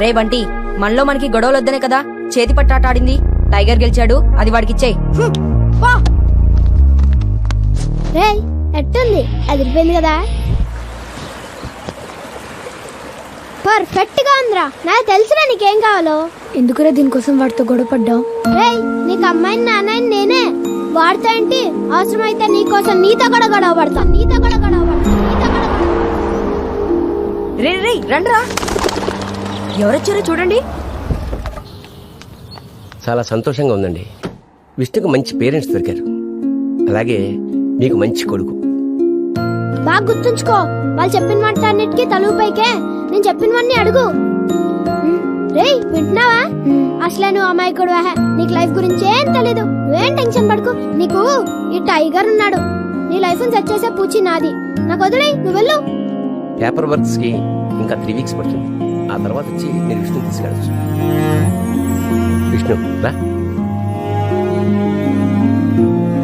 రే బంటి, మనలో మనకి గొడవలొద్దనే కదా చేతి పట్టాట ఆడింది. టైగర్ గెలిచాడు, అది వాడికిచ్చేయ్. రే ఎట్టుంది, అదిరిపోయింది కదా. పర్ఫెక్ట్ గా ఉందిరా. నాకు తెలుసురా నీకేం కావాలో. ఎందుకురా దీనికోసం వాడితో గొడవ పడ్డావు? రే నీకు అమ్మాయిని నాన్నని నేనే. వాడితో ఏంటి, అవసరమైతే నీకోసం నీతో కూడా గొడవ పడతా. రే రే రండ్రా, ఎవరొచ్చారో చూడండి. చాలా సంతోషంగా ఉందండి. విష్ణుకు మంచి పేరెంట్స్ దొరికారు, అలాగే మీకు మంచి కొడుకు. బాగా గుర్తుంచుకో, వాళ్ళు చెప్పిన మాట అన్నిటికీ తలుపు పైకే. నేను చెప్పినవన్నీ అడుగు. రే వింటున్నావా? అసలే నువ్వు అమ్మాయి కూడా నీకు లైఫ్ గురించి ఏం తెలీదు. నువ్వేం టెన్షన్ పడుకో. నీకు ఈ టైగర్ ఉన్నాడు, నీ లైఫ్ సెట్ చేసే పూచి నాది. నాకు వదిలే, నువ్వు వెళ్ళు. పేపర్ వర్క్స్ కి ఇంకా 3 వీక్స్ పడుతుంది. ఆ తర్వాత వచ్చి నేను విష్ణు తీసుకెళ్ళచ్చు. విష్ణు రా.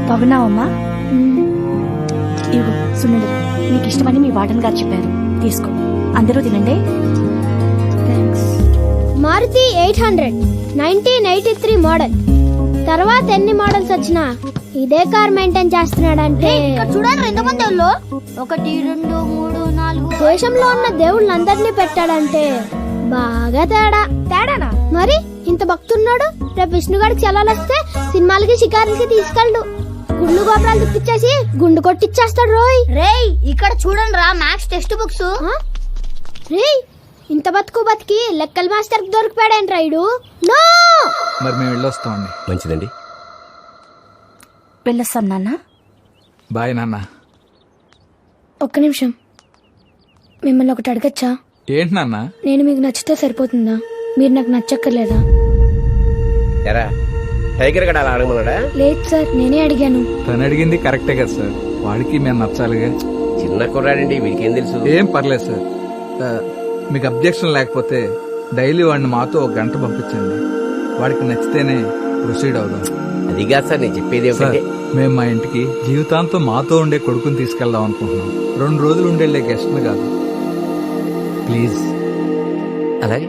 బాగున్నావమ్మా? ఇగో సున్నుండలు, మీకు ఇష్టమని మీ వార్డెన్ గారు చెప్పారు, తీసుకో. అందరూ తినండి. మారుతి 800 1983 మోడల్. తర్వాత ఎన్ని మోడల్స్ వచ్చినా ఇదే కార్ మెయింటైన్ చేస్తున్నాడంటే చూడండి. ఎంతమంది వాళ్ళు 1 2 3 4 దేశంలో ఉన్న దేవుళ్ళందరినీ పెట్టాడంటే బాగా తేడానా మరి. ఇంత భక్తున్నాడు, రేపు విష్ణుగాడికి చలాలు వస్తే సినిమాలకి షికారులకి తీసుకెళ్ళడు. గుండు గోపురాలు తిప్పించేసి గుండు కొట్టిచ్చేస్తాడు. రోయ్ రేయ్ ఇక్కడ చూడండి రా, మ్యాథ్స్ టెక్స్ట్ బుక్స్. రేయ్ ఇంత బతికి లెక్కల మాస్టర్ దొరికిపోయాడేంటి రైడు. నో మరి మేము వెళ్ళొస్తామండి. మంచిదండి, వెళ్ళొస్తాం నాన్న. బాయ్ నాన్న. ఒక్క నిమిషం, మిమ్మల్ని ఒకటి అడగచ్చా? ఏంటి నాన్న? నేను మీకు నచ్చితే సరిపోతుందా? మీరు నాకు నచ్చక్కర్లేదా? ఎరా టైగర్ గడ అలా అడగమన్నాడా? లేదు సార్, నేనే అడిగాను. తను అడిగింది కరెక్టే కదా సార్, వాడికి మేము నచ్చాలిగా. చిన్న కుర్రాడండి, వీడికేం తెలుసు. ఏం పర్లేదు సార్. మీకు అబ్జెక్షన్ లేకపోతే డైలీ వాడిని మాతో 1 గంట పంపించండి. వాడికి నచ్చితేనే ప్రొసీడ్ అవుదాం. అది కాదు సార్, నేను చెప్పేది సార్, ఏమిటంటే మేము మా ఇంటికి జీవితాంతం మాతో ఉండే కొడుకుని తీసుకెళ్దాం అనుకుంటున్నాం. 2 రోజులు ఉండేళ్ళే గెస్ట్ని కాదు. ప్లీజ్. అలాగే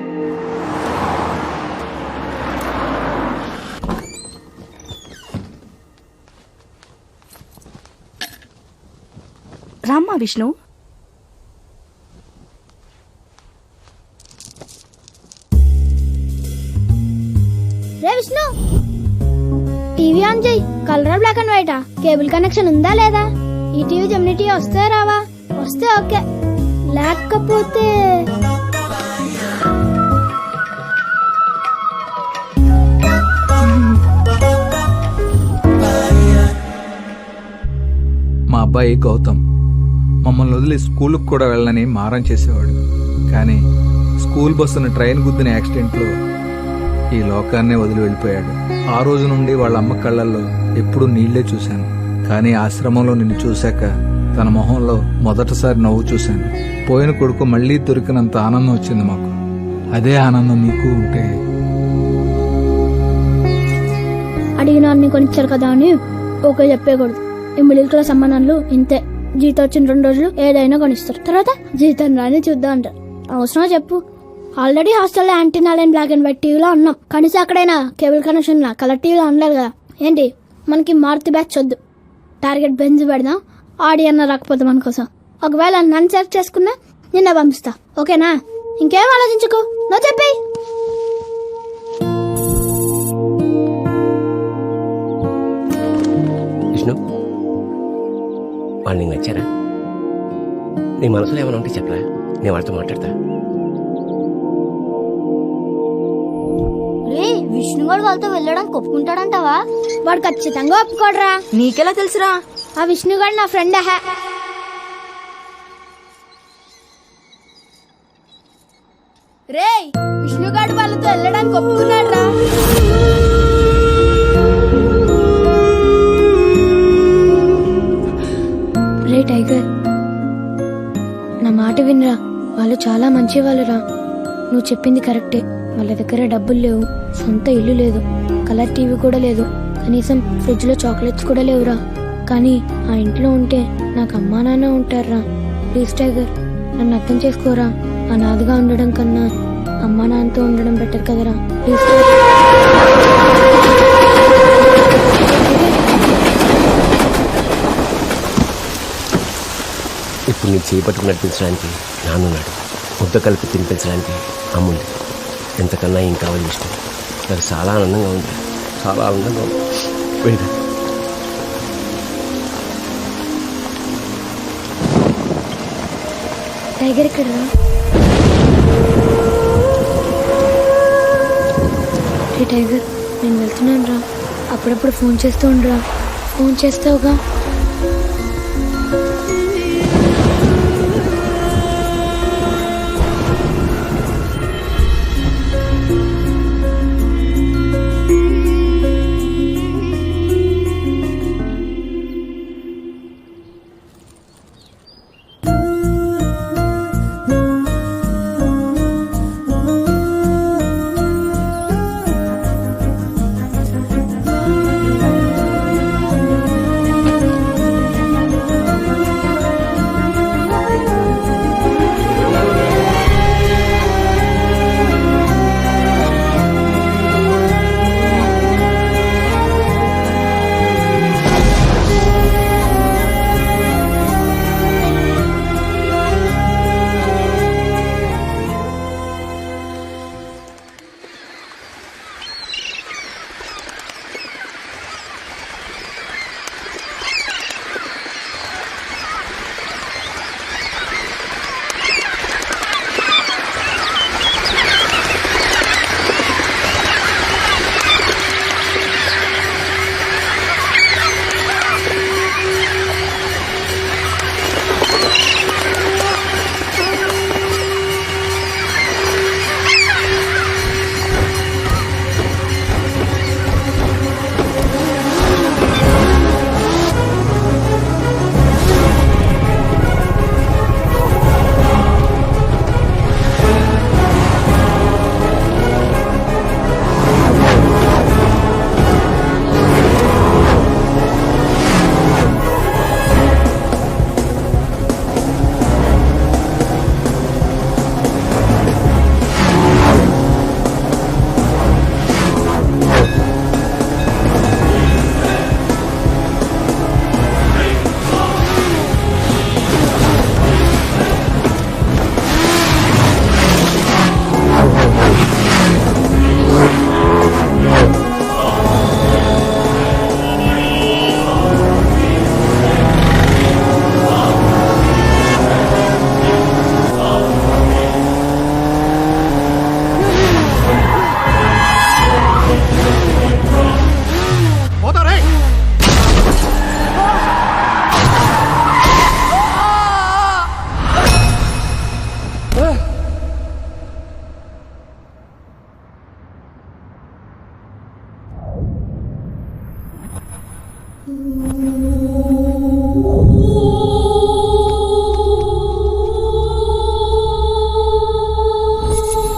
రామ్మా విష్ణు. రే విష్ణు, టీవీ ఆన్ చేయి. కలర్ బ్లాక్ అండ్ వైటా? కేబుల్ కనెక్షన్ ఉందా లేదా? ఈ టీవీ జెమిని టీవీ వస్తే రావా? వస్తే ఓకే, లేకపోతే మా అబ్బాయి గౌతమ్ మమ్మల్ని వదిలి స్కూల్కి కూడా వెళ్ళని మారం చేసేవాడు. కానీ స్కూల్ బస్సును ట్రైన్ గుద్దిన యాక్సిడెంట్లో ఈ లోకాన్నే వదిలి వెళ్ళిపోయాడు. ఆ రోజు నుండి వాళ్ళ అమ్మ కళ్ళల్లో ఎప్పుడూ నీళ్లే చూశాను. కానీ ఆశ్రమంలో నిన్ను చూశాక తన మొహంలో మొదటిసారి నవ్వు చూశాను. పోయిన కొడుకు మళ్లీ దొరికినంత ఆనందం వచ్చింది మాకు. అదే ఆనందం నీకు ఉంటే. అడిగిన కొనిచ్చారు కదా అని ఓకే చెప్పేయకూడదు. ఈ మిడిల్ క్లాస్ అమ్మానాన్నలు ఇంతే. జీతం వచ్చిన 2 రోజులు ఏదైనా కొనిస్తారు, తర్వాత జీతం రాని చూద్దాం అంటారు. అవసరమా చెప్పు? ఆల్రెడీ హాస్టల్లో antenna line black and white టీవీలో ఉన్నాం. కనీసం అక్కడైనా కేబుల్ కనెక్షన్ కలర్ టీవీలో ఉండలేదు కదా. ఏంటి మనకి మారుతి బ్యాచ్ వద్దు, టార్గెట్ బెంజ్ పెడదాం. ఆడి అన్న రాకపోతే మన కోసం. ఒకవేళ నన్ను సెలెక్ట్ చేసుకున్నా నిన్న పంపిస్తా, ఓకేనా? ఇంకేం ఆలోచించుకో, నువ్వు చెప్పేయి. విష్ణు, వాళ్ళు నీకు నచ్చారా? నీ మనసులో ఏమైనా ఉంటే చెప్పరా, నేను వాడితో మాట్లాడతా. విష్ణుగాడు వాళ్ళతో వెళ్ళడానికి ఒప్పుకుంటాడంటావా? వాడు ఖచ్చితంగా ఒప్పుకోడరా. నీకెలా తెలుసురా? ఆ విష్ణుగాడు నా ఫ్రెండ్. రే విష్ణుగాడు వాళ్ళతో వెళ్ళడానికి ఒప్పుకున్నాడు రా. రే టైగర్, నా మాట వినరా. వాళ్ళు చాలా మంచి వాళ్ళురా. నువ్వు చెప్పింది కరెక్టే. వాళ్ళ దగ్గర డబ్బులు లేవు, సొంత ఇల్లు లేదు, కలర్ టీవీ కూడా లేదు, కనీసం ఫ్రిడ్జ్ లో చాక్లెట్స్ కూడా లేవురా. కానీ ఆ ఇంట్లో ఉంటే నాకు అమ్మా నాన్న ఉంటారా. ప్లీజ్ టైగర్, నన్ను అర్థం చేసుకోరా. అనాథగా ఉండడం కన్నా అమ్మా నాన్నతో ఉండడం బెటర్ కదరా ప్లీజ్. ఇప్పుడు నీ చేపట్టుకు నడిపించడానికి నాన్నున్నాడు, ముద్ద కలిపి తినిపించడానికి అమ్ముంది. ఎంతకన్నా ఏం కావాలి ఇష్టం. నాకు చాలా ఆనందంగా ఉంది, చాలా ఆనందంగా ఉంది. వెళ్ళు. టైగర్ ఎక్కడరా? హే టైగర్, నేను వెళ్తున్నాను రా. అప్పుడప్పుడు ఫోన్ చేస్తూ ఉండరా. ఫోన్ చేస్తావుగా?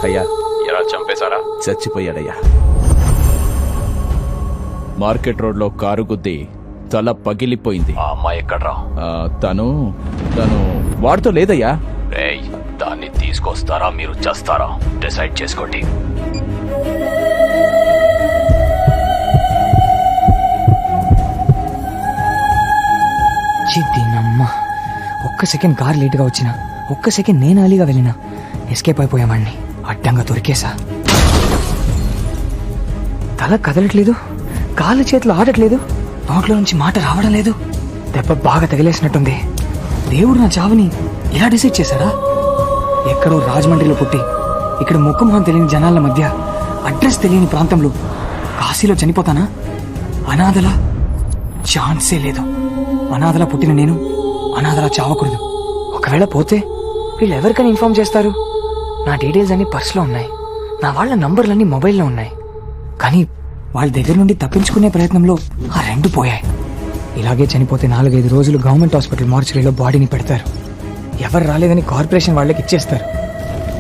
అయ్యా, ఎలా చంపేశారా? చచ్చిపోయాడయ్యా. మార్కెట్ రోడ్ లో కారు గుద్ది తల పగిలిపోయింది. ఆ అమ్మాయి ఎక్కడ్రా? తను వాడితో లేదయ్యా. రేయ్, దాన్ని తీసుకొస్తారా మీరు చేస్తారా? డిసైడ్ చేసుకోండి. చిద్దినమ్మ, ఒక్క సెకండ్ కార్ లేటుగా వచ్చినా, ఒక్క సెకండ్ నేను అలీగా వెళ్ళినా ఎస్కేప్ అయిపోయామండి. అడ్డంగా దొరికేసా. తల కదలట్లేదు, కాళ్ళు చేతులు ఆడట్లేదు, నోట్లో నుంచి మాట రావడం లేదు. దెబ్బ బాగా తగిలేసినట్టుంది. దేవుడు నా చావుని ఇలా డిసైడ్ చేశాడా? ఎక్కడో రాజమండ్రిలో పుట్టి ఇక్కడ ముఖమొహం తెలియని జనాల మధ్య అడ్రస్ తెలియని ప్రాంతంలో కాశీలో చనిపోతానా? అనాథలా? ఛాన్సే లేదు. అనాథలా పుట్టిన నేను అనాథలా చావకూడదు. ఒకవేళ పోతే వీళ్ళు ఎవరికైనా ఇన్ఫార్మ్ చేస్తారు. నా డీటెయిల్స్ అన్ని పర్సులో ఉన్నాయి, నా వాళ్ళ నంబర్లన్నీ మొబైల్లో ఉన్నాయి. కానీ వాళ్ళ దగ్గర నుండి తప్పించుకునే ప్రయత్నంలో ఆ రెండు పోయాయి. ఇలాగే చనిపోతే 4-5 రోజులు గవర్నమెంట్ హాస్పిటల్ మార్చురీలో బాడీని పెడతారు. ఎవరు రాలేదని కార్పొరేషన్ వాళ్ళకి ఇచ్చేస్తారు.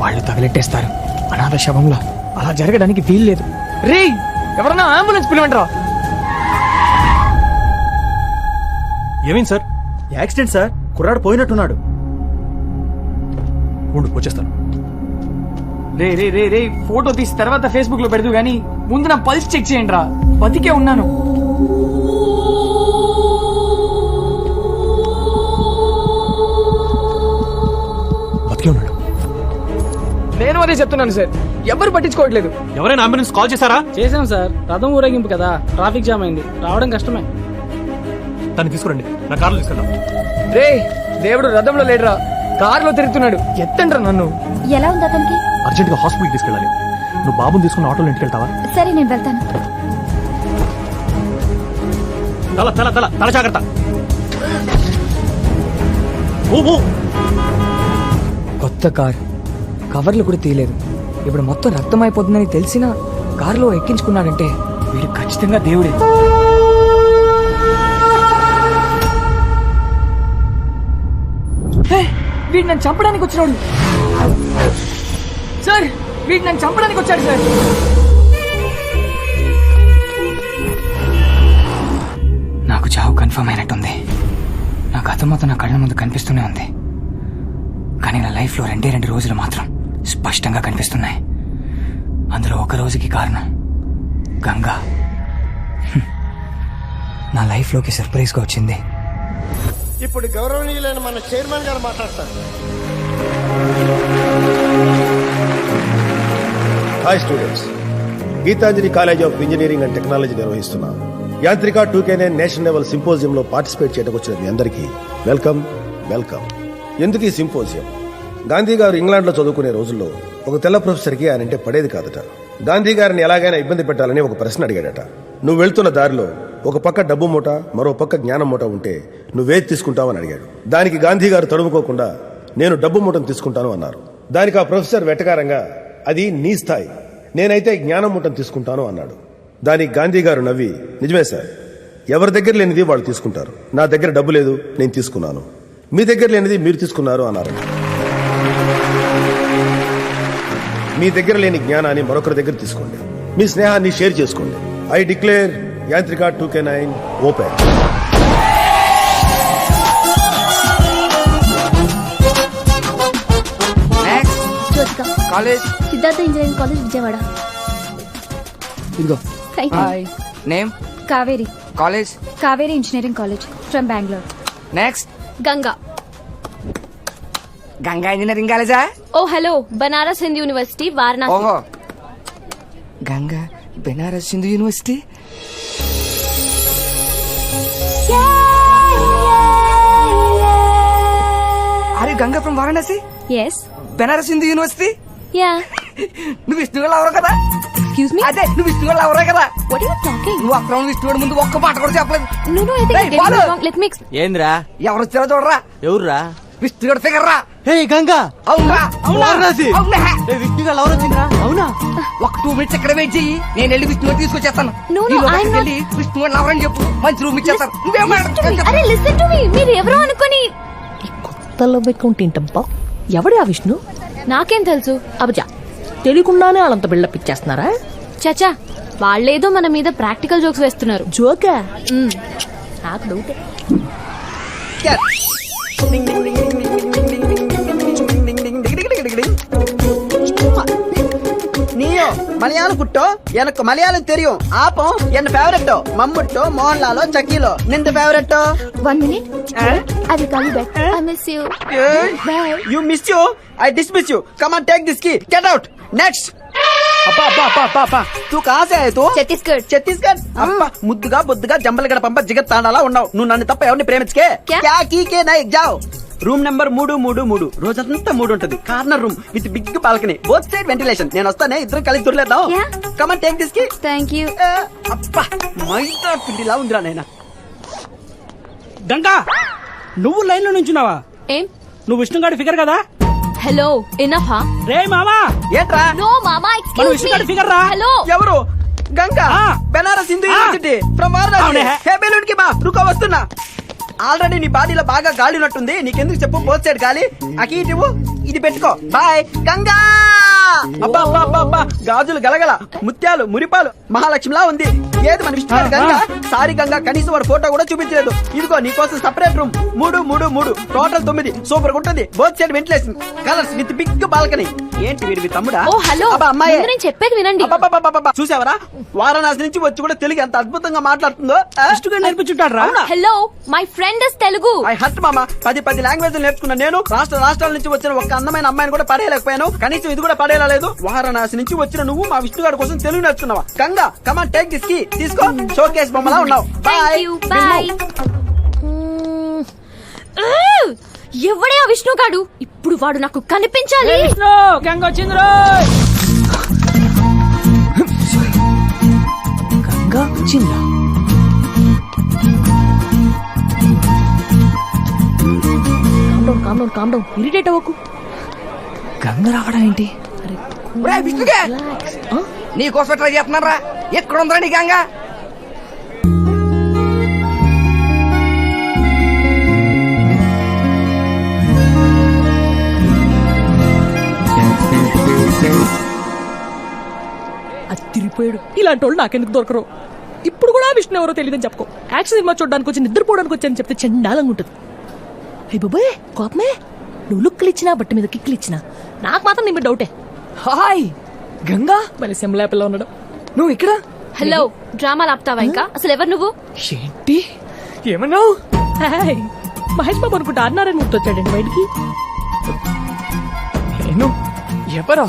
వాళ్ళు తగలెట్టేస్తారు అనాథ శవంలా. అలా జరగడానికి వీలు లేదు. రే, ఎవరన్నా అంబులెన్స్ పిలవండిరా. ఏమైంది సార్? యాక్సిడెంట్ సార్, కుర్రాడు పోయినట్టున్నాడు. ఉండు వచ్చేస్తాను. రే రే రే రే ఫోటో తీసి తర్వాత ఫేస్బుక్ లో పెడదు గానీ ముందు నా పల్స్ చెక్ చేయండి రా, బతికే ఉన్నాను. బతికే ఉన్నాడు. నేను అదే చెప్తున్నాను సార్, ఎవరు పట్టించుకోవట్లేదు. ఎవరైనా అంబులెన్స్ కాల్ చేశారా? చేసాం సార్, రథం ఊరేగింపు కదా, ట్రాఫిక్ జామ్ అయింది, రావడం కష్టమే. తను తీసుకురండి, నా కార్లో తీసుకెళ్దాం. రే దేవుడు రథంలో లేడురా, కారులో తిరుగుతున్నాడు, ఎత్తండ్రా నన్ను. ఎలా ఉంది అతనికి? అర్జెంట్ గా హాస్పిటల్కి తీసుకెళ్ళాలి. నువ్వు బాబుని తీసుకుని ఆటోలో ఇంటికి వెళ్తావా? సరే నేను వెళ్తాను. తల తల తల తల జాగ్రత్త. కొత్త కార్, కవర్లు కూడా తీయలేదు. ఇప్పుడు మొత్తం రక్తం అయిపోతుందని తెలిసినా కారులో ఎక్కించుకున్నాడంటే వీడు ఖచ్చితంగా దేవుడే. వీడు నన్ను చంపడానికి వచ్చినాడు సార్, వీడు నన్ను చంపడానికి వచ్చాడు సార్. నాకు చావు కన్ఫర్మ్ అయినట్టుంది. నా గతం మొత్తం నా కళ్ళ ముందు కనిపిస్తూనే ఉంది, కానీ నా లైఫ్లో 2 రోజులు మాత్రం స్పష్టంగా కనిపిస్తున్నాయి. అందులో ఒక రోజుకి కారణం గంగా. నా లైఫ్లోకి సర్ప్రైజ్గా వచ్చింది. ఇప్పుడు గౌరవనీయులైన మన చైర్మన్ గారు మాట్లాడతారు. Hi students, Geethanjali college of engineering and technology నిర్వహిస్తున్న Yantrika 2K9 national level సింపోజియంలో participate చేయడానికి వచ్చిన మీ అందరికీ వెల్కమ్ వెల్కమ్. ఎందుకు ఈ సింపోజియం? గాంధీ గారు ఇంగ్లాండ్ లో చదువుకునే రోజుల్లో ఒక తెల్ల ప్రొఫెసర్ కి ఆయనంటే పడేది కాదట. గాంధీ గారిని ఎలాగైనా ఇబ్బంది పెట్టాలని ఒక ప్రశ్న అడిగాడట. నువ్వు వెళ్తున్న దారిలో ఒక పక్క డబ్బు మూట, మరో పక్క జ్ఞానం మూట ఉంటే నువ్వేది తీసుకుంటావని అడిగాడు. దానికి గాంధీ గారు తడుముకోకుండా నేను డబ్బు మూటను తీసుకుంటాను అన్నారు. దానికి ఆ ప్రొఫెసర్ వెటకారంగా అది నీ స్థాయి, నేనైతే జ్ఞానం మూటను తీసుకుంటాను అన్నాడు. దానికి గాంధీ గారు నవ్వి, నిజమే సార్, ఎవరి దగ్గర లేనిది వాళ్ళు తీసుకుంటారు, నా దగ్గర డబ్బు లేదు, నేను తీసుకున్నాను, మీ దగ్గర లేనిది మీరు తీసుకున్నారు అన్నారు. మీ దగ్గర లేని జ్ఞానాన్ని మరొకరి దగ్గర తీసుకోండి, మీ స్నేహాన్ని షేర్ చేసుకోండి. I declare Yantrika 2K9 open. Jyothika, college Siddhartha engineering college, Vijayawada. ఇదిగో. Thank you. Hi. Name? Kaveri. College? Kaveri engineering college from Bengaluru. Next? Ganga. Ganga engineering కాలేజా? Oh hello, Banaras Hindu university, Varanasi. ఓహో, గంగా బెనారస్ హిందూ యూనివర్సిటీ. అరే Ganga from Varanasi, yes. Benares Hindu university. Yeah. నువ్వు విష్ణుగోళ్ళు అవరు కదా? Excuse me. అదే నువ్వు విష్ణుగోళ్ళు అవరే కదా? What are you talking? నువ్వు అక్కడ విష్ణుగోడు ముందు ఒక్క మాట కూడా చెప్పలేదు. No no, I think Hey, follow. Let me. ఏంద్రా? ఎవరు వచ్చారో చూడరా. ఎవర్రా? విష్ణుగోడు ఫిగర్ రా. హే గంగా, అవునా? వారణాసి. అవునా? విష్ణుగా ఎవరు వచ్చిందిరా? అవునా? ఒక 2 minutes ఇక్కడ వెయిట్ చెయ్యి, నేను వెళ్ళి విష్ణుగోడు తీసుకొచ్చేస్తాను. No, ఈ లోపలికి I'm not- వెళ్ళి విష్ణుగోడు అవరని చెప్పు, మంచి రూమ్ ఇచ్చేస్తాను. నువ్వేం అరే లిసన్ టు మీ, మీరు ఎవరో అనుకొని. కొత్తలో పెట్టుకుంటా ఎవడు ఆ విష్ణు? నాకేం తెలుసు? అబజా, తెలియకుండానే వాళ్ళంత బిల్డప్ ఇచ్చేస్తున్నారా? చచా, వాళ్ళేదో మన మీద ప్రాక్టికల్ జోక్స్ వేస్తున్నారు. జోకా? నాకు డౌటే. நீயோ மலையாளம் புட்டோ எனக்கு மலையாளம் தெரியும் ஆப்பம் என் ஃபேவரட்டோ மம்முட்டோ மோகன்லாலோ சக்கிலோ நிந்த ஃபேவரட்டோ 1 minute. I will call you back. I miss you. Bye. You miss you I dismiss you come on take this key get out next అబ్బా అబ్బా అబ్బా అబ్బా అబ్బా తూ కहाँ से आए तू ఛత్తీస్గఢ్. ఛత్తీస్గఢ్ అబ్బా ముద్దుగా బొద్దుగా జంబలగడ పంప జిగత్ తాండాలా ఉన్నావు నువ్వు నన్ను తప్ప ఎవరిని ప్రేమించకే క్యా కీకే నై జావ్ రూమ్ నెంబర్ 333 రోజంతా 3 ఉంటది corner room with big balcony both side ventilation నేను వస్తానే ఇద్దరు కలిసి దొరలేద్దాం come on take this key thank you. అబ్బా మైదా పిండిలా ఉందిరా నాయనా గంగా, నువ్వు లైన్ లో నుంచున్నావా? ఏం? నువ్వు విష్ణుగాడి ఫిగర్ కదా? హలో, ఎనఫ్ హా? రే మామా, ఏంట్రా నో మామా, మన ఎక్స్క్యూజ్ మీ. విష్ణుగాడి ఫిగర్ రా. హలో. ఎవరు Ganga Banaras Hindu university from Varanasi hey balloon కి బా రుకో వస్తున్నా ఆల్రెడీ నీ బాడీలో బాగా గాలి ఉన్నట్టుంది నీకెందుకు చెప్పు బోత్ సైడ్ గాలి అకి ఇటు ఇది పెట్టుకో బాయ్ గంగా అబ్బా అబ్బా అబ్బా అబ్బా గాజులు గలగల ముత్యాలు మురిపాలు మహాలక్ష్మిలా ఉంది ఏది మన విష్ణు గంగా సారీ గంగా కనీసం వాడు ఫోటో కూడా చూపించలేదు ఇదిగో నీకోసం సెపరేట్ రూమ్ 3 టోటల్ 9 సూపర్ ఉంటుంది both side ventilation colours with big balcony ఏంటి వీడివి తమ్ముడా? ఓ హలో, అబ్బా, అమ్మాయే. ముందు నేను చెప్పేది వినండి. అబ్బబ్బబ్బబ్బబ్బ. చూసావరా వారణాసి నుంచి వచ్చి కూడా తెలుగు ఎంత అద్భుతంగా మాట్లాడుతుందో. నేర్పించుంటాడు రా. Hello, my friend is Telugu. I hurt మామ. 10 లాంగ్వేజ్ నేర్చుకున్నా నేను. రాష్ట్రాల నుంచి వచ్చిన ఒక అందమైన అమ్మాయిని కూడా పడేయలేకపోయాను. కనీసం ఇది కూడా పడేయలేదు. వారణాసి నుంచి వచ్చిన నువ్వు మా విష్ణుగారి కోసం తెలుగు నేర్చుకున్నావా? Ganga come on take this key. తీసుకో, షోకేస్ బొమ్మలా ఉన్నావు. Thank you, bye. ఎవడే ఆ విష్ణుగాడు? ఇప్పుడు వాడు నాకు కనిపించాలి. విష్ణు గంగ వచ్చిందిరో. గంగా వచ్చిందా? కామ్ డౌన్ ఇరిటేట్ అవ్వకు. గంగ రావడం ఏంటి? నీకోసం ట్రై చేస్తున్నారా? ఎక్కడ ఉందా నీ గంగా? తిరిగిపోయాడు. ఇలాంటి వాళ్ళు నాకెందుకు దొరకరు? ఇప్పుడు కూడా విష్ణు ఎవరో తెలియదని చెప్పుకో. యాక్షన్ సినిమా చూడడానికి వచ్చి నిద్రపోవడానికి వచ్చాను చెప్తే చండాలంగా ఉంటుంది. హే బాబాయ్, కోపమే. నువ్వు లుక్లు ఇచ్చినా బట్ట మీద కిక్లు ఇచ్చినా నాకు మాత్రం నీ మీద డౌటే. హాయ్ గంగా, మరి సెమ్లాపిల్ల ఉన్నాడు. నువ్వు ఇక్కడ? హలో, డ్రామాలు ఆపుతావా ఇంకా? అసలు ఎవరు నువ్వు? ఏంటి ఏమన్నావు? హాయ్, మహేష్ బాబు అనుకుంటా అన్నారని గుర్తొచ్చాడండి బయటికి. నేను ఎవరా?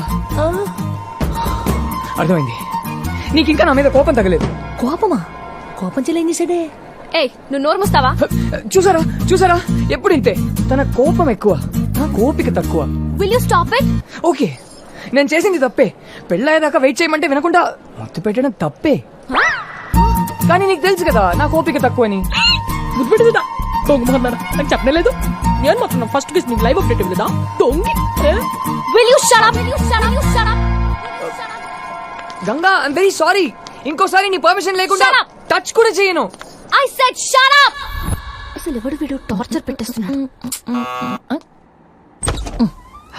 అర్థమైంది. నీకు ఇంకా నా మీద కోపం తగలేదు. కోపమా? కోపం చెల్లి ఏం చేశాడే? ఏయ్, నువ్వు నోరు మూస్తావా? చూసారా ఎప్పుడు ఇంతే. తన కోపం ఎక్కువ, నా కోపిక తక్కువ. Will you stop it? Okay, నేను చేసింది తప్పే. పెళ్ళయ్యేదాకా వెయిట్ చేయమంటే వినకుండా మత్తు పెట్టడం తప్పే. కానీ నీకు తెలుసు కదా నా కోపిక తక్కువని. గుర్తుపెట్టుదా దొంగమన్నారా? నాకు చెప్పలేదు. నేను మాత్రం ఫస్ట్ కిస్ నీకు లైవ్ అప్డేట్ ఇవ్వలేదా? దొంగి. Will you shut up? Will you shut up? Shut up. Ganga, I'm very sorry. ఇంకోసారి నీ పర్మిషన్ లేకుండా టచ్ కూడా చేయను. I said shut up. అసలు ఎవడు వీడు టార్చర్ పెట్టేస్తున్నాడు?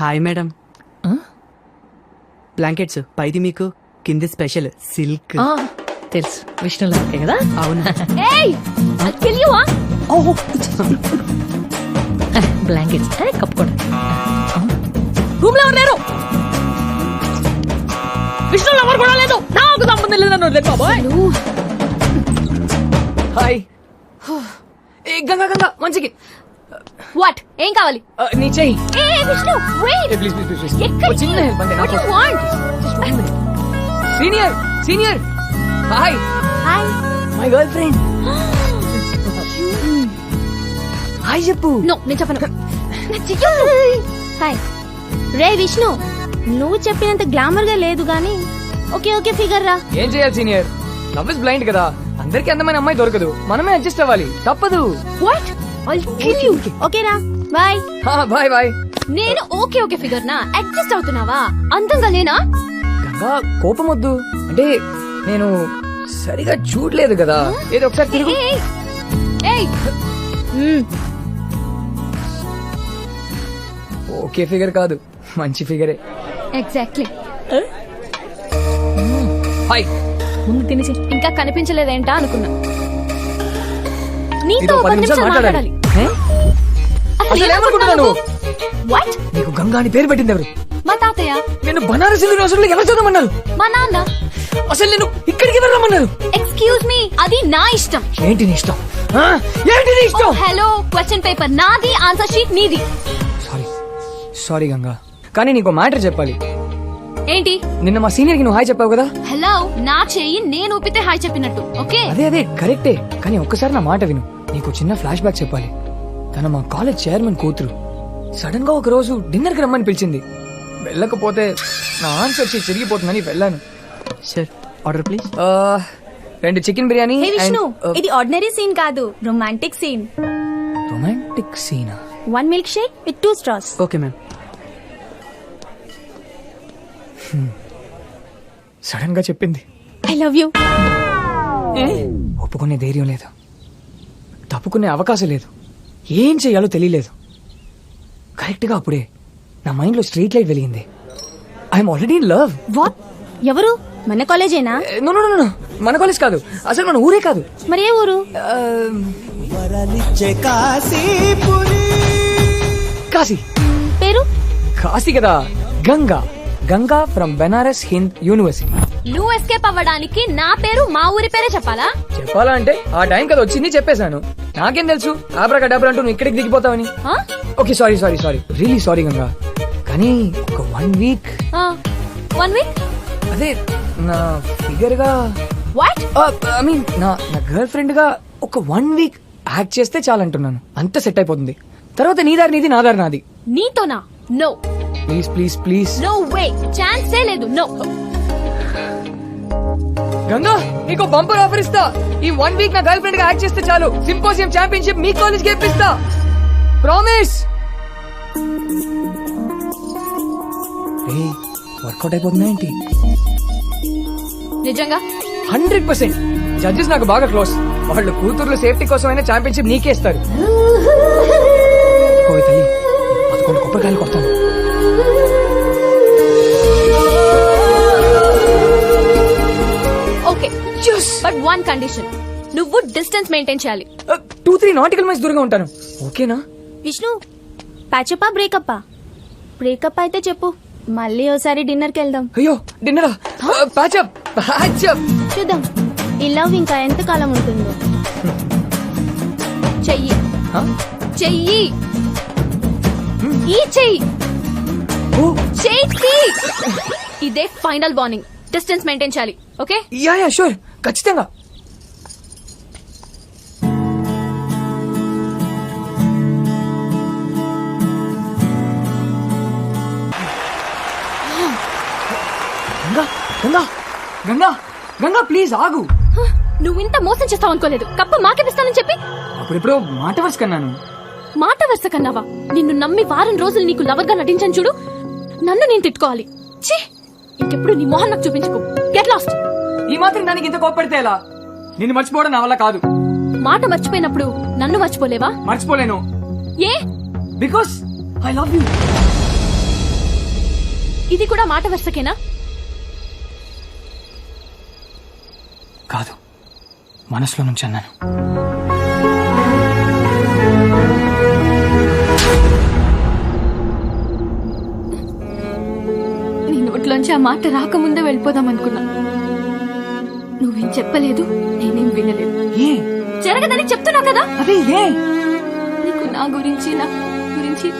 Hi madam. బ్లాంకెట్స్ పైది మీకు, కింది స్పెషల్ సిల్క్. తెలుసు, విష్ణు లాగే కదా. అవునా? ఏయ్, I'll kill you, huh? Blankets కప్పుకోండి. రూమ్ లో ఎవరు లేరు? విష్ణులో ఎవరు కూడా లేదు. నాకు సంబంధం లేదన్నాడు బాబాయ్. హాయ్. ఏ గంగా గంగా మంచికి. వాట్? ఏం కావాలి? నీ చెయ్యి. ఏ Vishnu, wait. Please please please. ఎక్కడికి? చిన్న హెల్ప్ అంతే. What do you want? Senior hi. Hi. My girlfriend. Hi చెప్పు. నో, నేను చెప్పను. హాయ్. రే విష్ణు, నువ్వు చెప్పినంత గ్లామర్ గా లేదు గానీ ఓకే ఫిగర్ రా. ఏం చేయాలి సీనియర్? లవ్ ఇస్ బ్లైండ్ కదా. అందరికి అందమైన అమ్మాయి దొరకదు, మనమే అడ్జస్ట్ అవ్వాలి. తప్పదు. What? I'll kill you. Okay రా, బాయ్. Bye bye. నేను ఓకే ఫిగర్ నా అడ్జస్ట్ అవుతున్నావా? అందంగా లేనా? గంగా, కోపం వద్దు. అంటే నేను సరిగా చూడలేదు కదా. ఏదో ఒకసారి తిరుగు. ఏయ్. ఓకే ఫిగర్ కాదు, మంచి ఫిగరే. ఎగ్జాక్ట్లీ. హాయ్. ముందు తినేసి. ఇంకా కనిపించలేదేంటా అనుకున్నా. నీతో నీతో 10 నిమిషాలు మాట్లాడాలి. అసలు ఏమనుకుంటున్నావు నువ్వు? వాట్? నీకు గంగా అని పేరు పెట్టింది ఎవరు? మా తాతయ్య. నేను బనారస్ యూనివర్సిటీలో ఎవరు చదవమన్నారు? మా నాన్న. అసలు నేను ఇక్కడికి ఎవరు రమ్మన్నారు? ఎక్స్క్యూజ్ మీ, అది నా ఇష్టం. ఏంటి నీ ఇష్టం? ఏంటి నీ ఇష్టం? హలో, క్వశ్చన్ పేపర్ నాది, ఆన్సర్ షీట్ నీది. సారీ గంగా, కానీ నీకు మ్యాటర్ చెప్పాలి. ఏంటి? నిన్న మా సీనియర్ కి నువ్వు హాయ్ చెప్పావు కదా. హలో, నా చెయ్యి నేను ఊపితే హాయ్ చెప్పినట్టు. ఓకే, అదే కరెక్టే. కానీ ఒక్కసారి నా మాట విను. నీకు చిన్న ఫ్లాష్ బ్యాక్ చెప్పాలి. తన మా కాలేజ్ చైర్మన్ కూతురు. సడన్ గా ఒక రోజు డిన్నర్ కి రమ్మని పిలిచింది. వెళ్ళకపోతే నా ఆన్సర్ షీట్ చిరిగిపోతుందని వెళ్ళాను. Sir, order please. 2 chicken biryani. ఇది ఆర్డినరీ సీన్ కాదు, రొమాంటిక్ సీన్. రొమాంటిక్ సీనా? 1 milk shake with 2 straws. Okay ma'am. Sudden గా చెప్పింది. I love you. ఒప్పుకునే ధైర్యం లేదు, తప్పుకునే అవకాశం లేదు, ఏం చెయ్యాలో తెలియలేదు. కరెక్ట్ గా అప్పుడే నా మైండ్ లో స్ట్రీట్ లైట్ వెలిగింది. I'm already in love. What? ఎవరు? మన కాలేజేనా? నో, మన కాలేజ్ కాదు, అసలు మన ఊరే కాదు. మరి ఏ ఊరు? కాశీ. పేరు? కాశీ కదా, గంగా. Ganga from Benares Hind university. నువ్వు ఎస్కేప్ అవ్వడానికి నా పేరు మా ఊరి పేరే చెప్పాలా? చెప్పాలా అంటే ఆ టైం కదా వచ్చింది చెప్పేశాను. నాకేం తెలుసు ఆబ్రాక డబ్బులు అంటూ నువ్వు ఇక్కడికి దిగిపోతావని. Okay sorry really sorry Ganga. కానీ ఒక 1 వీక్ 1 వీక్ అదే నా ఫిగర్ గా వాట్ ఐ మీన్ నా గర్ల్ ఫ్రెండ్ గా ఒక 1 వీక్ యాక్ట్ చేస్తే చాలంటున్నాను. అంత సెట్ అయిపోతుంది. తర్వాత నీ దారి నీది నా దారి నాది. నీతోనా? No please please please. No way, ఛాన్సే లేదు. నో. గంగా నీకు బంపర్ ఆఫర్ ఇస్తా. ఈ 1 వీక్ నా గర్ల్ ఫ్రెండ్ గా యాక్ట్ చేస్తే చాలు సింపోజియం ఛాంపియన్షిప్ మీ కాలేజ్ కి ఇప్పిస్తా. ప్రామిస్. వర్కౌట్ అయిపోతుందా ఏంటి? నిజంగా 100%. జడ్జెస్ నాకు బాగా క్లోజ్. వాళ్ళు కూతుర్ల సేఫ్టీ కోసమైనా ఛాంపియన్షిప్ నీకే ఇస్తారు. ఓ తల్లి 11 కొబ్బరికాయలు కొడతాను. ఓకే బట్ 1 కండిషన్, నువ్వు డిస్టెన్స్ మెయింటైన్ చేయాలి. 2-3 నాటికల్ మైల్స్ దూరంగా ఉంటాను. ఓకేనా? విష్ణు, ప్యాచప్పా బ్రేకప్పా? బ్రేకప్ అయితే చెప్పు, మళ్ళీ ఓసారి డిన్నర్కి వెళ్దాం. అయ్యో డిన్నరా? ప్యాచప్ చూద్దాం ఈ లవ్ ఇంకా ఎంత కాలం ఉంటుందో. చెయ్యి చెయ్యి ఈ చెయ్యి చెయ్యి. ఇదే ఫైనల్ వార్నింగ్. డిస్టెన్స్ మెయింటైన్ చేయాలి. ఓకే? యా షూర్ ఖచ్చితంగా. గంగా గంగా గంగా గంగా ప్లీజ్ ఆగు. నువ్వు ఇంత మోసం చేస్తావు అనుకోలేదు. కప్ప మాకేపిస్తానని చెప్పి అప్పుడెప్పుడో మాట వరుస కన్నాను. మాట వరుస కన్నావా? నిన్ను నమ్మి వారం రోజులు నీకు లవర్ గా నటించాను చూడు. నన్ను నేను తిట్టుకోవాలి. ఛీ, ఇంకెప్పుడు నీ మొహం నాకు చూపించుకో. Get lost. ఈ మాత్రం దానికి ఇంత కోప్పడితే ఎలా? నిన్ను మర్చిపోవడం నా వల్ల కాదు. మాట మర్చిపోయినప్పుడు నన్ను మర్చిపోలేవా? మర్చిపోలేను. ఏ? Because I love you. ఇది కూడా మాట వరుసకేనా? కాదు, మనసులో నుంచి అన్నాను. నీ నోట్లోంచి ఆ మాట రాకముందే వెళ్ళిపోదాం అనుకున్నా. నువ్వేం చెప్పలేదు, నేనేం వినలేదు. ఏ జరగదని చెప్తున్నా కదా. అదే ఏ? నీకు నా గురించి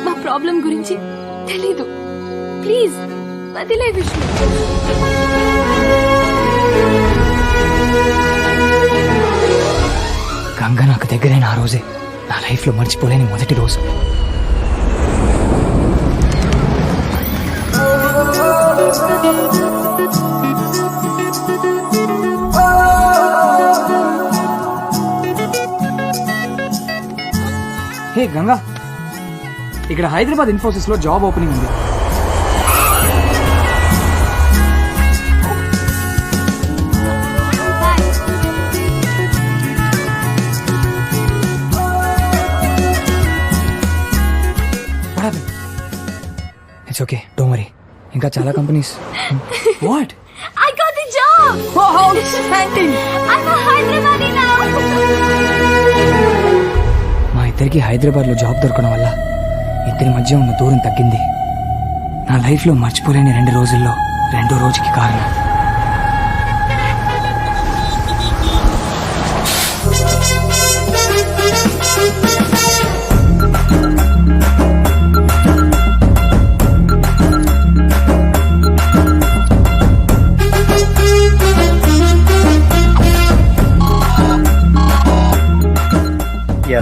మా ప్రాబ్లం గురించి తెలీదు. ప్లీజ్ వదిలే విష్ణు. గంగ నాకు దగ్గరైన ఆ రోజే నా లైఫ్ లో మర్చిపోలేని మొదటి రోజు. హే గంగా, ఇక్కడ హైదరాబాద్ ఇన్ఫోసిస్ లో జాబ్ ఓపెనింగ్ ఉంది. It's okay, don't worry. ఇంకా చాలా companies. What? I got the job. Oh, how exciting. I'm a Hyderabadi now. మా ఇద్దరికి హైదరాబాద్ లో జాబ్ దొరకడం వల్ల ఇద్దరి మధ్య ఉన్న దూరం తగ్గింది. నా లైఫ్ లో మర్చిపోలేని 2 రోజుల్లో 2వ రోజుకి కారణం.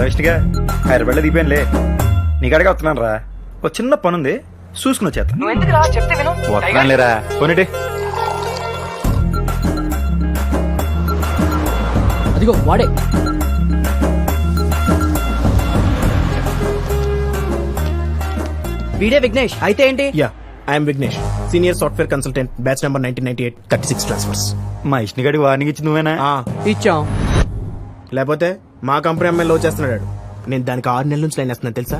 విష్ణుగా హైదరాబాద్ లో దిగిపోయానులే. నీకాడిగా వస్తున్నాను రా. ఒక చిన్న పని ఉంది, చూసుకుని వచ్చేస్తా. వస్తున్నాను లేరా. కొనిటి అదిగో వాడే. వీడే విఘ్నేష్ అయితే ఏంటి? Yeah, I'm Vignesh, senior software consultant, batch number 1998, 36 transfers. మా విష్ణుగాడికి వార్నింగ్ ఇచ్చి నువ్వేనా? ఇచ్చాం. లేకపోతే మా కంపెనీ అమ్మాయిని లో చేస్తున్నాడు. నేను దానికి 6 నెలల నుంచి లైన్ వేస్తున్నాను తెలుసా.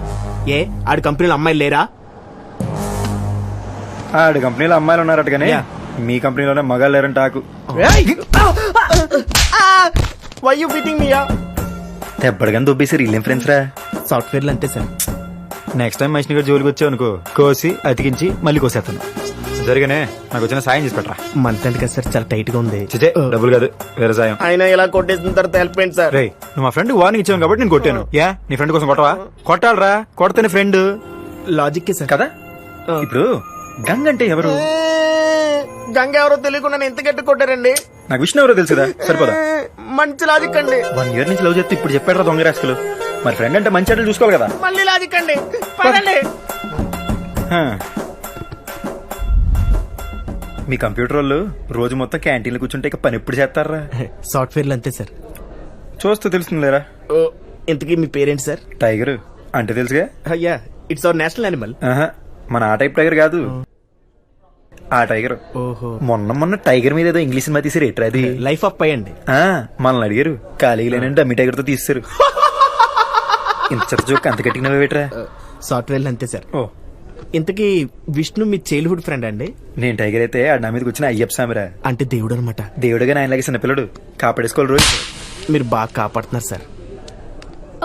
ఏ ఆడి కంపెనీలో అమ్మాయిలు లేరా? ఆడి కంపెనీలో అమ్మాయిలు ఉన్నారట కానీ మీ కంపెనీలోనే మగాళ్ళు లేరంట. Why you beating me? తెప్పటికని దుబ్బేసి రీల్ ఫ్రెండ్స్ రా. సాఫ్ట్వేర్లు అంతే సార్. నెక్స్ట్ టైం మనిషిని గారు జోలికి వచ్చావు అనుకో, కోసి అతికించి మళ్ళీ కోసేస్తాను. జరిగానే నాకు వచ్చిన సాయం చేసి పెట్టరా. మంత్ ఎండ్ కదా సార్, చాలా టైట్ గా ఉంది. చిచే డబ్బులు కాదు, వేరే సాయం. ఆయన ఇలా కొట్టేసిన తర్వాత హెల్ప్ అయింది సార్. రే నువ్వు మా ఫ్రెండ్ వార్నింగ్ ఇచ్చావు కాబట్టి నేను కొట్టాను. యా నీ ఫ్రెండ్ కోసం కొట్టవా? కొట్టాలరా, కొడతాను ఫ్రెండ్. లాజిక్ సార్ కదా. ఇప్పుడు గంగ అంటే ఎవరు? గంగ ఎవరో తెలియకుండా ఎంత గట్టి కొట్టారండి. నాకు విష్ణు ఎవరో తెలుసు కదా, సరిపోదా? మంచి లాజిక్ అండి. 1 year నుంచి లవ్ చేస్తే ఇప్పుడు చెప్పాడు దొంగ రాసుకులు. మరి ఫ్రెండ్ అంటే మంచి అడ్డలు చూసుకోవాలి కదా. మళ్ళీ లాజిక్ అండి. పదండి. మీ కంప్యూటర్ వాళ్ళు రోజు మొత్తం క్యాంటీన్లో కూర్చుంటే ఇక పని ఎప్పుడు చేస్తారా? సాఫ్ట్వేర్లు అంతే సార్. చూస్తే తెలుస్తుంది లేరా. ఇంతకీ మీ పేరెంట్ సార్? టైగర్ అంటే తెలుసుగా. అయ్యా, ఇట్స్ అవర్ నేషనల్ యానిమల్. మన ఆ టైప్ టైగర్ కాదు, ఆ టైగర్. ఓహో. మొన్న టైగర్ మీద ఏదో ఇంగ్లీష్ సినిమా తీసారు. ఎట్రా అది? లైఫ్ ఆఫ్ పై అండి. మనల్ని అడిగారు, ఖాళీ లేనంటే డమ్మీ టైగర్ తో తీస్తారు. ఇంత చెత్త జోక్ అంత గట్టిగా వేట్రా. సాఫ్ట్వేర్లు అంతే సార్. ఓ, ఇంతకీ విష్ణు మీ చైల్డ్హుడ్ ఫ్రెండ్ అండి? నేను టైగర్ అయితే ఆ నా మీదకి వచ్చిన అయ్యప్ప స్వామిరా. అంటే దేవుడు అనమాట. దేవుడుగా నాయనలాగే చిన్న పిల్లడు, కాపాడేసుకోవాలి రోజు. మీరు బాగా కాపాడుతున్నారు సార్.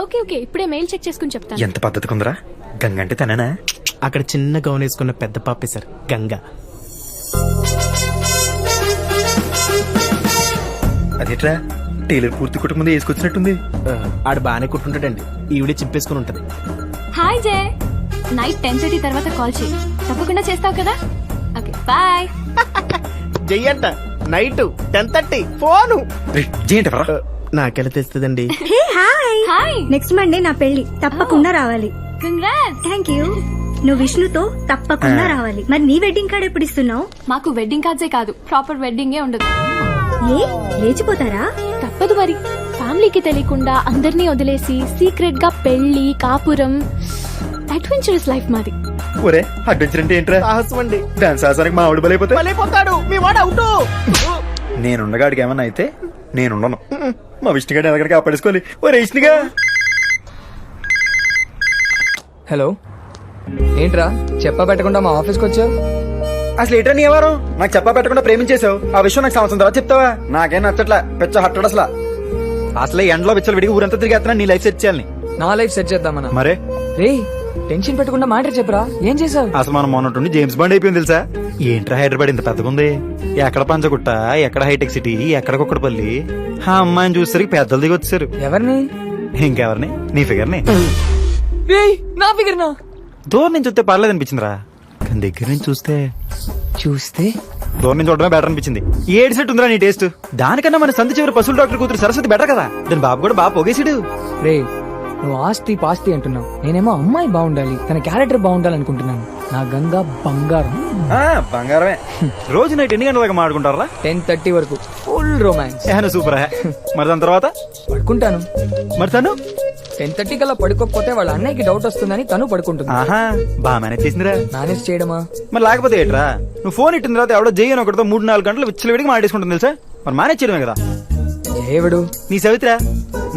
ఓకే ఓకే, ఇప్పుడే మెయిల్ చెక్ చేసుకుని చెప్తాను. ఎంత పద్ధతి కుందరా. గంగ అంటే తననా? అక్కడ చిన్న గౌన్ వేసుకున్న పెద్ద పాపే సార్ గంగ. అదేట్రా, టైలర్ పూర్తి కుటుంబం ముందు వేసుకొచ్చినట్టుంది. ఆడు బాగానే కుట్టుంటాడండి, ఈవిడే చింపేసుకుని ఉంటది. హాయ్ జే, నైట్ 10:30 తర్వాత కాల్ చేయి, తప్పకుండా చేస్తావు కదా. Okay bye. జై అంట నైట్ 10:30 ఫోను. నాకెలా తెస్తుందండి? హాయ్, నెక్స్ట్ మండే నా పెళ్లి, తప్పకుండా రావాలి. కంగ్రాట్స్. Thank you. నువ్వు విష్ణుతో తప్పకుండా రావాలి. మరి నీ వెడ్డింగ్ కార్డ్ ఎప్పుడు ఇస్తున్నావు? మాకు వెడ్డింగ్ కార్డ్సే కాదు, ప్రాపర్ వెడ్డింగే ఉండదు. ఏ లేచిపోతారా? తప్పదు మరి, ఫ్యామిలీకి తెలియకుండా అందరినీ వదిలేసి సీక్రెట్ గా పెళ్లి, కాపురం, అడ్వెంచరస్ లైఫ్ మాది. ఒరే అడ్వెంచర్ అంటే ఏంట్రా? సాహసం అండి. దాని సాహసానికి మా ఆవిడ బలైపోతాడు. మీ వాడు అవుట్. నేనుండగాడికి ఏమన్నా అయితే నేనుండను. మా విష్ణుగాడిని ఎలాగ కాపాడేసుకోవాలి. ఒరే విష్ణుగా. హలో, ఏంట్రా చెప్పా పెట్టకుండా మా ఆఫీస్కి వచ్చావు? అసలు ఏంట్రా నీ ఎవరు? నాకు చెప్పా పెట్టకుండా ప్రేమించేసావు. ఆ విషయం నాకు సంవత్సరం తర్వాత చెప్తావా? నాకేం నచ్చట్లా, పెచ్చ హట్టడు అసలు. అసలు ఎండలో పిచ్చలు విడిగి ఊరంతా తిరిగేస్తున్నా నీ లైఫ్ సెట్ చేయాలని. నా లైఫ్ సెట్ చేద్దామన్నా. మరే రే టెన్షన్ పెట్టకుండా మాట చెప్పరా, ఏం చేసావు? అసలు మనం మొన్నట్టుండి జేమ్స్ బాండ్ అయిపోయింది తెలుసా. ఏంట్రా హైదరాబాద్ ఇంత పెద్దగా ఉంది. ఎక్కడ పంచగుట్ట, ఎక్కడ హైటెక్ సిటీ, ఎక్కడ కుక్కడపల్లి. ఆ అమ్మాయిని చూసేసరికి పెద్దలు దిగి వచ్చారు. ఎవరిని? ఇంకెవరిని? నీ ఫిగర్ ని. నా ఫిగర్ నా? దూరం నుంచి చూస్తే పర్లేదు అనిపించిందిరా, కానీ దగ్గర నుంచి చూస్తే దూరం నుంచి చూడడమే బెటర్ అనిపించింది. ఏడు సెట్ ఉందిరా నీ టేస్ట్. దానికన్నా మన సంత చివరి పశువుల డాక్టర్ కూతురు సరస్వతి బెటర్ కదా. దాని బాబు కూడా బాగా పోగేసాడు. రే నువ్వు ఆస్తి పాస్తి అంటున్నావు, నేనేమో అమ్మాయి బాగుండాలి, తన క్యారెక్టర్ బాగుండాలి అనుకుంటున్నాను. నా గంగ బంగారం. బంగారమే. రోజు నైట్ ఎన్ని గంటల దాకా మాడుకుంటారా? 10:30 వరకు ఫుల్ రొమాన్స్. సూపర్. మరి దాని తర్వాత పడుకుంటాను. మరి తను 10:30 కల్లా పడుకోకపోతే వాళ్ళ అన్నయ్యకి డౌట్ వస్తుందని తను పడుకుంటుంది. బాగా మేనేజ్ చేసిందిరా. మేనేజ్ చేయడమా? మరి లేకపోతే ఏంట్రా, నువ్వు ఫోన్ ఇట్టిన తర్వాత ఎవడో జయ్యని ఒకటితో 3-4 గంటలు విచ్చలు విడికి మాడేసుకుంటుంది తెలుసా. మరి మేనేజ్ చేయడమే కదా. ఎవడు? నీ సవిత్రా.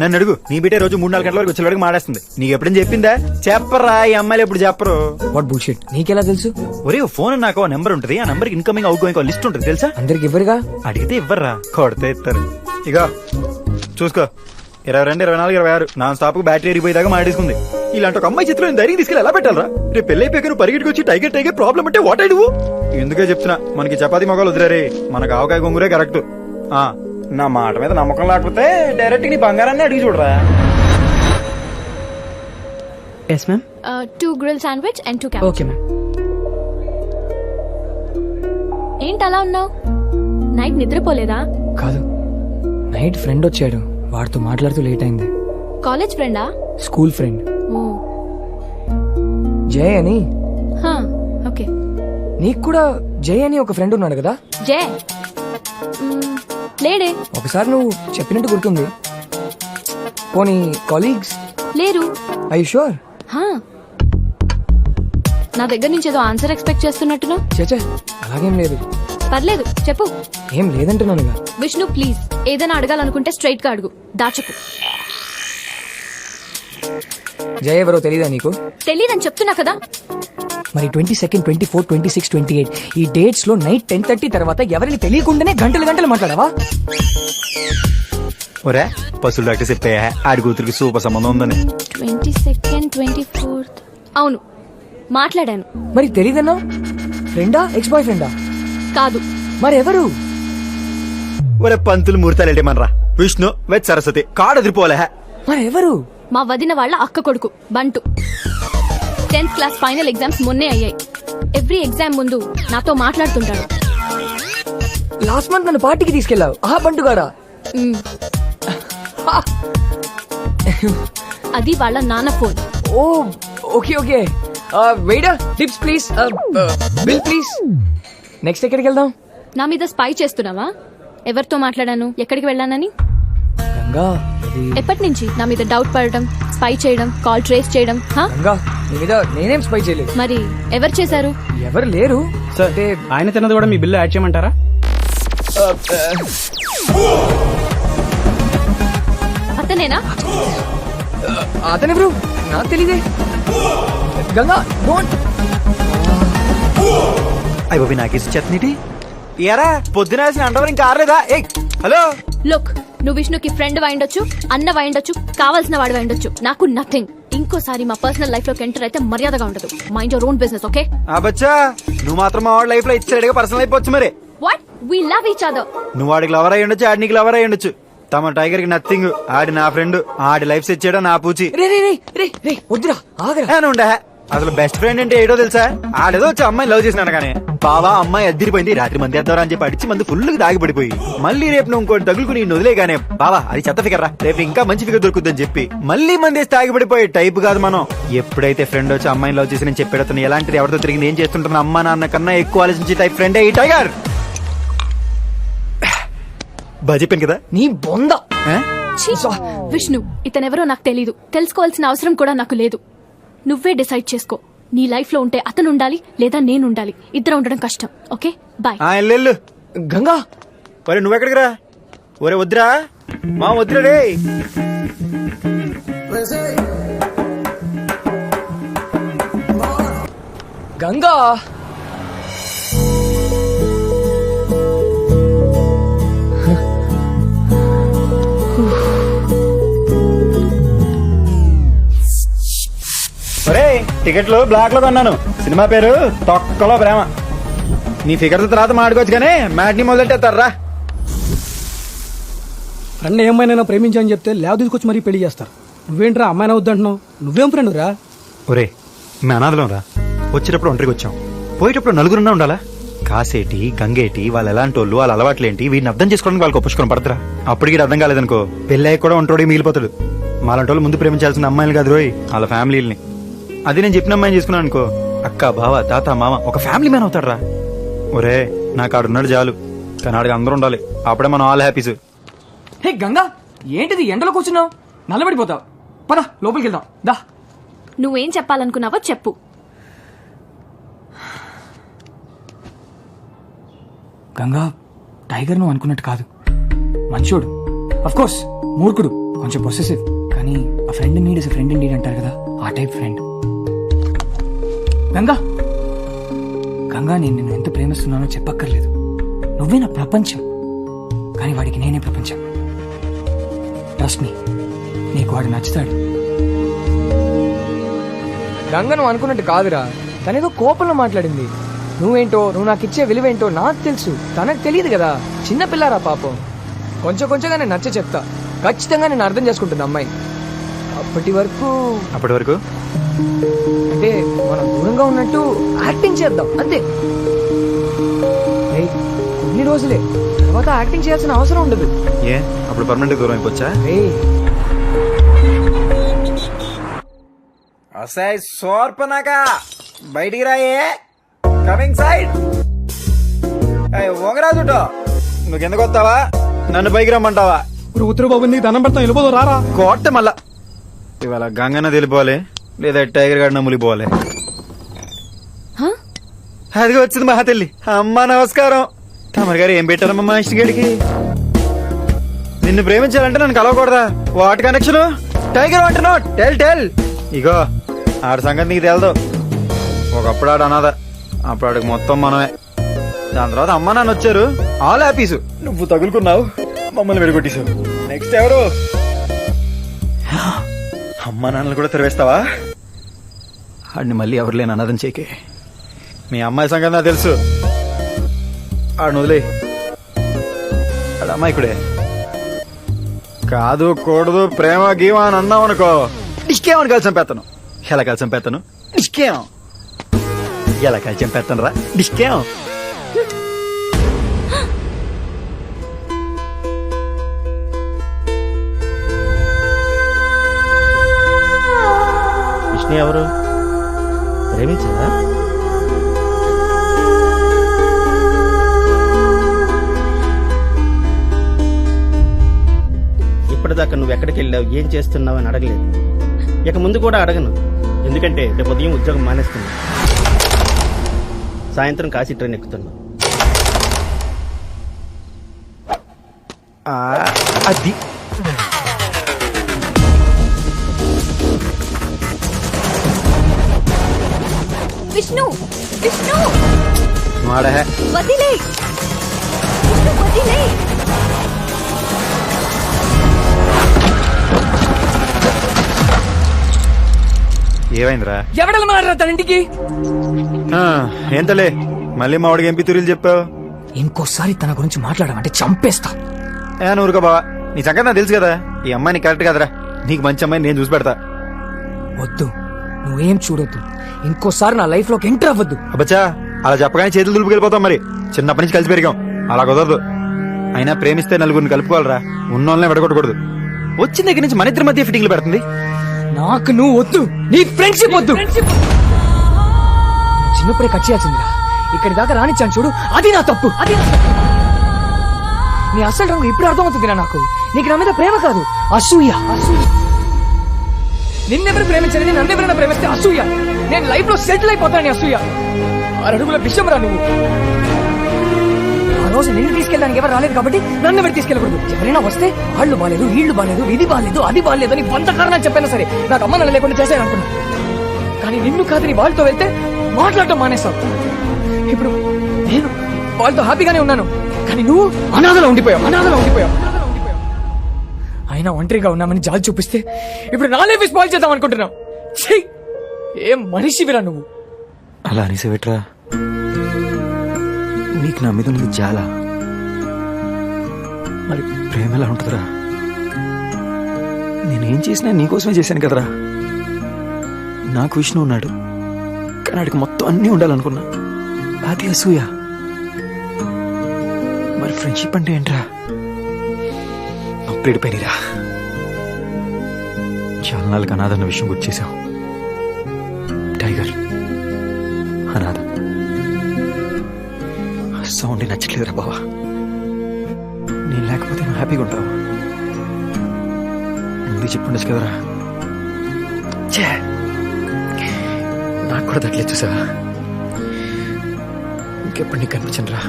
నన్ను అడుగు, నీ బిడ్డే రోజు 3-4 గంటల వరకు విచ్చలు మాడేస్తుంది. నీకు ఎప్పుడైనా చెప్పిందా? చెప్పరా, ఈ అమ్మాయిలు ఎప్పుడు చెప్పరు. What bullshit. నీకెలా తెలుసు? ఒరే ఫోన్ నాకు నెంబర్ ఉంటుంది, ఆ number incoming out going list ఉంటుంది తెలుసా. అందరికి ఇవ్వరుగా. అడిగితే ఇవ్వర్రా, కొడితే ఇస్తారు. ఇక చూసుకో, 22, 24, 26 నాన్ స్టాప్ బ్యాటరీ ఎరిగిపోయేదాకా మాడేసుకుంది. ఇలాంటి ఒక అమ్మాయి చిత్రం ధైర్యం తీసుకెళ్ళి ఎలా పెట్టాలరా? రేపు పెళ్లి అయిపోయాక నువ్వు పరిగెట్టుకు వచ్చి టైగర్ టైగర్ ప్రాబ్లం అంటే వాట్ ఐ డూ? ఎందుకే చెప్తున్నా, మనకి చపాతీ మొగాలు వదిలేరే, మనకు ఆవకాయ గొంగురే కరెక్ట్. నా మాట మీద నమ్మకం లేకపోతే డైరెక్ట్ నీ బంగారాన్ని అడిగి చూడరా. Yes ma'am. 2 grill sandwich and 2 cabbage. Okay ma'am. ఏంటి అలా ఉన్నావు? నైట్ నిద్రపోలేదా? కాదు, నైట్ ఫ్రెండ్ వచ్చాడు, వాడితో మాట్లాడుతూ లేట్ అయింది. కాలేజ్ ఫ్రెండా? స్కూల్ ఫ్రెండ్ జయ్ అని. ఓకే. నీకు కూడా జయ్ అని ఒక ఫ్రెండ్ ఉన్నాడు కదా? జయ్ లేడే. ఒకసారి నువ్వు చెప్పినట్టు గుర్తుంది. పోనీ కాలీగ్స్ లేరు. I sure? నా దగ్గర నుంచి ఏదో ఆన్సర్ ఎక్స్పెక్ట్ చేస్తున్నట్టును. చచ్చా అలాగేం లేదు. పర్లేదు చెప్పు. ఏం లేదంటున్నానుగా. విష్ణు ప్లీజ్, ఏదైనా అడగాలనుకుంటే స్ట్రైట్ గా అడుగు, దాచకు. జయ ఎవరో తెలీదా నీకు? తెలీదని చెప్తున్నా కదా. మరి 22, 24, 26, 28 ఈ డేట్స్ లో నైట్ 10:30 తర్వాత ఎవరికి తెలియకుండానే గంటలు గంటలు మాట్లాడావా? ఒరే పశువుల డాక్టర్ చెప్పాయా ఆడి కూతురికి సూపర్ సంబంధం ఉందని. 22nd, 24th అవును మాట్లాడాను. మరి తెలీదన్నా? ఫ్రెండా ఎక్స్ బాయ్ ఫ్రెండా? కాదు. మరెవరు? ఒరే పంతులు ముహూర్తాలు మనరా. విష్ణు వెత్ సరస్వతి కాడు ఎదిరిపోలే. మరెవరు? మా వదిన వాళ్ళ అక్క కొడుకు బంటు. 10th క్లాస్ ఫైనల్ ఎగ్జామ్స్ మొన్నే అయ్యాయి. ఎవ్రీ ఎగ్జామ్ ముందు నాతో మాట్లాడుతుంటాడు. లాస్ట్ మంత్ నన్ను పార్టీకి తీసుకెళ్ళావు ఆ బంటుగాడా? అది వాళ్ళ నాన్న phone. Oh okay okay. Waiter tips please, bill please. Next ఎక్కడికి వెళ్దాం? నా మీద స్పై చేస్తున్నావా? ఎవరితో మాట్లాడాను, ఎక్కడికి వెళ్ళానని? గంగా, ఎప్పటి నుంచి నా మీద డౌట్ పడడం, స్పై చేయడం, కాల్ ట్రేస్ చేయడం? గంగా, నీ మీద నేనేం స్పై చేయలేదు. మరి ఎవరు చేశారు? ఎవరు లేరు. సార్ ఆయన తిన్నది కూడా మీ బిల్లు యాడ్ చేయమంటారా? అతనేనా? అతనెవరు? నాకు తెలీదే. గంగా డోంట్. అయ్యి నాకు చట్నీటి ఎరా పొద్దున అండవర్ ఇంకా ఆరలేదా? హలో లుక్, నువ్వు విష్ణుకి ఫ్రెండ్ వాయిండొచ్చు, అన్న వాయిండొచ్చు, కావాల్సిన వాడు వాయిండొచ్చు, నాకు నథింగ్. ఇంకోసారి మా పర్సనల్ లైఫ్ లోకి ఎంటర్ అయితే మర్యాదగా ఉండదు. Mind your own business, okay? బచ్చా నువ్వు మాత్రం మా వాడి లైఫ్ లో ఇచ్చాడుగా పర్సనల్ అయిపోవచ్చు. మరి what? We love each other. నువ్వు వాడికి లవర్ అయ్యి ఉండొచ్చు, ఆడి నీకు లవర్ అయ్యి ఉండొచ్చు. తమ టైగర్ కి నథింగ్. ఆడి నా ఫ్రెండ్, ఆడి లైఫ్ సెట్ చేయడం నా పూచి. వద్దురా ఆగరా. ఉండే అసలు బెస్ట్ ఫ్రెండ్ అంటే ఏడో తెలుసా? ఆడేదో వచ్చి అమ్మాయి లవ్ చేసినాడు కానీ బావా అమ్మాయి అద్దరిపోయింది, రాత్రి మంది వేద్దారా అని చెప్పి అడిచి మంది ఫుల్ దాగి పడిపోయి మళ్ళీ రేపు నువ్వు ఇంకోటి తగులుకుని వదిలే గానే బావా అది చెత్త ఫిగర్ రా, రేపు ఇంకా మంచి ఫిగర్ దొరుకుద్దని చెప్పి మళ్ళీ మంది తాగి పడిపోయి టైప్ కాదు మనం. ఎప్పుడైతే ఫ్రెండ్ వచ్చి అమ్మాయిని లవ్ చేసి నేను చెప్పేడతాను ఎలాంటిది ఎవరితో తిరిగి నేను చేస్తుంటాను అమ్మా నాన్న కన్నా ఎక్కువ ఆలోచించి టైప్ ఫ్రెండే ఈ టైగర్. బాగా చెప్పాను కదా నీ బొంద. విష్ణు, ఇతనెవరో నాకు తెలీదు, తెలుసుకోవాల్సిన అవసరం కూడా నాకు లేదు. నువ్వే డిసైడ్ చేసుకో. నీ లైఫ్ లో ఉంటే అతను ఉండాలి లేదా నేను ఉండాలి. ఇద్దరు ఉండడం కష్టం. Okay bye. గంగా ఒరే నువ్వెక్కడికి రా? ఒరే వద్దురా మా వద్దురా రే. గంగా ఒరే టికెట్లు బ్లాక్ లో కొన్నాను. సినిమా పేరు తొక్కలో ప్రేమ. నీ ఫిగర్ తర్వాత మాడుకోవచ్చు కానీ మ్యాట్ని మొదలెట్టేస్తారా? ఫ్రెండ్ ఏమైనా ప్రేమించని చెప్తే లేవ తీసుకొచ్చి మరీ పెళ్లి చేస్తారు. నువ్వేంట్రా అమ్మాయినా వద్దంటున్నావు? నువ్వేం ఫ్రెండ్ రా? ఒరే మీ అనాథలం రా. వచ్చేటప్పుడు ఒంటరికి వచ్చాం, పోయేటప్పుడు నలుగురున్నా ఉండాలా? కాసేటి గంగేటి వాళ్ళు ఎలాంటి వాళ్ళు, వాళ్ళ అలవాట్లేంటి, వీడిని అర్థం చేసుకోవడానికి వాళ్ళకి పుష్కరం పడతారా? అప్పటికి అర్థం కాలేదనుకో పెళ్ళి కూడా ఒంటోడి మిగిలిపోతాడు. మాలాంటి వాళ్ళు ముందు ప్రేమించాల్సిన అమ్మాయిలు కాదు రోయ్, వాళ్ళ ఫ్యామిలీని. అది నేను చెప్పిన అమ్మాయిని చేసుకున్నాను అనుకో, అక్క బావ తాత మామ ఒక ఫ్యామిలీ మ్యాన్ అవుతాడు రా. ఒరే నాకు ఆడున్నాడు చాలు, కానీ ఆడికి అందరూ ఉండాలి. అప్పుడే మనం ఆల్ హ్యాపీస్. హే గంగా, ఏంటిది ఎండలో కూర్చున్నావు? నల్లబడిపోతావు. పద లోపలికి వెళ్దాం దా. నువ్వేం చెప్పాలనుకున్నావో చెప్పు. గంగా, టైగర్ నువ్వు అనుకున్నట్టు కాదు. మంచోడు, అఫ్ కోర్స్ మూర్ఖుడు, కొంచెం పొసెసివ్, కానీ ఆ friend need is friend in need అంటారు కదా, ఆ టైప్ ఫ్రెండ్. గంగా గంగా, నేను నిన్ను ఎంత ప్రేమిస్తున్నానో చెప్పక్కర్లేదు. నువ్వే నా ప్రపంచం, కానీ వాడికి నేనే ప్రపంచం. ట్రస్ట్ మీ, నీకు వాడు నచ్చుతాడు. గంగ నువ్వు అనుకున్నట్టు కాదురా, తనేదో కోపంలో మాట్లాడింది. నువ్వేంటో, నువ్వు నాకు ఇచ్చే విలువేంటో నాకు తెలుసు, తనకు తెలియదు కదా. చిన్నపిల్లారా పాపం. కొంచెం కొంచెంగా నేను నచ్చ చెప్తా, ఖచ్చితంగా నేను అర్థం చేసుకుంటుంది అమ్మాయి. అప్పటి వరకు అంటే మనం దూరంగా ఉన్నట్టు యాక్టింగ్ చేద్దాం అంతే. కొన్ని రోజులే, తర్వాత యాక్టింగ్ చేయాల్సిన అవసరం ఉండదు. ఏ అప్పుడు పర్మనెంట్ దూరం అయిపోవచ్చా? సోర్పనాక బయటికి రాయే, కమింగ్ సైడ్. ఓంగరాజుటో నువ్వు కిందకు వస్తావా, నన్ను పైకి రమ్మంటావా? ఉత్తర బాబు నీకు దండం పెడతాం, వెళ్ళిపోదు రారా. కోట మళ్ళా ఇవాళ గంగన్న తెలిపోవాలి, లేదా టైగర్ గాడిన ములిపోవాలి. అది వచ్చింది మహా తల్లి. అమ్మా నమస్కారం. తమరి గారు ఏం పెట్టారమ్మా మా ఇష్టగడికి? నిన్ను ప్రేమించాలంటే నన్ను కలవకూడదా? వాటి కనెక్షన్ టైగర్ అంటున్నా. Tell tell. ఇగో ఆడి సంగతి నీకు తెలదు. ఒకప్పుడు ఆడు అనాథ, అప్పుడు ఆడికి మొత్తం మనమే. దాని తర్వాత అమ్మ నాన్న వచ్చారు, ఆల్ హ్యాపీస్. నువ్వు తగులుకున్నావు, మమ్మల్ని విడగొట్టేశావు. నెక్స్ట్ ఎవరు? అమ్మ నాన్నలు కూడా తెరవేస్తావా? ఆడిని మళ్ళీ ఎవరు లేని అనాథం చేకే. మీ అమ్మాయి సంగతి నాకు తెలుసు. ఆడు వదిలే, ఆడు అమ్మాయికుడే. కాదు కూడదు ప్రేమ గీమ అని అన్నావు అనుకో, డిస్కేమని కలిసి చంపేస్తాను. ఎలా కలిసి చంపేస్తాను? డిస్కేం. ఎలా కలిసి చంపేస్తాను రా డిస్కేం. విష్ణు ఎవరు? ప్రేమించారా? ఇప్పటిదాకా నువ్వు ఎక్కడికి వెళ్ళావు, ఏం చేస్తున్నావు అని అడగలేదు. ఇక ముందు కూడా అడగను, ఎందుకంటే రేపు ఉదయం ఉద్యోగం మానేస్తున్నా. సాయంత్రం కాశీ ట్రైన్ ఎక్కుతున్నా. అది విష్ణు విష్ణు మాడే వదిలే, విష్ణు వదిలే. ఏమైందిరా? ఎవడలు మారా తన ఇంటికి? ఏంతలే మళ్ళీ మా వాడికి ఎంపీ తురీలు చెప్పావు. ఇంకోసారి తన గురించి మాట్లాడమంటే చంపేస్తా. ఊరుకో బావా, నీ సంగతి నాకు తెలుసు కదా. ఈ అమ్మాయి నీకు కరెక్ట్ కదరా. నీకు మంచి అమ్మాయిని నేను చూసి పెడతా. వద్దు, నువ్వేం చూడొద్దు. ఇంకోసారి నా లైఫ్ లోకి ఎంటర్ అవ్వద్దు. అబ్బచ్చా, అలా చెప్పగానే చేతులు దులుపుకెళ్ళిపోతాం. మరి చిన్నప్పటి నుంచి కలిసి పెరిగాం, అలా కుదరదు. అయినా ప్రేమిస్తే నలుగురిని కలుపుకోవాలరా, ఉన్నోళ్ళనే విడగొట్టకూడదు. వచ్చిన దగ్గర నుంచి మన ఇద్దరి మధ్య ఫిట్టింగ్లు పెడుతుంది. నాకు నువ్వు వద్దు, నీ ఫ్రెండ్షిప్ వద్దు. చిన్నప్పుడే కట్ చేయాల్సిందిరా. ఇక్కడి దాకా రానిచ్చాను చూడు, అది నా తప్పు. అది నీ అసలు రంగు ఇప్పుడు అర్థమవుతుందిరా నాకు. నీకు నా మీద ప్రేమ కాదు, అసూయ. నిన్నెవరు ప్రేమించలేదు, నన్నెవరైనా ప్రేమిస్తే అసూయ. నేను లైఫ్ లో సెటిల్ అయిపోతాను అసూయ. 6 అడుగుల విషయం రా నువ్వు. ఆ రోజు నిన్ను తీసుకెళ్ళడానికి ఎవరు రాలేదు కాబట్టి నన్ను ఎవరు తీసుకెళ్ళకూడదు. ఎవరైనా వస్తే వాళ్ళు బాలేదు, వీళ్ళు బాలేదు, ఇది బాలేదు, అది బాలేదు అని 100 కారణాలు చెప్పైనా సరే నాకు అమ్మ నన్ను లేకుండా చేశారనుకున్నా. కానీ నిన్ను కాదు, నీ వాళ్ళతో వెళ్తే మాట్లాడటం మానేస్తావు. ఇప్పుడు నేను వాళ్ళతో హ్యాపీగానే ఉన్నాను, కానీ నువ్వు అనాథలో ఉండిపోయావు. అయినా ఒంటరిగా ఉన్నామని జాలి చూపిస్తే ఇప్పుడు నా లైఫ్ స్పాయిల్ చేద్దాం అనుకుంటున్నావు. ఏం మనిషివిరా నువ్వు. అలా అనేసేవిట్రా, నీకు నా మీద ఉంది చాలా. మరి ప్రేమ ఎలా ఉంటుందిరా? నేనేం చేసినా నీకోసమే చేశాను కదరా. నాకు విష్ణు ఉన్నాడు, కానీ వాడికి మొత్తం అన్నీ ఉండాలనుకున్నా. అది అసూయ. మరి ఫ్రెండ్షిప్ అంటే ఏంట్రా? అప్పుడిపోయినరా. చాలా నాలుగు అనాథన్న విషయం గుర్చేశావు. టైగర్ అనాథ. సౌండ్ నచ్చట్లేదురా బావా. నేను లేకపోతే నువ్వు హ్యాపీగా ఉంటావు. ముందు చెప్పుండొచ్చు కదరా. నాకు కూడా తట్లేదు చూసావా. ఇంకెప్పుడు నీకు కనిపించను రా.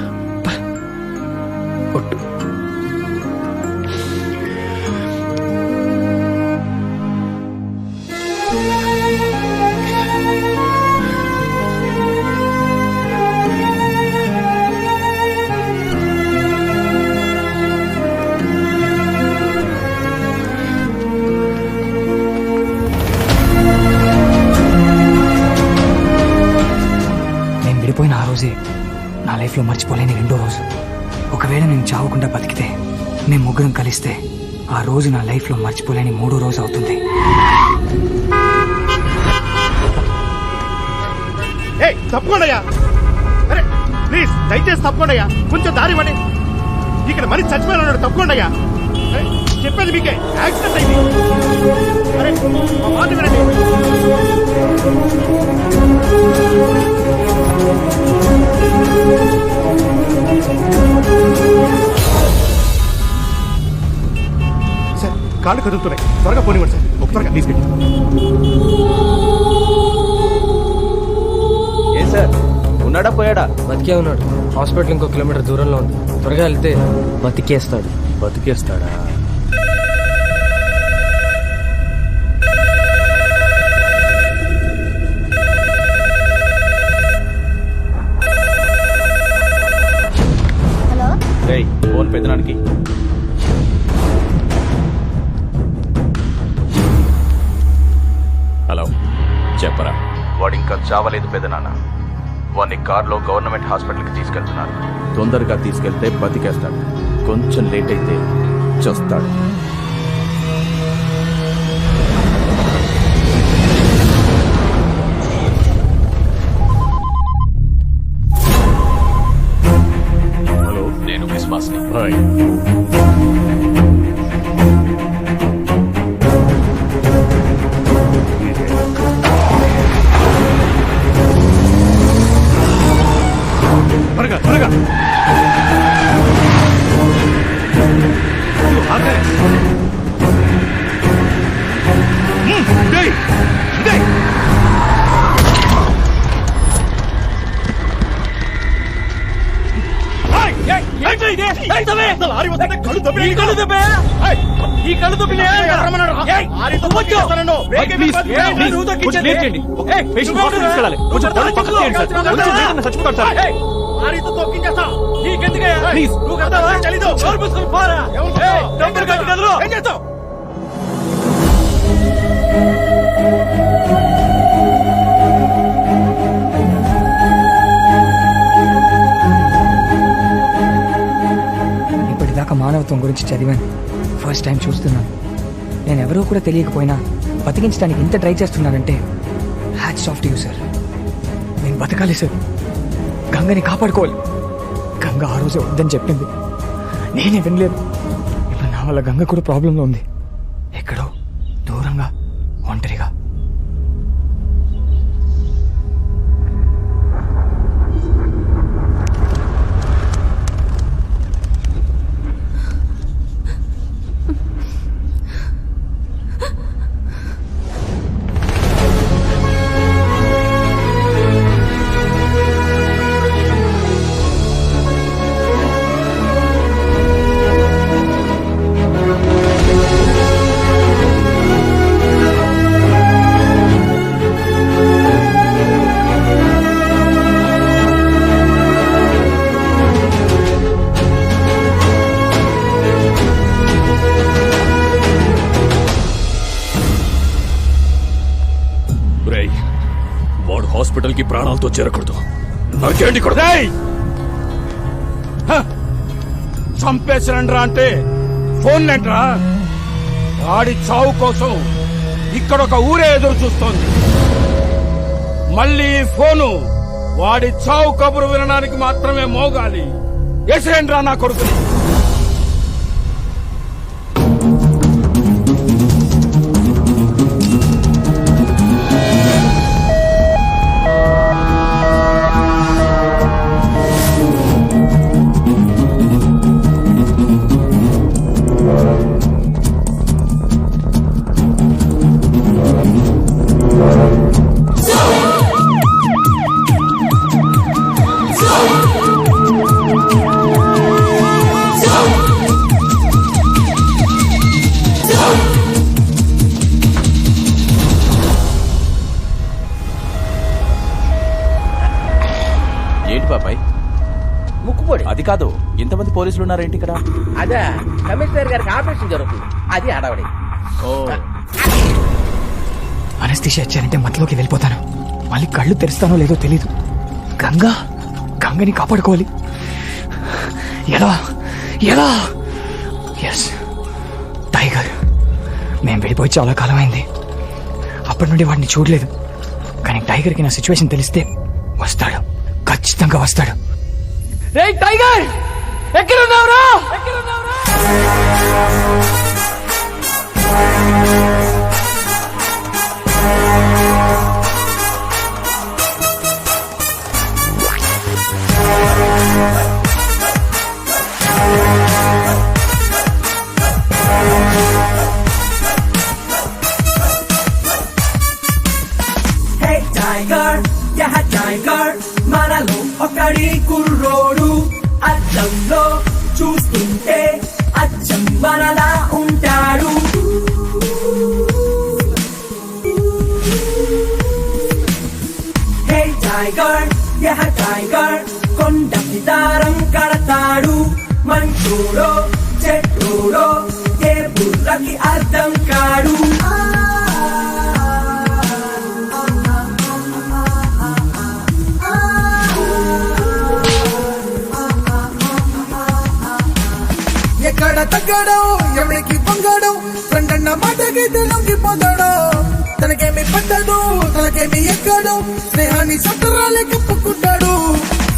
ఒట్టు. విడిపోయిన ఆ రోజే నా లైఫ్ లో మర్చిపోలేని రెండో రోజు. ఒకవేళ నేను చావకుండా బతికితే, మేము ముగ్గురం కలిస్తే ఆ రోజు నా లైఫ్ లో మర్చిపోలేని 3వ రోజు అవుతుంది. తప్పకుండా ప్లీజ్, దయచేసి తప్పకుండా కొంచెం దారి ఇవ్వండి. ఇక్కడ మరీ చచ్చిపోయినాడు, తప్పకుండా చెప్పేది మీకే. యాక్సిడెంట్ అయింది. అరే మా మాట వినండి. సార్ కాళ్ళు కదులుతున్నాయి, త్వరగా పోనివ్వండి సార్. ఒక త్వరగా తీసుకెళ్ళి. ఏ సార్, ఉన్నాడా పోయాడా? బతికే ఉన్నాడు. హాస్పిటల్ ఇంకో కిలోమీటర్ దూరంలో ఉంది. త్వరగా వెళ్తే బతికేస్తాడు. బతికేస్తాడా? ఫోన్ పెద్దనానికి. హలో, చెప్పరా. వాడు ఇంకా చావలేదు పెదనాన్న. వాడిని కార్లో గవర్నమెంట్ హాస్పిటల్కి తీసుకెళ్తున్నారు. తొందరగా తీసుకెళ్తే బతికేస్తాడు, కొంచెం లేట్ అయితే చస్తాడు. హలో, నేను క్రిస్మస్ని. త్వరగా త్వరగా ఇప్పటిదాకా మానవత్వం గురించి చదివాను, ఫస్ట్ టైం చూస్తున్నాను. నేను ఎవరో కూడా తెలియకపోయినా బతికించడానికి ఇంత ట్రై చేస్తున్నానంటే hats off to you sir. నేను బతకాలి సార్, గంగని కాపాడుకోవాలి. గంగ ఆ రోజే వద్దని చెప్పింది, నేనే వినలేదు. ఇప్పుడు నా వల్ల గంగ కూడా ప్రాబ్లంలో ఉంది, ఎక్కడో దూరంగా ఒంటరిగా. వాడు హాస్పిటల్ కి ప్రాణాలతో చేరకూడదు, నరికేయండి కూడా. చంపేసిరండ్రా అంటే ఫోన్ లేంట్రా. వాడి చావు కోసం ఇక్కడ ఒక ఊరే ఎదురు చూస్తోంది. మళ్ళీ ఫోను వాడి చావు కబురు వినడానికి మాత్రమే మోగాలి. ఎసిరేండ్రా నా కొడుకుని. ఏంటి బాబాయ్ ముక్కుపోడి? అది కాదు, ఇంతమంది పోలీసులు ఉన్నారేంటి ఇక్కడ? అదే కమిషనర్ గారికి ఆపరేషన్ జరుగుతుంది, అది హడావడి. అనస్థిషియా ఇచ్చారంటే మధ్యలోకి వెళ్ళిపోతాను. మళ్ళీ కళ్ళు తెరుస్తానో లేదో తెలీదు. గంగని కాపాడుకోవాలి. ఎలా ఎలా? Yes, tiger. మేము వెళ్ళిపోయి చాలా కాలం అయింది. అప్పటి నుండి వాడిని చూడలేదు. కానీ టైగర్కి నా సిచ్యువేషన్ తెలిస్తే వస్తాడు, ఖచ్చితంగా వస్తాడు. రే టైగర్, ఎక్కడున్నావురా? టైగర్ మనలో ఒకడి కుర్రోడు, అద్దంలో చూస్తుంటే అచ్చం మనలా ఉంటాడు. హే టైగర్, టైగర్ కొండకి దారం కడతాడు. మంచోడో చెట్టోడో ఏ బుర్రకి అర్థం కాడు. తాగితే లొంగిపోతాడో తనకేమి పట్టదు తనకేమి ఎక్కడు స్నేహాన్ని సత్తరాలే కప్పుకుంటాడు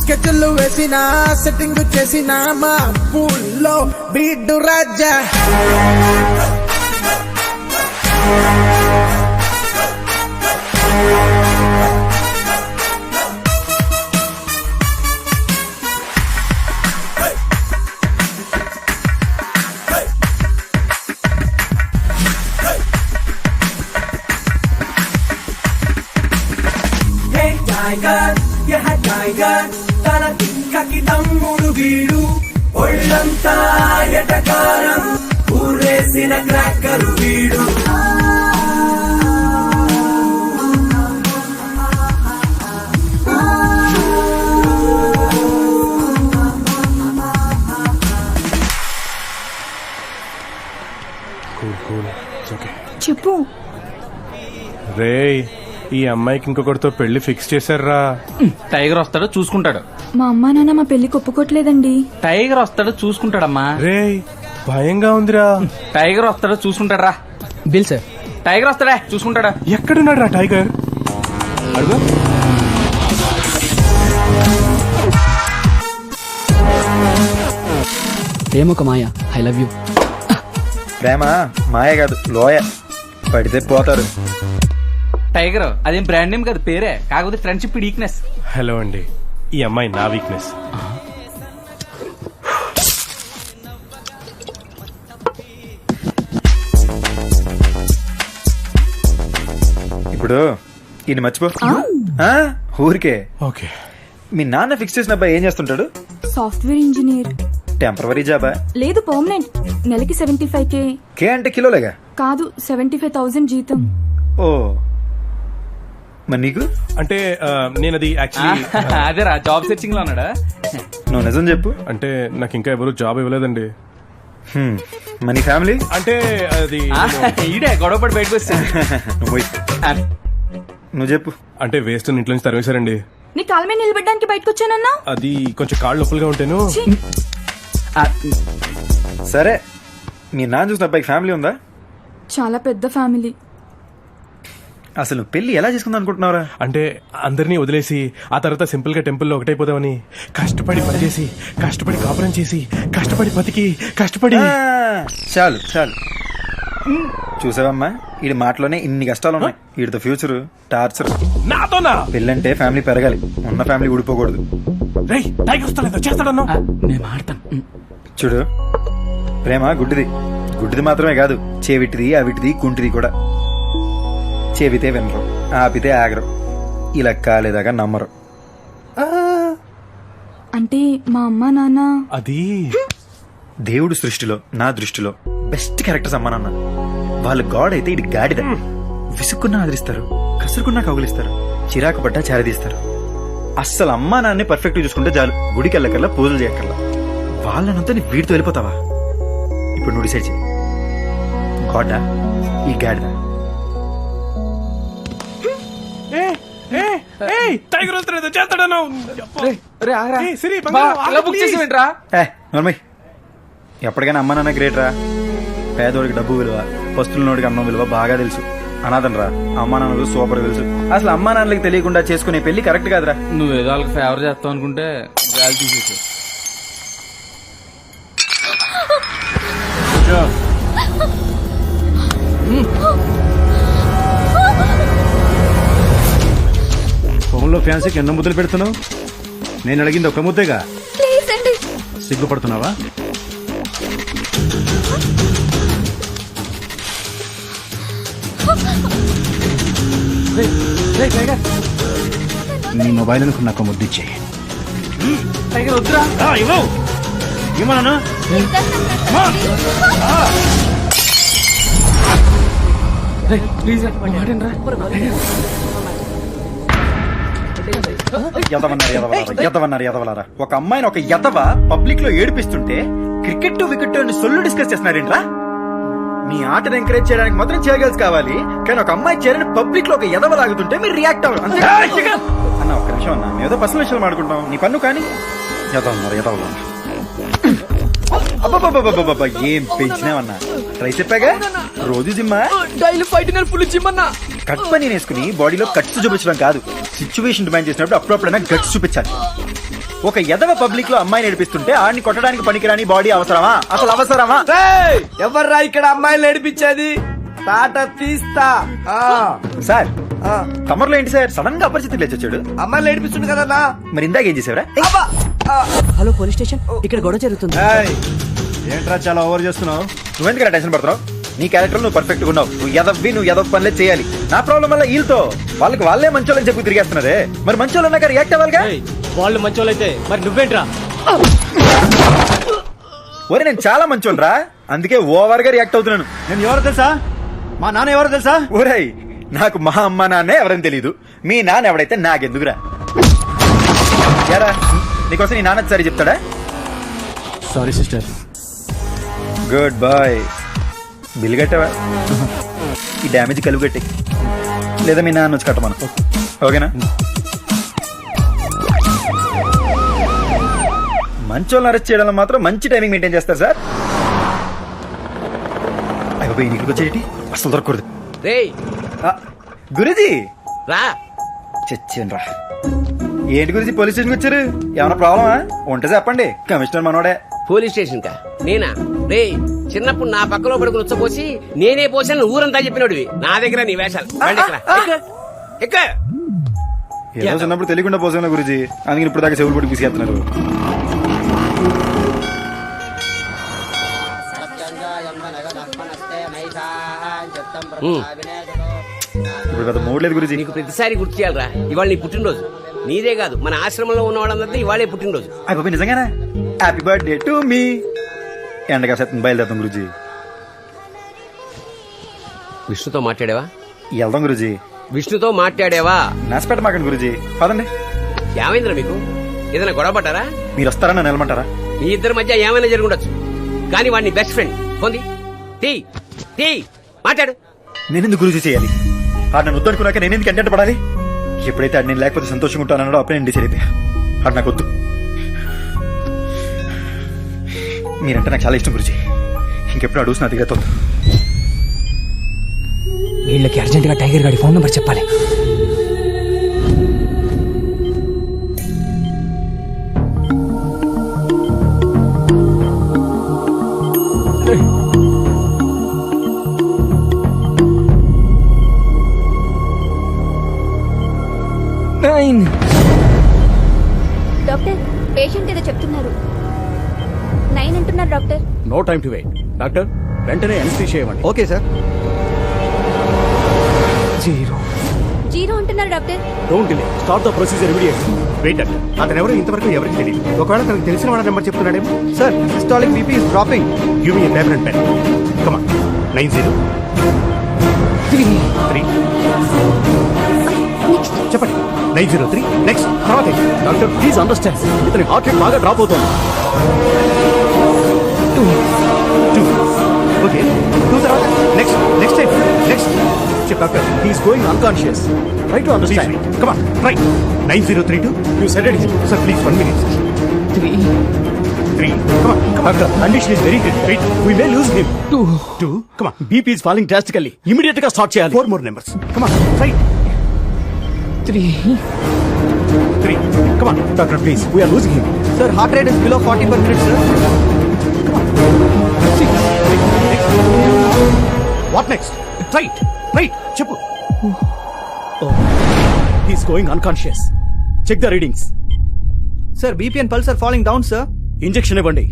స్కెచ్లు వేసిన సెట్టింగ్ చేసిన మా పూల్లో బీడు రాజా టైగర్ యహ టైగర్ తన తిక్కకి తమ్ముడు వీడు ఒళ్ళంతా ఎటకారం ఊరేసిన క్రాకరు వీడు చెప్పు. రేయ్ ఈ అమ్మాయికి ఇంకొకటితో పెళ్లి ఫిక్స్ చేశారా? టైగర్ వస్తాడో చూసుకుంటాడు. మా అమ్మా నాన్న మా పెళ్లి ఒప్పుకోట్లేదండి. టైగర్ వస్తాడో చూసుకుంటాడమ్మా. రేయ్ భయంగా ఉందిరా. టైగర్ వస్తాడో చూసుకుంటాడా? Bill sir. టైగర్ వస్తాడా చూసుకుంటాడా? ఎక్కడున్నాడు రా టైగర్? అడుగు. ప్రేమ ఒక మాయ. I love you. ప్రేమ మాయ కాదు లోయ, పడితే పోతారు. టైగర్ అదేం బ్రాండ్ నేమ్ కాదు, పేరే. కాకపోతే ఫ్రెండ్షిప్ వీక్నెస్. హలో అండి, ఈ అమ్మాయి నా వీక్నెస్. ఇప్పుడు ఈయన మర్చిపో. ఊరికే. ఓకే. మీ నాన్న ఫిక్స్ చేసిన అబ్బాయి ఏం చేస్తుంటాడు? Software engineer. టెంపరవరీ జాబా? లేదు, పర్మనెంట్. నెలకి 75K. కే అంటే కిలోలేగా? కాదు, 75,000 జీతం. ఓ మరి నీకు? అంటే నేను అది యాక్చువల్లీ అదేరా జాబ్ సెర్చింగ్ లో ఉన్నాడా? నువ్వు నిజం చెప్పు. అంటే నాకు ఇంకా ఎవరు జాబ్ ఇవ్వలేదండి. మనీ ఫ్యామిలీ అంటే అది ఈడే గొడవపడి బయటకు వచ్చాడు. నువ్వు చెప్పు. అంటే వేస్ట్ ఇంట్లో నుంచి తరివేశారండి. నీ కాళ్ళ మీద నిలబెట్టడానికి బయటకు వచ్చానన్నా. అది కొంచెం కాళ్ళు నొప్పులుగా ఉంటాను. సరే, మీ నాన్న చూసిన అబ్బాయికి ఫ్యామిలీ ఉందా? చాలా పెద్ద ఫ్యామిలీ. అసలు పెళ్లి ఎలా చేసుకుందాం అనుకుంటున్నావురా? అంటే అందరినీ వదిలేసి ఆ తర్వాత సింపుల్ గా టెంపుల్లో ఒకటైపోదామని కష్టపడి పనిచేసి, కష్టపడి కాపురం చేసి, కష్టపడి బతికి, కష్టపడి. చాలు చాలు. చూసావమ్మా, వీడి మాటలోనే ఇన్ని కష్టాలు ఉన్నాయి. వీడితో ఫ్యూచర్ టార్చర్. నాతోనా? పెళ్ళంటే ఫ్యామిలీ పెరగాలి, ఉన్న ఫ్యామిలీ ఊడిపోకూడదు. నేను ఆడతాను. చూడు, ప్రేమ గుడ్డిది. గుడ్డిది మాత్రమే కాదు, చేవిటిది, అవిటిది, కుంటిది కూడా. చెబితే వినరు, ఆపితే ఆగరు, ఇలా కాలేదాకా నమ్మరు. అంటే మా అమ్మ నాన్న అది దేవుడు సృష్టిలో నా దృష్టిలో బెస్ట్ క్యారెక్టర్స్ అమ్మా నాన్న. వాళ్ళు గాడ్ అయితే ఇది గాడిద. విసుక్కున్నా ఆదరిస్తారు, కసురుకున్నా కౌగులిస్తారు, చిరాకు పడ్డా చారదీస్తారు. అస్సలు అమ్మా నాన్నే పర్ఫెక్ట్ చూసుకుంటే చాలు, గుడికి వెళ్ళకల్లా పూజలు చేయక్కర్లా. వాళ్ళనంతా నీ వీడితో వెళ్ళిపోతావా? ఇప్పుడు నువ్వు డిసైడ్ చేయి, గాడా ఈ గాడిద? టైగర్ వస్తాడు చేస్తాడను. ఎప్పటికైనా అమ్మ నాన్న గ్రేట్ రా. పేదోడికి డబ్బు విలువ, పస్తులనోడికి అన్నం విలువ బాగా తెలుసు. అనాథన్ రా, అమ్మా నాన్నలు సూపర్ తెలుసు. అసలు అమ్మా నాన్నలకి తెలియకుండా చేసుకునే పెళ్లి కరెక్ట్ కాదురా. నువ్వేదో వాళ్ళకి ఫేవర్ చేస్తావు అనుకుంటే గాలి తీసేసావు. ఫోన్లో ఫ్యాన్సీకి ఎన్నో ముద్దలు పెడుతున్నావు? నేను అడిగింది ఒక ముద్దేగా. సిగ్గుపడుతున్నావా? నీ మొబైల్ అనుకున్న నాకు ముద్దిచ్చే. ఏమన్నాను? ఎదవలారా, ఒక అమ్మాయిని ఒక ఎదవ పబ్లిక్ లో ఏడిపిస్తుంటే క్రికెట్ వికెట్ అని సొల్లు డిస్కస్ చేస్తున్నారేంట్రా? మీ ఆటను ఎంకరేజ్ చేయడానికి మాత్రం చేయగలిసి కావాలి, కానీ ఒక అమ్మాయి చేరని పబ్లిక్ లో ఒక ఎదవ లాగుతుంటే మీరు రియాక్ట్ అవ్వరు. అన్న ఒక్క నిమిషం అన్న, మేము ఏదో పర్సనల్ విషయాలు మాడుకుంటాం, నీ పన్ను కానీ ఎదవన్నారు. అబ్బబ్బబ్బబ్బబ్బ, ఏం పెంచినావన్నా. ట్రై చెప్పాగా రోజు జిమ్మా డైలీ ఫైటింగ్ ఫుల్ జిమ్ అన్నా. కట్ పని వేసుకుని బాడీలో కట్స్ చూపించడం కాదు, సిచ్యువేషన్ డిమాండ్ చేసినప్పుడు అప్పుడప్పుడైనా గట్స్ చూపించాలి. ఒక ఎదవ పబ్లిక్ లో అమ్మాయి నడిపిస్తుంటే ఆడిని కొట్టడానికి పనికిరాని బాడీ అవసరమా? అసలు అవసరమా? ఎవర్రా ఇక్కడ అమ్మాయిలు నడిపించేది? తాట తీస్తా. సార్ కమర్లో ఏంటి సార్ సడన్ గా అపరిచితులు లేచొచ్చాడు? అమ్మాయిలు నడిపిస్తుంది కదా. మరి ఇందాక ఏం చేసేవరా? హలో పోలీస్ స్టేషన్, ఇక్కడ గొడవ జరుగుతుంది. ఏంట్రా చాలా ఓవర్ చేస్తున్నావు? నువ్వెందుకు టెన్షన్ పడుతున్నావు? నీ క్యారెక్టర్ నువ్వు పర్ఫెక్ట్ గా ఉన్నావు. నువ్వు ఎదవ పనులే చేయాలి. నా ప్రాబ్లం వల్ల వీళ్ళతో వాళ్ళకి వాళ్ళే మంచోళ్ళని చెప్పి తిరిగేస్తున్నారే. మరి మంచోళ్ళు అన్నాక రియాక్ట్ అవ్వాలిగా. వాళ్ళు మంచోళ్ళైతే మరి నువ్వేంట్రా? ఒరే నేను చాలా మంచోళ్ళరా, అందుకే ఓవర్ గా రియాక్ట్ అవుతున్నాను. నేను ఎవరో తెలుసా? మా నాన్న ఎవరో తెలుసా? ఒరేయ్ నాకు మా అమ్మ నాన్నే ఎవరని తెలీదు, మీ నాన్న ఎవడైతే నాకెందుకురా? యారా నీకోసం నీ నాన్న సరి చెప్తాడా? Sorry sister. Good boy. Bill కట్టావా? ఈ డ్యామేజ్ కలుగు కట్టి, లేదా మీ నాన్న వచ్చి కట్టమను. ఓకేనా? మంచోళ్ళని అరెస్ట్ చేయడంలో మాత్రం మంచి టైమింగ్ మెయింటైన్ చేస్తారు సార్. అయిపోయి నీకు వచ్చేటి అసలు దొరకకూడదు. గురుజీ రా. చచ్చాను రా. ఏంటి గురించి పోలీస్ స్టేషన్కి వచ్చారు? ఏమైనా ప్రాబ్లమా? ఉంటే చెప్పండి, కమిషనర్ మనోడే. పోలీస్ స్టేషన్ కా? నేనా? రే చిన్నప్పుడు నా పక్కలో పడుకుని వచ్చపోసి నేనే పోసాను ఊరంతా చెప్పినోడివి. నా దగ్గర నీ వేషాలు. ఏదో చిన్నప్పుడు తెలియకుండా పోసాను గురుజీ, అందుకని ఇప్పుడు దాకా చెవులు పడి తీసుకెళ్తున్నారు. ఇప్పుడు పెద్ద మూడలేదు గురుజీ. నీకు ప్రతిసారి గుర్తు చేయాలరా, ఇవాళ నీ పుట్టినరోజు. నీదే కాదు మన ఆశ్రమంలో ఉన్న వాళ్ళందరికీ ఇవాళే పుట్టినరోజు. అయిపోయి నిజంగానా? Happy birthday to me. ఎండగా శాతం బయలుదేరుతాం గురుజీ. విష్ణుతో మాట్లాడావా? వెళ్దాం గురుజీ. విష్ణుతో మాట్లాడావా? నాసిపెట్ట మాకండి గురుజీ. పదండి. ఏమైందిరా మీకు? ఏదైనా గొడవ పడ్డారా? మీరు వస్తారా నన్ను నిలమంటారా? మీ ఇద్దరి మధ్య ఏమైనా జరుగుండొచ్చు, కానీ వాడిని బెస్ట్ ఫ్రెండ్ పొంది మాట్లాడు. నేనెందుకు గురుజీ చేయాలి? ఆడు నన్ను వద్దనుకున్నాక నేను ఎందుకు ఎంటెంట పడాలి? ఎప్పుడైతే ఆడు నేను లేకపోతే సంతోషంగా ఉంటానో అప్పుడే నేను డిసైడ్ అయిపోయా. ఆడు నాకు వద్దు. మీరంటే నాకు చాలా ఇష్టం గురుజీ. ఇంకెప్పుడు అడుగుతున్నా నా దగ్గర తోడు. వీళ్ళకి అర్జెంట్ గా టైగర్ గాడి ఫోన్ నంబర్ చెప్పాలి. డాక్టర్ పేషెంట్ ఏదో చెప్తున్నారు. 9 అంటున్నారు doctor. No time to wait. Doctor వెంటనే ఎనస్థీషియా ఇవ్వండి. Okay sir. 0 అంటున్నారు doctor. Don't delay, start the procedure immediately. Wait అండి, అతను ఎవరు ఇంతవరకు ఎవరికి తెలియదు. ఒకవేళ తనకు తెలిసిన వాళ్ళ నెంబర్ చెప్తున్నాడేమో. Sir systolic BP is dropping. Give me paper and pen. Come on. 903 చెప్పండి. 903 నెక్స్ట్. తర్వాత డాక్టర్ ప్లీజ్ అండర్స్టాండ్, ఇతని హార్ట్ రేట్ బాగా డ్రాప్ అవుతుంది. 2 ఓకే. 2 తర్వాత నెక్స్ట్ టైం నెక్స్ట్. చెప్పు doctor. He is going unconscious. Try to understand. Come on try. 9032 you said it. Sir please 1 minute. 3 come on. Doctor, condition is very critical. Wait, we may lose him. 2 come on. BP is falling drastically. Immediate గా start చేయాలి. 4 more numbers. Come on, try. 3 come on. Doctor, please, we are losing him. Sir, heart rate is below 40 per minute, sir. Come on. 6 next. What next? Right చెప్పు. He is going unconscious. Check the readings. Sir, BP and pulse are falling down, sir. Injection ఇవ్వండి.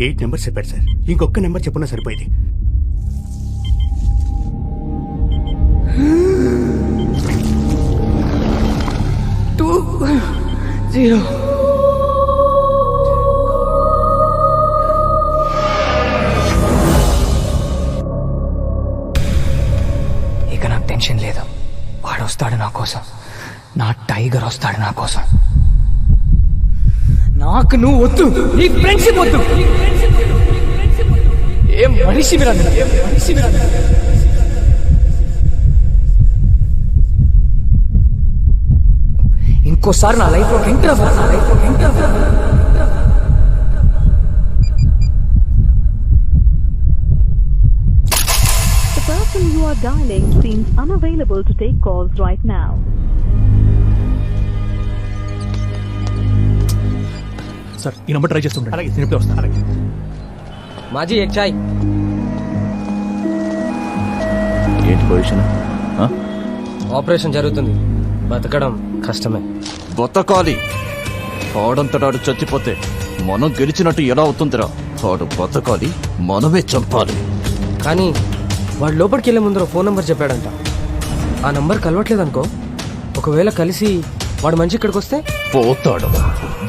8 numbers చెప్పారు sir, ఇంకొక number చెప్పున్నా సరిపోయింది. ఇక నాకు tension లేదు. వాడు వస్తాడు నా కోసం, నా టైగర్ వస్తాడు నా కోసం. నాకు నువ్వు వద్దు, నీ ఫ్రెండ్షిప్ వద్దు. ఏం మనిషి మీరు, ఇంకోసారి నా లైఫ్ లో enter dialing seems unavailable to take calls right now. Sir ఈ నంబర్ ట్రై చేస్తుండే నేను ఇప్పుడే వస్తాను. అలాగే మాజీ ఎక్ చాయ్. ఏంటి పొజిషన్? ఆపరేషన్ జరుగుతుంది, బతకడం కష్టమే. బతకాలి. ఆడంతటాడు చచ్చిపోతే మనం గెలిచినట్టు ఎలా అవుతుందిరా? ఆడు బతకాలి, మనమే చంపాలి. కానీ వాడు లోపలికి వెళ్ళే ముందర ఫోన్ నెంబర్ చెప్పాడంట. ఆ నంబర్ కలవట్లేదు అనుకో. ఒకవేళ కలిసి వాడు మంచి ఇక్కడికి వస్తే పోతాడు.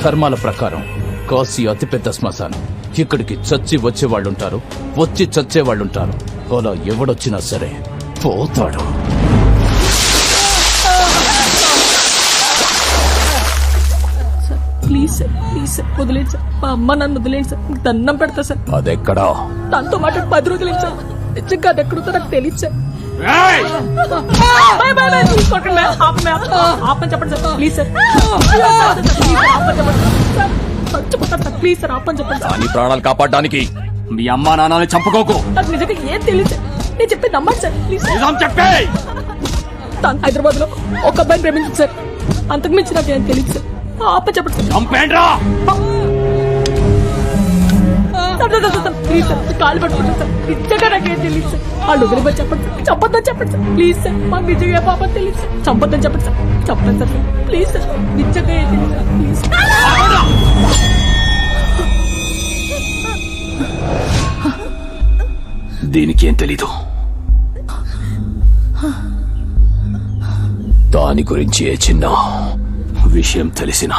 ధర్మాల ప్రకారం కాశీ అతిపెద్ద శ్మశానం. ఇక్కడికి చచ్చి వచ్చేవాళ్ళుంటారు, వచ్చి చచ్చేవాళ్ళుంటారు. అలా ఎవడొచ్చినా సరే పోతాడు. ప్లీజ్ సార్, ప్లీజ్ సార్, వదిలేండి సార్. మా అమ్మ నన్ను వదిలేండి సార్. మీకు దండం పెడతా సార్. అదెక్కడా? దాంతో మాట్లాడి 10 రోజులైంది సార్. నిజంగా అది ఎక్కడుందో నాకు తెలియదు సార్. ఆపని చెప్పండి సార్, ప్లీజ్ సార్. చచ్చిపోతాను సార్, ప్లీజ్ సార్, ఆపని చెప్పండి సార్. నీ ప్రాణాలు కాపాడడానికి మీ అమ్మా నాన్నని చంపుకోకు. నాకు నిజంగా ఏం తెలియదు సార్. నేను చెప్పేది నమ్మండి సార్, ప్లీజ్. తను హైదరాబాద్ లో ఒక అబ్బాయిని ప్రేమించింది సార్. అంతకు మించి నాకు ఏం తెలియదు సార్. ఆపని చెప్పండి సార్. ప్లీజ్ సార్, కాలు పట్టుకుంటాను సార్. నిజంగా నాకేం తెలియదు సార్. వాళ్ళు వదిలిపోయి చెప్పండి సార్. చెప్పొద్దని చెప్పండి సార్, ప్లీజ్ సార్. మాకు నిజంగా ఏ పాపం తెలియదు సార్. చంపొద్దని చెప్పండి సార్. చెప్పండి సార్, ప్లీజ్ సార్. నిజంగా ఏం తెలియదు సార్, ప్లీజ్. దీనికి ఏం తెలీదు. దాని గురించి ఏ చిన్న విషయం తెలిసినా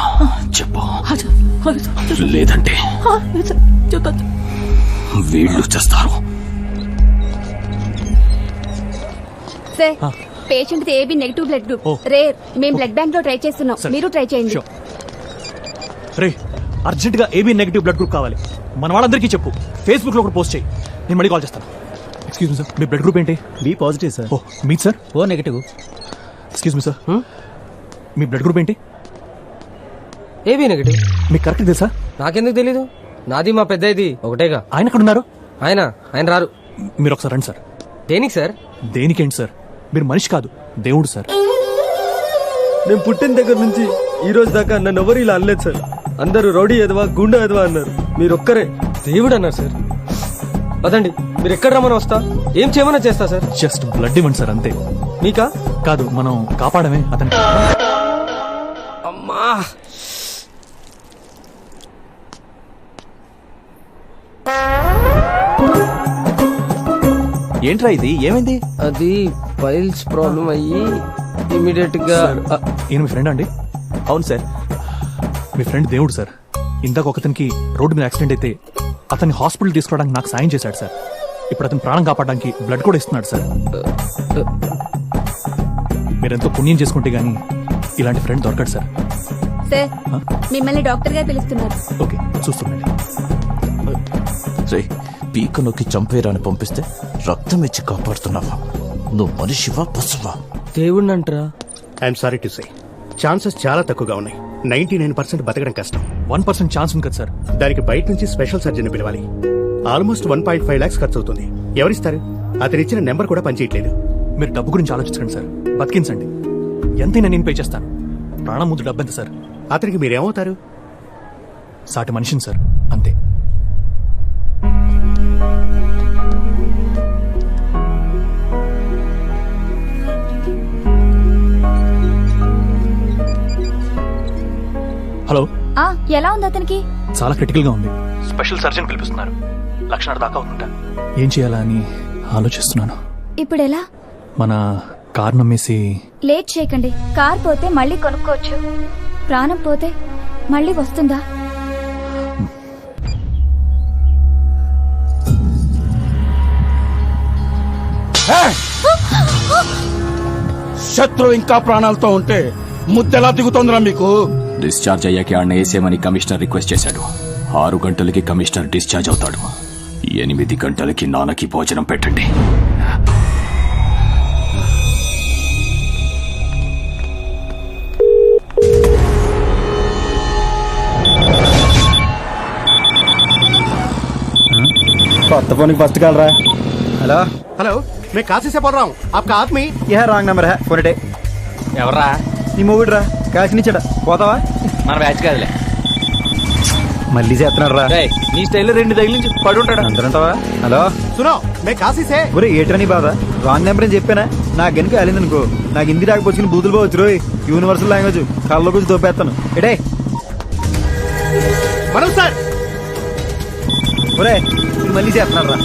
చెప్పు, లేదంటే వీళ్ళు చేస్తారు. Sir, patient AB negative blood group rare. మేము బ్లడ్ బ్యాంక్ లో ట్రై చేస్తున్నాం, మీరు ట్రై చేయండి. రే, అర్జెంట్ గా ఏబీ నెగిటివ్ బ్లడ్ గ్రూప్ కావాలి. మన వాళ్ళందరికీ చెప్పు, ఫేస్బుక్ లో కూడా పోస్ట్ చేయి. నేను మళ్ళీ కాల్ చేస్తాను. ఎక్స్క్యూజ్ మీ సార్, మీ బ్లడ్ గ్రూప్ ఏంటి? B positive sir. ఓ మీ sir? O negative. Excuse me sir, మీ బ్లడ్ గ్రూప్ ఏంటి? AB negative. మీకు కరెక్ట్ తెలుసా? నాకెందుకు తెలీదు? నాది మా పెద్ద ఇది ఒకటేగా. ఆయన ఎక్కడ ఉన్నారు? ఆయన రారు. మీరు ఒకసారి రండి సార్. దేనికి సార్? దేనికేంటి సార్, మీరు మనిషి కాదు, దేవుడు సార్. నేను పుట్టిన దగ్గర నుంచి ఈ రోజు దాకా నన్ను ఎవరు ఇలా అనలేదు సార్. అందరూ రౌడీ ఎదవా, గుండా ఎదవా అన్నారు. మీరు ఒక్కరే దేవుడు అన్నారు సార్. అదండి, మీరు ఎక్కడ రమ్మని వస్తా, ఏం చేయమన్నా చేస్తా సార్. జస్ట్ బ్లడ్ ఇవ్వండి సార్, అంతే. మీకా? కాదు, మనం కాపాడమే అతని. అమ్మా, ఏంట్రా ఇది, ఏమైంది? అది పైల్స్ ప్రాబ్లం అయ్యి ఇమీడియట్ గా. ఈయన మీ ఫ్రెండ్ అండి? అవును సార్. మీ ఫ్రెండ్ దేవుడు సార్. ఇందాక ఒకతనికి రోడ్డు మీద యాక్సిడెంట్ అయితే అతన్ని హాస్పిటల్ తీసుకోవడానికి నాకు సాయం చేశాడు సార్. ఇప్పుడు అతని ప్రాణం కాపాడడానికి బ్లడ్ కూడా ఇస్తున్నాడు సార్. మీరెంతో పుణ్యం చేసుకుంటే గానీ ఇలాంటి ఫ్రెండ్ దొరకడు సార్. సార్, మిమ్మల్ని డాక్టర్ గా పిలుస్తున్నారు. ఓకే, చూస్తుండండి. పీక నొక్కి చంపేరాని పంపిస్తే రక్తం ఇచ్చి కాపాడుతున్నావా? నువ్వు మనిషివా, పశువా? దేవుడినంటరా? I'm sorry to say, chances చాలా తక్కువగా ఉన్నాయి. 99% బతకడం కష్టం. 1% ఛాన్స్ ఉంది కదా సార్. దానికి బయట నుంచి స్పెషల్ సర్జన్ పిలవాలి. ఆల్మోస్ట్ 1.5 lakhs ఖర్చు అవుతుంది. ఎవరిస్తారు? అతనిచ్చిన నెంబర్ కూడా పనిచేయట్లేదు. మీరు డబ్బు గురించి ఆలోచించండి సార్, బతికించండి. ఎంతైనా నేను పే చేస్తాను. ప్రాణం ముందు డబ్బు ఎంత సార్? అతనికి మీరేమవుతారు? సాటి మనిషిని సార్, అంతే. హలో, ఎలా ఉంది అతనికి? చాలా క్రిటికల్ గా ఉంది. స్పెషల్ సర్జన్ పిలిపిస్తున్నారు. లక్షణాలు దాకా ఉందంట. ఏం చేయాలా అని ఆలోచిస్తున్నాను. ఇప్పుడు ఎలా? మన కార్ నమ్మేసి. లేట్ చేయకండి. కార్ పోతే మళ్ళీ కొనుక్కోవచ్చు, ప్రాణం పోతే మళ్ళీ వస్తుందా? శత్రు ఇంకా ప్రాణాలతో ఉంటే ముద్దెలా దిగుతోందిరా మీకు? డిశ్చార్జ్ అయ్యాక ఆడనే వేసేమని కమిషనర్ రిక్వెస్ట్ చేశాడు. 6 గంటలకి కమిషనర్ డిశ్చార్జ్ అవుతాడు. 8 గంటలకి నాన్నకి భోజనం పెట్టండి. కొత్త ఫోన్కి ఫస్ట్ కాల్ రా. హలో హలో, मैं काशी से बोल रहा हूँ आपका आदमी ఏ రాంగ్ నెంబర్ హే కొనటే ఎవర్రా నీ మొగుడురా కాశీ నుంచాడా పోతావా మన బ్యాచ్ కాదులే. మళ్ళీ చేస్తున్నాడు రా రేయ్, నీ స్టైల్లో 2 తగిలించి పడుంటాడు. అంటావా? హలో सुनो मैं काशी से ఒరే ఏట్రా నీ బాధ రాంగ్ నెంబర్ అని చెప్పానా నాకు గనుక వెళ్ళిందనుకో నాకు హిందీ రాకపోవచ్చు బూతులు పోవచ్చు రోయ్ యూనివర్సల్ లాంగ్వేజ్ కళ్ళలో కొంచెం తోపేస్తాను ఎడే మనోజ్ సార్ ఒరే ఇది మళ్ళీ చేస్తున్నాడు రా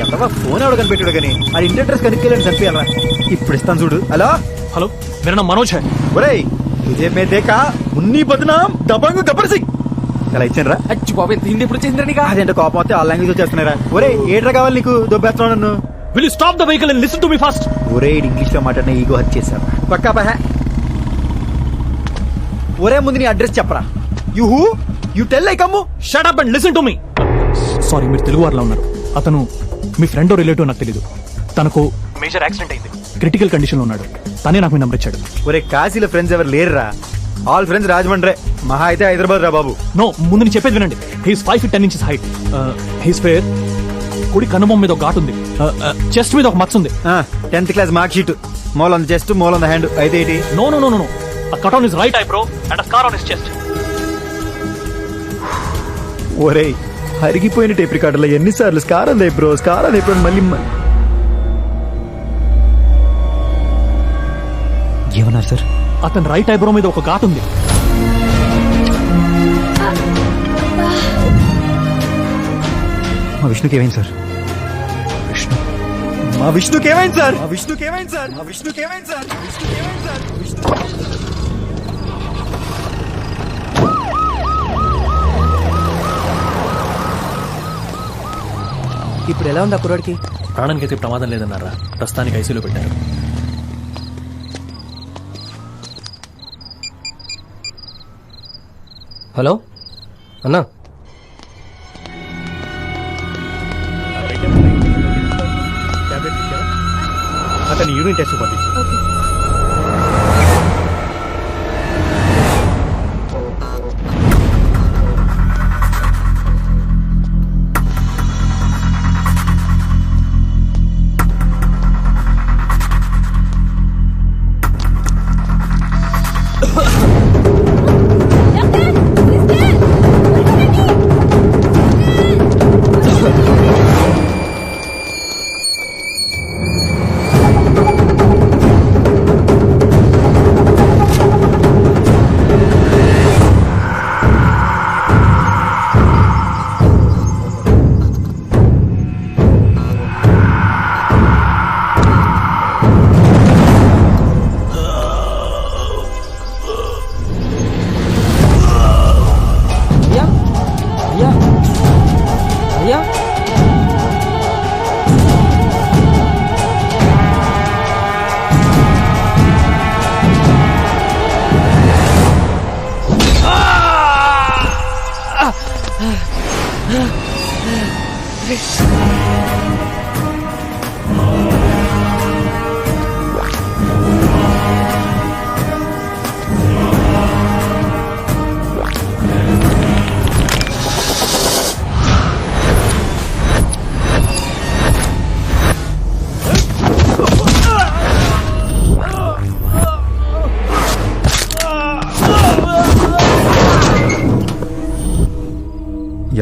ఎంతవా ఫోన్ ఎవడ కనిపెట్టాడు కానీ అది ఇంటి అడ్రస్ కనుక్కెళ్ళండి చంపేయాలరా ఇప్పుడు ఇస్తాను చూడు హలో हेलो मेरा नाम मनोज है. ఒరే తుజే మే దేకా మున్ని బద్నాం దబంగ్ గబ్బర్ సింగ్ ఎలా ఇచ్చాను రా అచ్చి బాబు హిందీ ఎప్పుడు చేసిందిరా నీకు? అదేంటో కోపం వస్తే ఆ లాంగ్వేజ్ వచ్చేస్తున్నారా ఒరే ఏట్రా కావాలి నీకు దొబ్బేస్తున్నావు నన్ను Will you stop the vehicle and listen to me first? ఒరే ఇంగ్లీష్ లో మాట్లాడిన ఈగో హత్య చేశారు పక్కా పహ ఒరే ముందు నీ అడ్రస్ చెప్పరా you tell like Ammu Shut up and listen to me. Sorry మీరు తెలుగు వారిలో ఉన్నారు. అతను మీ ఫ్రెండ్ రిలేటివ్ నాకు తెలీదు. తనకు మేజర్ యాక్సిడెంట్ అయింది. క్రిటికల్ కండిషన్ లో ఉన్నాడు. తనే నాకు మీ నంబర్ ఇచ్చాడు. ఒరే కాశీలో ఫ్రెండ్స్ ఎవరు లేరురా ఆల్ ఫ్రెండ్స్ రాజమండ్రే మహా అయితే హైదరాబాద్ రా బాబు నో ముందు నేను చెప్పేది వినండి. He's 5 feet 10 inches height. He's fair. కుడి కనుబొమ్మ మీద ఒక ఘాటు ఉంది. చెస్ట్ మీద ఒక మచ్చ ఉంది. 10th class mark sheet mole on the chest mole on the hand అయితే ఏంటి no no no no a cut on his right eyebrow and a scar on his chest. ఒరే హరిగిపోయిన టేప్ రికార్డులో ఎన్నిసార్లు స్కార్ అంది బ్రో స్కార్ అంది bro మళ్ళీ ఏమన్నారు sir అతని రైట్ ఐబ్రో మీద ఒక ఘాటు ఉంది. మా విష్ణుకి ఏమైంది సార్ మా విష్ణుకి ఏమైంది సార్ మా విష్ణుకి ఏమైంది సార్ మా విష్ణుకి ఏమైంది సార్ విష్ణుకి ఏమైంది సార్ ఇప్పుడు ఎలా ఉంది ఆ కుర్రాడికి? ప్రాణానికి అయితే ప్రమాదం లేదన్నారా? ప్రస్తుతానికి ఐసీలో పెట్టారు. హలో అన్నా అతని యూరిన్ టెస్ట్ పంపించు.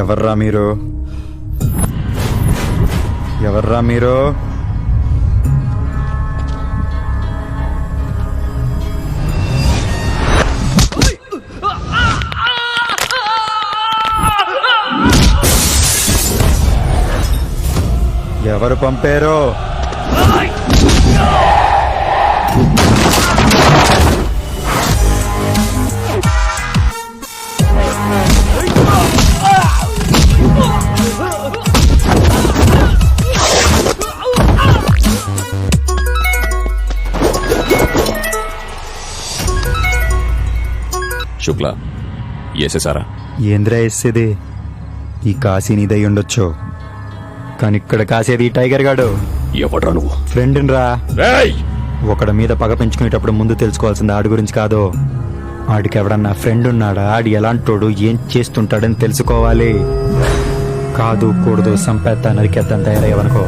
ఎవర్రా మీరు ఎవర్రా మీరు ఎవరు పంపారో శుక్లా ఏసేసారా? ఏంద్రా వేసేది ఈ కాశీ నీదై ఉండొచ్చు కానీ ఇక్కడ కాసేది ఈ టైగర్ గాడు. ఎవడ్రా నువ్వు? ఫ్రెండ్ రా. ఒకడి మీద పగ పెంచుకునేటప్పుడు ముందు తెలుసుకోవాల్సింది ఆడి గురించి కాదు, ఆడికి ఎవడన్నా ఫ్రెండ్ ఉన్నాడా, ఆడి ఎలాంటోడు, ఏం చేస్తుంటాడని తెలుసుకోవాలి. కాదు కూడదు సంపేత్తా నరికేద్దాం తయారయ్యవనుకో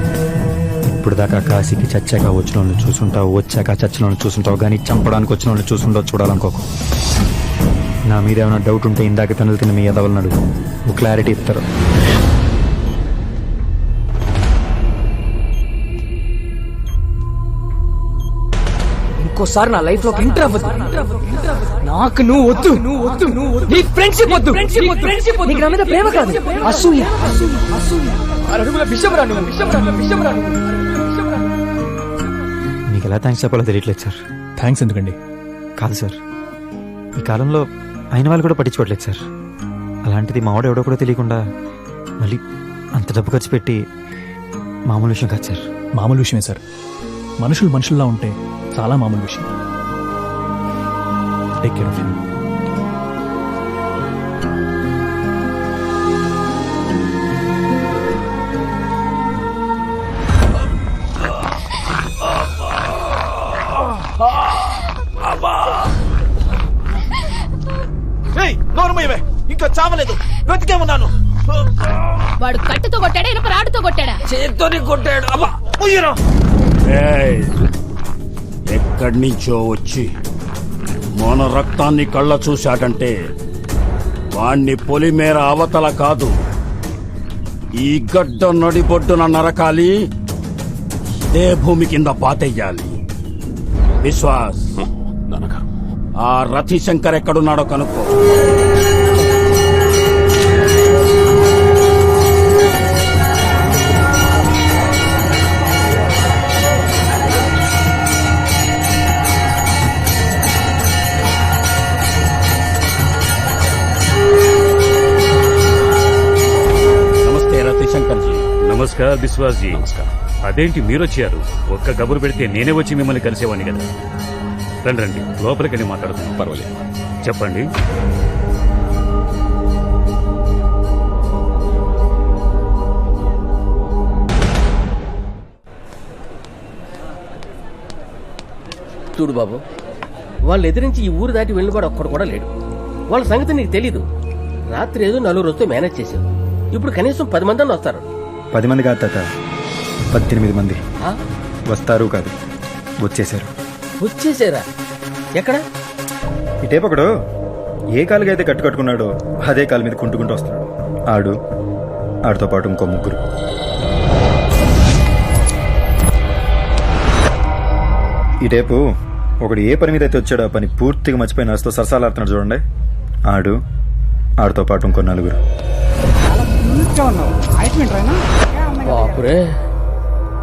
ఇప్పుడు దాకా కాశీకి చచ్చాక వచ్చిన వాళ్ళని చూసుంటావు, వచ్చాక చచ్చిన వాళ్ళని చూసుంటావు, కానీ చంపడానికి వచ్చిన వాళ్ళని చూసుంటావు చూడాలనుకోకు. నా మీద ఏమైనా డౌట్ ఉంటే ఇందాక తనులు తిన్న మీ ఎదవలను అడుగు, క్లారిటీ ఇస్తారు. ఇంకోసారి నా లైఫ్ లో ఎంటర్ అవ్వదు. నాకు నువ్వు వద్దు, నీ ఫ్రెండ్షిప్ వద్దు, నీకు నా మీద ప్రేమ కాదు, అసూయ. అడుగుల విషయం రాను. మీకు ఎలా థ్యాంక్స్ చెప్పాలో తెలియట్లేదు సార్. థ్యాంక్స్ ఎందుకండి? కాదు సార్, ఈ కాలంలో అయిన వాళ్ళు కూడా పట్టించుకోవట్లేదు సార్. అలాంటిది మావాడు ఎవడో కూడా తెలియకుండా మళ్ళీ అంత డబ్బు ఖర్చు పెట్టి మామూలు విషయం కాదు సార్. మామూలు విషయమే సార్. మనుషులు మనుషుల్లా ఉంటే చాలా మామూలు విషయం. Take care of you. ఇంకా చావలేదు, బ్రతికే ఉన్నాను. వాడు కట్టుతో కొట్టాడా ఇనుప రాడుతో కొట్టాడా? చేత్తోని కొట్టాడు. ఎక్కడి నుంచో వచ్చి మన రక్తాన్ని కళ్ళ చూశాడంటే వాణ్ణి పొలిమేర అవతల కాదు, ఈ గడ్డ నడిబొడ్డున నరకాలి, ఇదే భూమి కింద పాతెయ్యాలి. విశ్వాస్, ఆ రతిశంకర్ ఎక్కడున్నాడో కనుక్కో. నమస్కార్ బిశ్వాస్ జీ. అదేంటి మీరొచ్చారు? ఒక్క కబురు పెడితే నేనే వచ్చి మిమ్మల్ని కలిసేవాడిని కదా. రండి రండి, లోపలికని మాట్లాడుతున్నాం. పర్వాలేదు, చెప్పండి. చూడు బాబు, వాళ్ళు ఎదిరించి ఈ ఊరు దాటి వెళ్ళినవాడు ఒక్కడు కూడా లేడు. వాళ్ళ సంగతి నీకు తెలీదు. రాత్రి ఏదో 4 రోజుతో మేనేజ్ చేశావు. ఇప్పుడు కనీసం 10 మంది అని వస్తారు. 10 మంది కాదు తాత, 18 మంది వస్తారు. కాదు, వచ్చేసారు. వచ్చేసారా? ఎక్కడ? ఈ టేపు ఒకడు ఏ కాలుగా అయితే కట్టుకున్నాడో అదే కాలు మీద కుంటుకుంటూ వస్తున్నాడు. ఆడితో పాటు ఇంకో 3. ఈ టేపు ఒకడు ఏ పని మీద అయితే వచ్చాడో ఆ పని పూర్తిగా మర్చిపోయి నడుస్తూ సరసాలాడుతున్నాడు చూడండి. ఆడితో పాటు ఇంకో 4.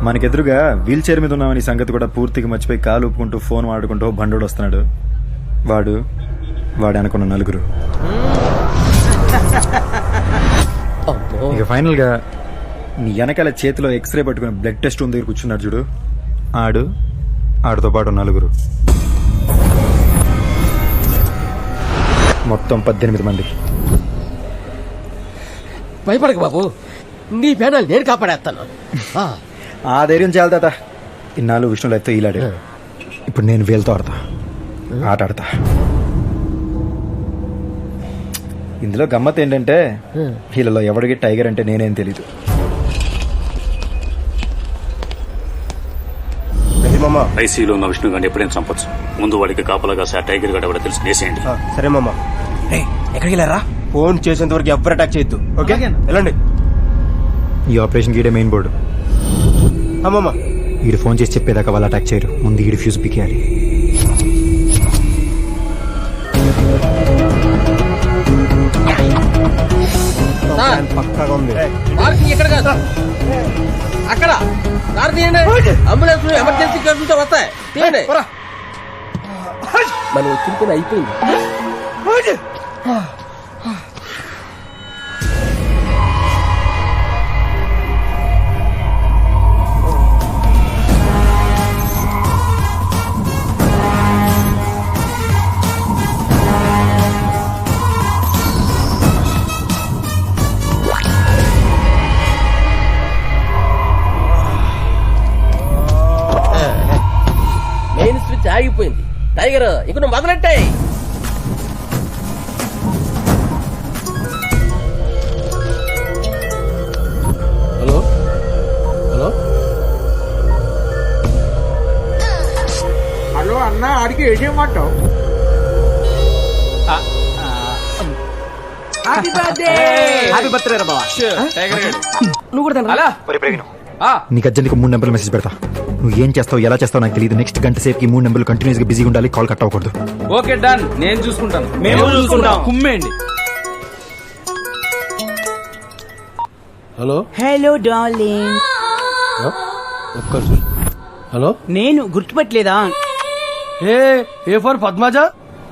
మనకెదురుగా వీల్ చైర్ మీద ఉన్నామని సంగతి కూడా పూర్తిగా మర్చిపోయి కాలు ఊపుకుంటూ ఫోన్ వాడుకుంటూ బండోడు వస్తున్నాడు. వాడు అనుకున్న 4. ఇక ఫైనల్ గా నీ వెనకాల చేతిలో ఎక్స్రే పట్టుకుని బ్లడ్ టెస్ట్ రూమ్ దగ్గర కూర్చున్నాడు చూడు. ఆడితో పాటు 4. మొత్తం 18 మంది. భయపడక బాబు, నీ పేనాలు నేను కాపాడేస్తాను. ఆ ధైర్యం చాలు తాత. ఇన్నాళ్ళు విష్ణులతో ఈలాడు. ఇప్పుడు నేను వీళ్ళతో ఆట ఆడతా. ఇందులో గమ్మత్ ఏంటంటే వీళ్ళలో ఎవడికి టైగర్ అంటే నేనేం తెలీదు. ఐసీలో ఉన్న విష్ణు గారిని ఎప్పుడైనా చంపొచ్చు. ముందు వాడికి కాపలాగా సార్ టైగర్ గడ ఎవడో తెలిసి వేసేయండి. సరే మామ. ఎక్కడికి వెళ్ళారా? ఫోన్ చేసేంత వరకు ఎవరు అటాక్ చేయొద్దు. ఓకే, వెళ్ళండి. ఈ ఆపరేషన్ గీడే మెయిన్ బోర్డు. ఈడు ఫోన్ చేసి చెప్పేదాకా వాళ్ళు అటాక్ చేయరు. ముందు ఈడు ఫ్యూజ్ పీకేయాలి. పక్కాగా ఉంది. ఎక్కడ కాదు, అక్కడ కారు తీయండి. అంబులెన్స్ ఎమర్జెన్సీ కేసులతో వస్తాయి. తీయండి. మనం వచ్చిన అయిపోయింది. మెయిన్ స్విచ్ ఆగిపోయింది. టైగర్ ఇక నువ్వు మొదలెట్టాయి. హలో హలో అన్న ఆడికి ఏం చేయమంటావు? హ్యాపీ బర్త్డే రా బావా. నువ్వు కూడా అలా నీకు అర్జెంట్గా 3 నెంబర్లు మెసేజ్ పెడతా. నువ్వు ఏం చేస్తావు ఎలా చేస్తావు నాకు తెలియదు. నెక్స్ట్ గంట సేపుకి 3 నెంబర్లు కంటిన్యూస్ గా బిజీగా ఉండాలి. కాల్ కట్ అవ్వకూడదు. ఓకే డన్, నేను చూసుకుంటాను. మేము చూసుకుంటాం. కుమ్మేయండి. Hello hello darling. హలో నేను గుర్తుపట్టలేదా? A for Padmaja,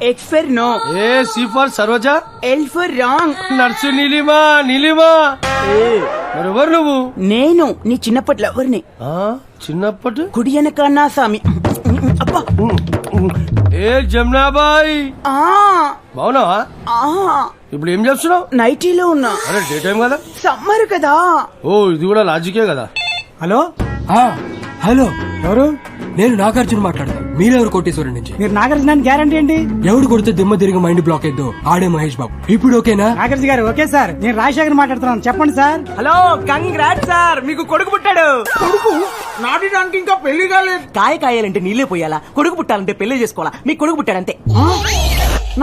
X for no, A C for Saroja, L for wrong. Nurse Neelima. Neelima మరెవరు నువ్వు? నేను నీ చిన్నప్పటి లవర్ని. చిన్నప్పటి కుడి వెనకన్నా సామి. అబ్బా ఏ జమునాబాయ్, బావునావా? ఇప్పుడు ఏం చేస్తున్నావు? నైటీలో ఉన్నా. అరే డే టైం కదా, సమ్మర్ కదా. ఓ ఇది కూడా లాజికే కదా. హలో హలో, ఎవరు? నేను నాగార్జున మాట్లాడతాను. మీరెవరు? కోటేశ్వరం నుంచి. మీరు నాగార్జున గ్యారంటీ ఏంటి? ఎవడు కొడితే దిమ్మ తిరిగి మైండ్ బ్లాక్ అయిద్దో ఆడే మహేష్ బాబు. ఇప్పుడు ఓకేనా? నాగార్జున గారు ఓకే సార్. నేను రాజశేఖర్ మాట్లాడుతున్నాను. చెప్పండి సార్. హలో, కంగ్రాట్స్ సార్, మీకు కొడుకు పుట్టాడు. కొడుకు నాటిడానికి ఇంకా పెళ్లి కాలేదు. కాయ కాయాలంటే నీళ్ళే పోయాలా, కొడుకు పుట్టాలంటే పెళ్లి చేసుకోవాలా. మీకు కొడుకు పుట్టాడంతే.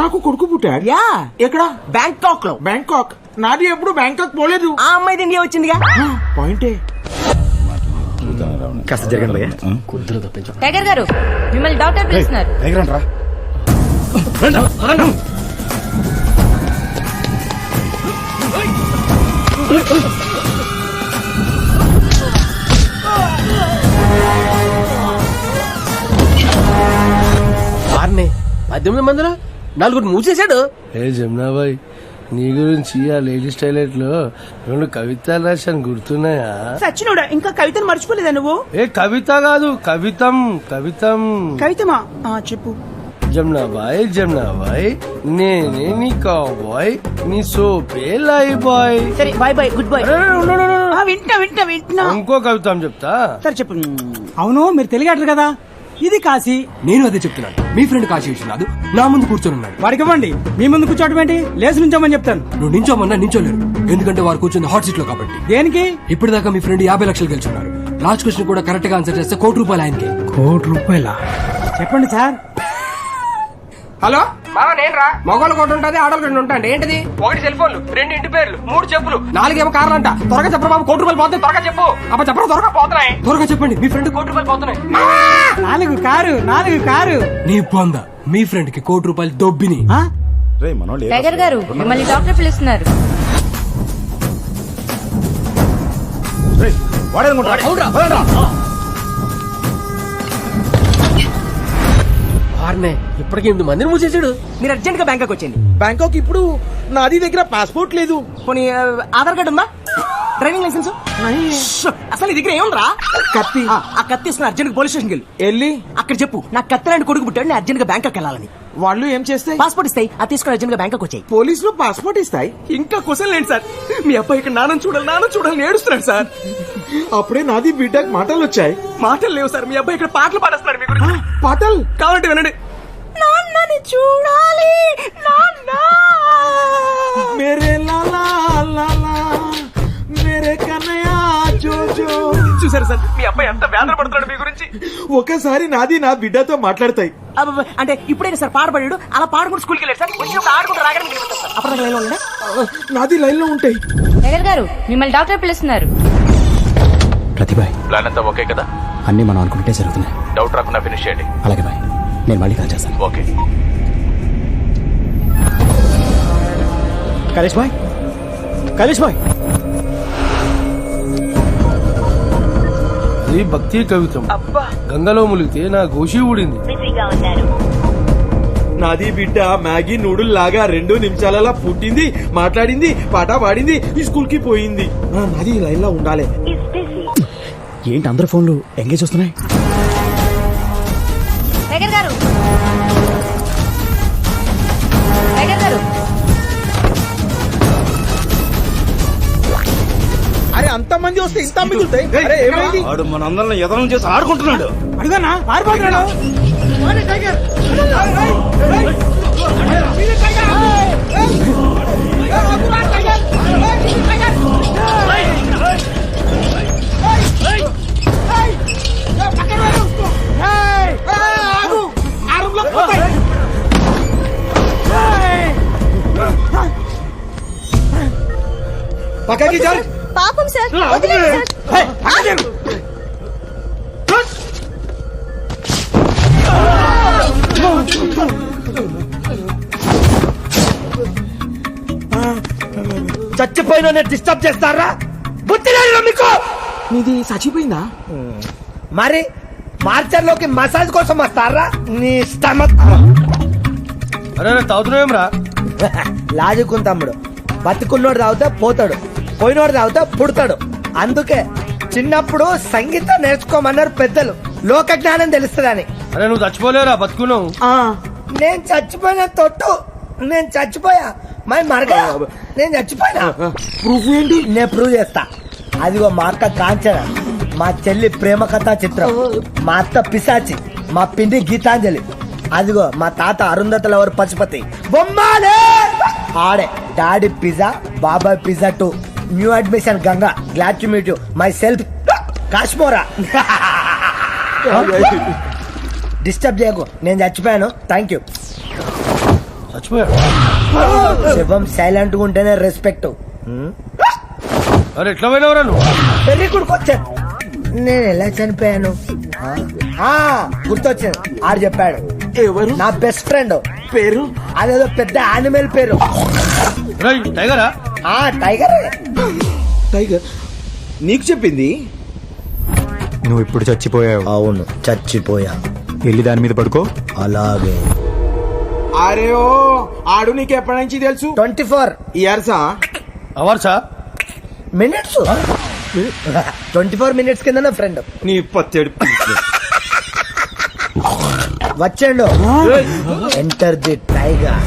నాకు కొడుకు పుట్టాడు. యా, ఎక్కడ? బ్యాంకాక్ లో. బ్యాంకాక్? నాది ఎప్పుడు బ్యాంకాక్ పోలేదు. ఆ అమ్మాయి ఇండియా వచ్చిందిగా. పాయింటే. కాస్త జరగండి. టైగర్ గారు, మిమ్మల్ని డాక్టర్ పిలుస్తున్నారు. వారిని 18 మందిలో 4 మూసేశాడు. ఏ జమునాబాయ్, నీ గురించి ఆ లేడీస్ టాయిలెట్ లో 2 కవితలు రాశాను, గుర్తున్నాయా? సచ్చినోడా, ఇంకా కవితను మర్చిపోలేదా నువ్వు? ఏ కవిత కాదు, కవితం. కవితం కవితమా? చెప్పు. జమునాబాయ్, జమునాబాయ్, నేనే నీ కౌబాయ్, నీ సోపే లై బాయ్. సరే బాయ్ బాయ్, గుడ్ బాయ్. వింటున్నా. ఇంకో కవితం చెప్తా. సరే చెప్పు. అవును, మీరు తెలియగలరు కదా, ఇది కాశీ. నేను అదే చెప్తున్నాను. మీ ఫ్రెండ్ కాశీ విశ్వనాథ్ నా ముందు కూర్చొని ఉన్నాడు. వాడికి ఇవ్వండి. మీ ముందు కూర్చోవడం ఏంటి? లేచి నుంచోమని చెప్తాను. నువ్వు నించోమన్నా నించోలేరు, ఎందుకంటే వారు కూర్చుంది హాట్ సీట్ లో కాబట్టి. దేనికి? ఇప్పటిదాకా మీ ఫ్రెండ్ 50 లక్షలు గెలుచున్నారు. లాస్ట్ క్వశ్చన్ కూడా కరెక్ట్ గా ఆన్సర్ చేస్తే ₹1,00,00,000 ఆయనకి. ₹1,00,00,000? చెప్పండి సార్. హలో బావా, నేను రా. మగవాళ్ళు ఒకటి ఉంటుంది, ఆడవాళ్ళు 2 ఉంటాయండి. ఏంటిది? 1 సెల్ ఫోన్లు, 2 ఇంటి పేర్లు, 3 చెప్పులు, 4 ఏమో కార్లు అంట. త్వరగా చెప్పరు బాబు, ₹1,00,00,000 పోతుంది. త్వరగా చెప్పు. అప్పుడు చెప్పరు, త్వరగా పోతున్నాయి. త్వరగా చెప్పండి, మీ ఫ్రెండ్ ₹1,00,00,000 పోతున్నాయి. 4 కారు. నీ పొంద, మీ ఫ్రెండ్ కి ₹1,00,00,000 దొబ్బిని. టైగర్ గారు, మిమ్మల్ని డాక్టర్ పిలుస్తున్నారు. ఇప్పటికి 8 మందిని మూసేశాడు. మీరు అర్జెంట్ గా బ్యాంకాక్ వచ్చేయండి. బ్యాంకాక్ ఇప్పుడు నాది దగ్గర పాస్పోర్ట్ లేదు. పోనీ ఆధార్ కార్డు ఉందా? Driving licence? అసలు నీ దగ్గర ఏముందిరా? కత్తి. ఆ కత్తి ఇస్తున్నా, అర్జెంట్ పోలీస్ స్టేషన్కి వెళ్ళి అక్కడ చెప్పు, నాకు కత్తి లాంటి కొడుకు పుట్టాడు, నేను అర్జెంట్ గా బ్యాంకాక్ వెళ్ళాలని. వాళ్ళు ఏం చేస్తాయి? పాస్పోర్ట్ ఇస్తాయి, అది తీసుకుని అర్జెంట్ గా బ్యాంకాక్ వచ్చాయి. పోలీసులు పాస్పోర్ట్ ఇస్తాయి? ఇంకా క్వశ్చన్ లేండి సార్. మీ అబ్బాయి ఇక్కడ నాన్న చూడాలని ఏడుస్తున్నాడు సార్. అప్పుడే నాది బిడ్డకు మాటలు వచ్చాయి. మాటలు లేవు సార్, మీ అబ్బాయి ఇక్కడ పాటలు పాడేస్తున్నాడు. మీ గురించి పాటలు కావాలంటే వినండి. నాన్నని చూడాలి నాన్న, మేరే లాలా లాలా, మేరే కన్నయ్య జోజో. చూసారు సార్, మీ అబ్బాయి ఎంత వేదన పడుతున్నాడు మీ గురించి. ఒకసారి నాది నా బిడ్డతో మాట్లాడతాయి. అంటే ఇప్పుడైనా సార్ పాడబడాడు, అలా పాడుకుంటూ స్కూల్కి వెళ్ళాడు సార్. వచ్చినప్పుడు ఆడుకుంటూ రాగానే అప్పుడు లైన్ లో నాది లైన్ లో ఉంటాయి. టైగర్ గారు, మిమ్మల్ని డాక్టర్ పిలుస్తున్నారు. ప్రతిభాయ్, ప్లాన్ అంతా ఓకే కదా? అన్ని మనం అనుకుంటే జరుగుతున్నాయి. డౌట్ రాకుండా ఫినిష్ చేయండి. అలాగే బాయ్, నేను మళ్ళీ కాల్ చేస్తాను. ఓకే. కలేష్ బాయ్, అది భక్తి కవితం. గంగలో ములిగితే నా గోషి ఊడింది. నాది బిడ్డ మ్యాగీ నూడుల్ లాగా 2 నిమిషాలలో పుట్టింది, మాట్లాడింది, పాట పాడింది, ఈ స్కూల్ కి పోయింది. నాది లైన్ లో ఉండాలి. ఏంటి అందరు ఫోన్లు ఎంగేజ్ వస్తున్నాయి? టైగర్ గారు, టైగర్ గారు. అరే అంత మంది వస్తే ఇంత మిగులుతాయి. అరే ఏమైంది? వాడు మనందరిని ఎదనం చేసి ఆడుకుంటున్నాడు. అడుగునా పారిపోతున్నాడు. పక్కకి జరు. పాపం సార్ వదిలేండి సార్. చచ్చిపోయిన డిస్టర్బ్ చేస్తారా? బుద్ధి లేదు మీకు? నీది చచ్చిపోయిందా? మరి మార్చర్లోకి మసాజ్ కోసం వస్తారా? నీ స్టమక్ అరే తాగుతున్నావేం రా? లాజుకుని తమ్ముడు, బతుకున్నోడు తాగుతా పోతాడు, పోయినోడు తాగుతా పుడతాడు. అందుకే చిన్నప్పుడు సంగీతం నేర్చుకోమన్నారు పెద్దలు, లోక జ్ఞానం తెలుస్తుందని. అరే నువ్వు చచ్చిపోలేరా, బతుకున్నావు. నేను చచ్చిపోయిన తొట్టు, నేను చచ్చిపోయా మరి మరగా, నేను చచ్చిపోయినా. ప్రూఫ్ ఏంటి? నేను ప్రూవ్ చేస్తా. అదిగో మా అక్క కాంచన, మా చెల్లి ప్రేమ కథా చిత్రం, మా అత్త పిశాచి, మా పిండి గీతాంజలి, అదిగో మా తాత అరుంధతల ఎవరు పశుపతి బొమ్మాలే. ఆడే డాడీ పిజ్జా, బాబాయ్ pizza 2, new admission Ganga, glad to meet you, myself Kashmora. Disturb చేయకు, నేను చచ్చిపోయాను. Thank you. శివం సైలెంట్ గా ఉంటేనే రెస్పెక్ట్. అరే ఎట్లా పోయినవరా నువ్వు? పెళ్లి కొడుకు వచ్చాను. నేను ఎలా చనిపోయాను? గుర్తొచ్చింది, ఆడు చెప్పాడు. ఎవరు? నా బెస్ట్ ఫ్రెండ్. పేరు? అదేదో పెద్ద యానిమల్ పేరు. టైగరా? టైగర్. టైగర్ నీకు చెప్పింది? నువ్వు ఇప్పుడు చచ్చిపోయావు. అవును చచ్చిపోయా. వెళ్ళి దాని మీద పడుకో. అలాగే. అరే ఓ ఆడు నీకు ఎప్పటి నుంచి తెలుసు? 24 ఇయర్సా? అవర్సా? మినిట్స్. 24 మినిట్స్ కింద నా ఫ్రెండ్. నీ పత్తేడు వచ్చాడు. Enter the tiger.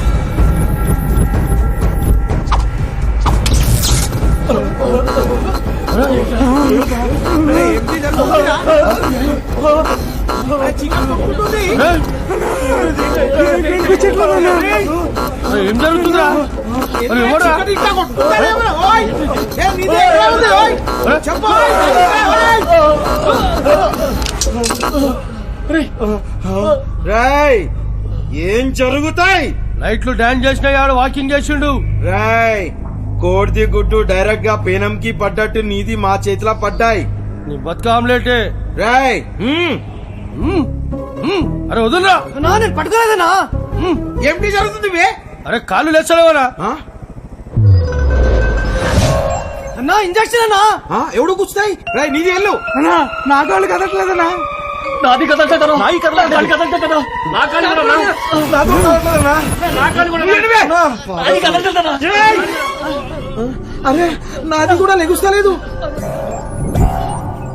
ఏం జరుగుతుందిరా? రాయ్ ఏం జరుగుతాయి? నైట్లు డాన్స్ చేసిన ఆడు వాకింగ్ చేసిండు. రాయ్ కోడిది గుడ్డు డైరెక్ట్ గా పేనంకి పడ్డట్టు నీది మా చేతిలో పడ్డాయి. నీ బతుక ఆమ్లెటే. రాయ్ అరే వదులురా. నేను పట్టుకోలేదనా? ఏమిటి జరుగుతుంది? అరే కాళ్ళు లేచలేవరా? అన్నా ఇంజక్షన్ అన్నా. ఎవడు కూర్చుతాయి? రాయ్ నీది వెళ్ళు. అన్నా నా కాళ్ళు కదట్లేదన్నా. నాది కదలటేదనా? నాయి కదలటేదనా? నాది కదలటేదనా? నా కాళ్ళు కదలటేదనా? నా కాళ్ళు కూడా నాది కదలటేదనా? అరే నాది కూడా లెగుస్తలేదు.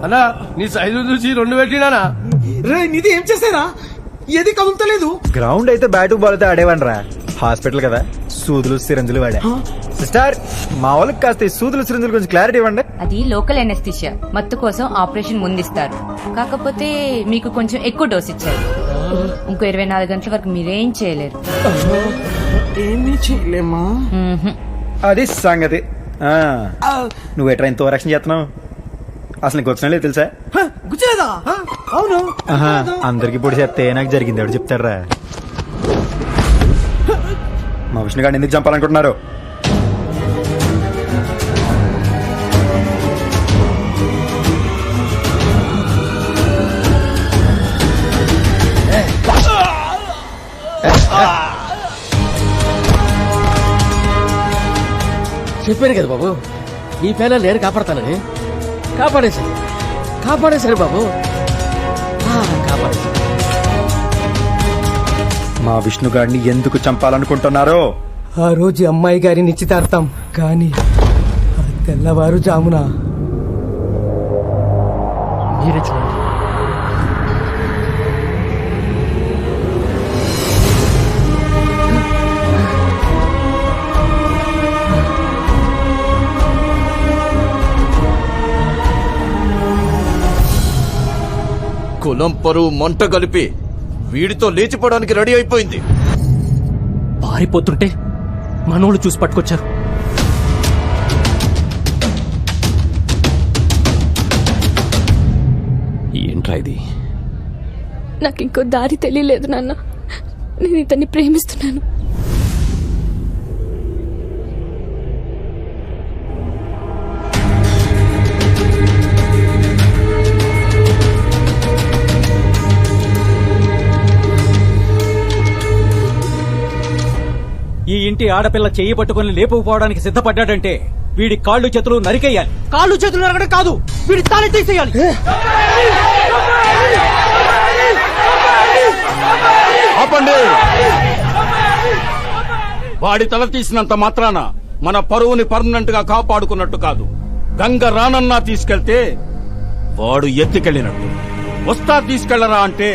అన్నా నీ సైజు చూసి 2 పెట్టినానా? రే నీది ఏం చేసేనా? ఏది కదులుతలేదు. గ్రౌండ్ అయితే బ్యాటు బాల్తో ఆడేవాడి రా. హాస్పిటల్ కదా, సూదులు సిరంజులు వాడా. సిస్టర్ మా వాళ్ళకి కాస్త ఈ సూదులు సిరంజులు కొంచెం క్లారిటీ ఇవ్వండి. అది లోకల్ ఎనెస్థిషియా, మత్తు కోసం ఆపరేషన్ ముందిస్తారు. కాకపోతే మీకు కొంచెం ఎక్కువ డోస్ ఇచ్చారు. ఇంకో 24 గంటల వరకు మీరేం చేయలేరు. ఏమీ చేయలేమా? అది సంగతి. నువ్వు ఎట్రా ఇంత రక్షణ చేస్తున్నావు? అసలు నీకు వచ్చిన లేదు తెలుసా? గుచ్చలేదా? అవును. అందరికి పొడి చేస్తే నాకు జరిగింది ఎవడు చెప్తారా? మా విష్ణు గారిని ఎందుకు చంపాలనుకుంటున్నారు? చెప్పాను కదా బాబు, నీ పేన నేను కాపాడతానని. కాపాడేశారు బాబు, కాపాడేశారు. మా విష్ణు గారిని ఎందుకు చంపాలనుకుంటున్నారో? ఆ రోజు అమ్మాయి గారి నిశ్చితార్థం, కానీ తెల్లవారు జామున మీరే చూడండి. కులం పరువు మంట కలిపి వీడితో లేచిపోవడానికి రెడీ అయిపోయింది. పారిపోతుంటే మనోళ్ళు చూసి పట్టుకొచ్చారు. ఏంట్రా ఇది? నాకు ఇంకో దారి తెలియలేదు నాన్న. నేను ఇతన్ని ప్రేమిస్తున్నాను. ఈ ఇంటి ఆడపిల్ల చెయ్యి పట్టుకుని లేపుకుపోవడానికి సిద్ధపడ్డాడంటే వీడి కాళ్ళు చేతులు నరికేయాలి. కాళ్ళు చేతులు నరకడం కాదు, వీడి తాళి తీసేయాలి. ఆపండి. వాడి తల తీసినంత మాత్రాన మన పరువుని పర్మనెంట్ గా కాపాడుకున్నట్టు కాదు. గంగ రానన్నా తీసుకెళ్తే వాడు ఎత్తికెళ్ళినట్టు. వస్తా తీసుకెళ్లరా అంటే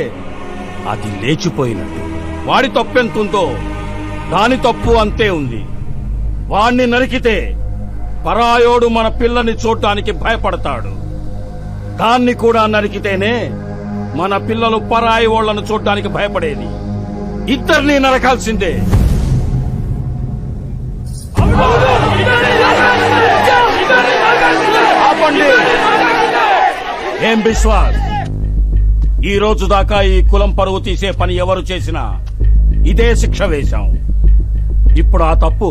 అది లేచిపోయినట్టు. వాడి తప్పెంతుందో దాని తప్పు అంతే ఉంది. వాణ్ణి నరికితే పరాయోడు మన పిల్లని చూడ్డానికి భయపడతాడు. దాన్ని కూడా నరికితేనే మన పిల్లలు పరాయి ఓళ్లను చూడ్డానికి భయపడేది. ఇద్దరిని నరకాల్సిందే. ఆపండి. ఏం విశ్వాస్, ఈ రోజు దాకా ఈ కులం పరువు తీసే పని ఎవరు చేసినా ఇదే శిక్ష వేశాం. ఇప్పుడు ఆ తప్పు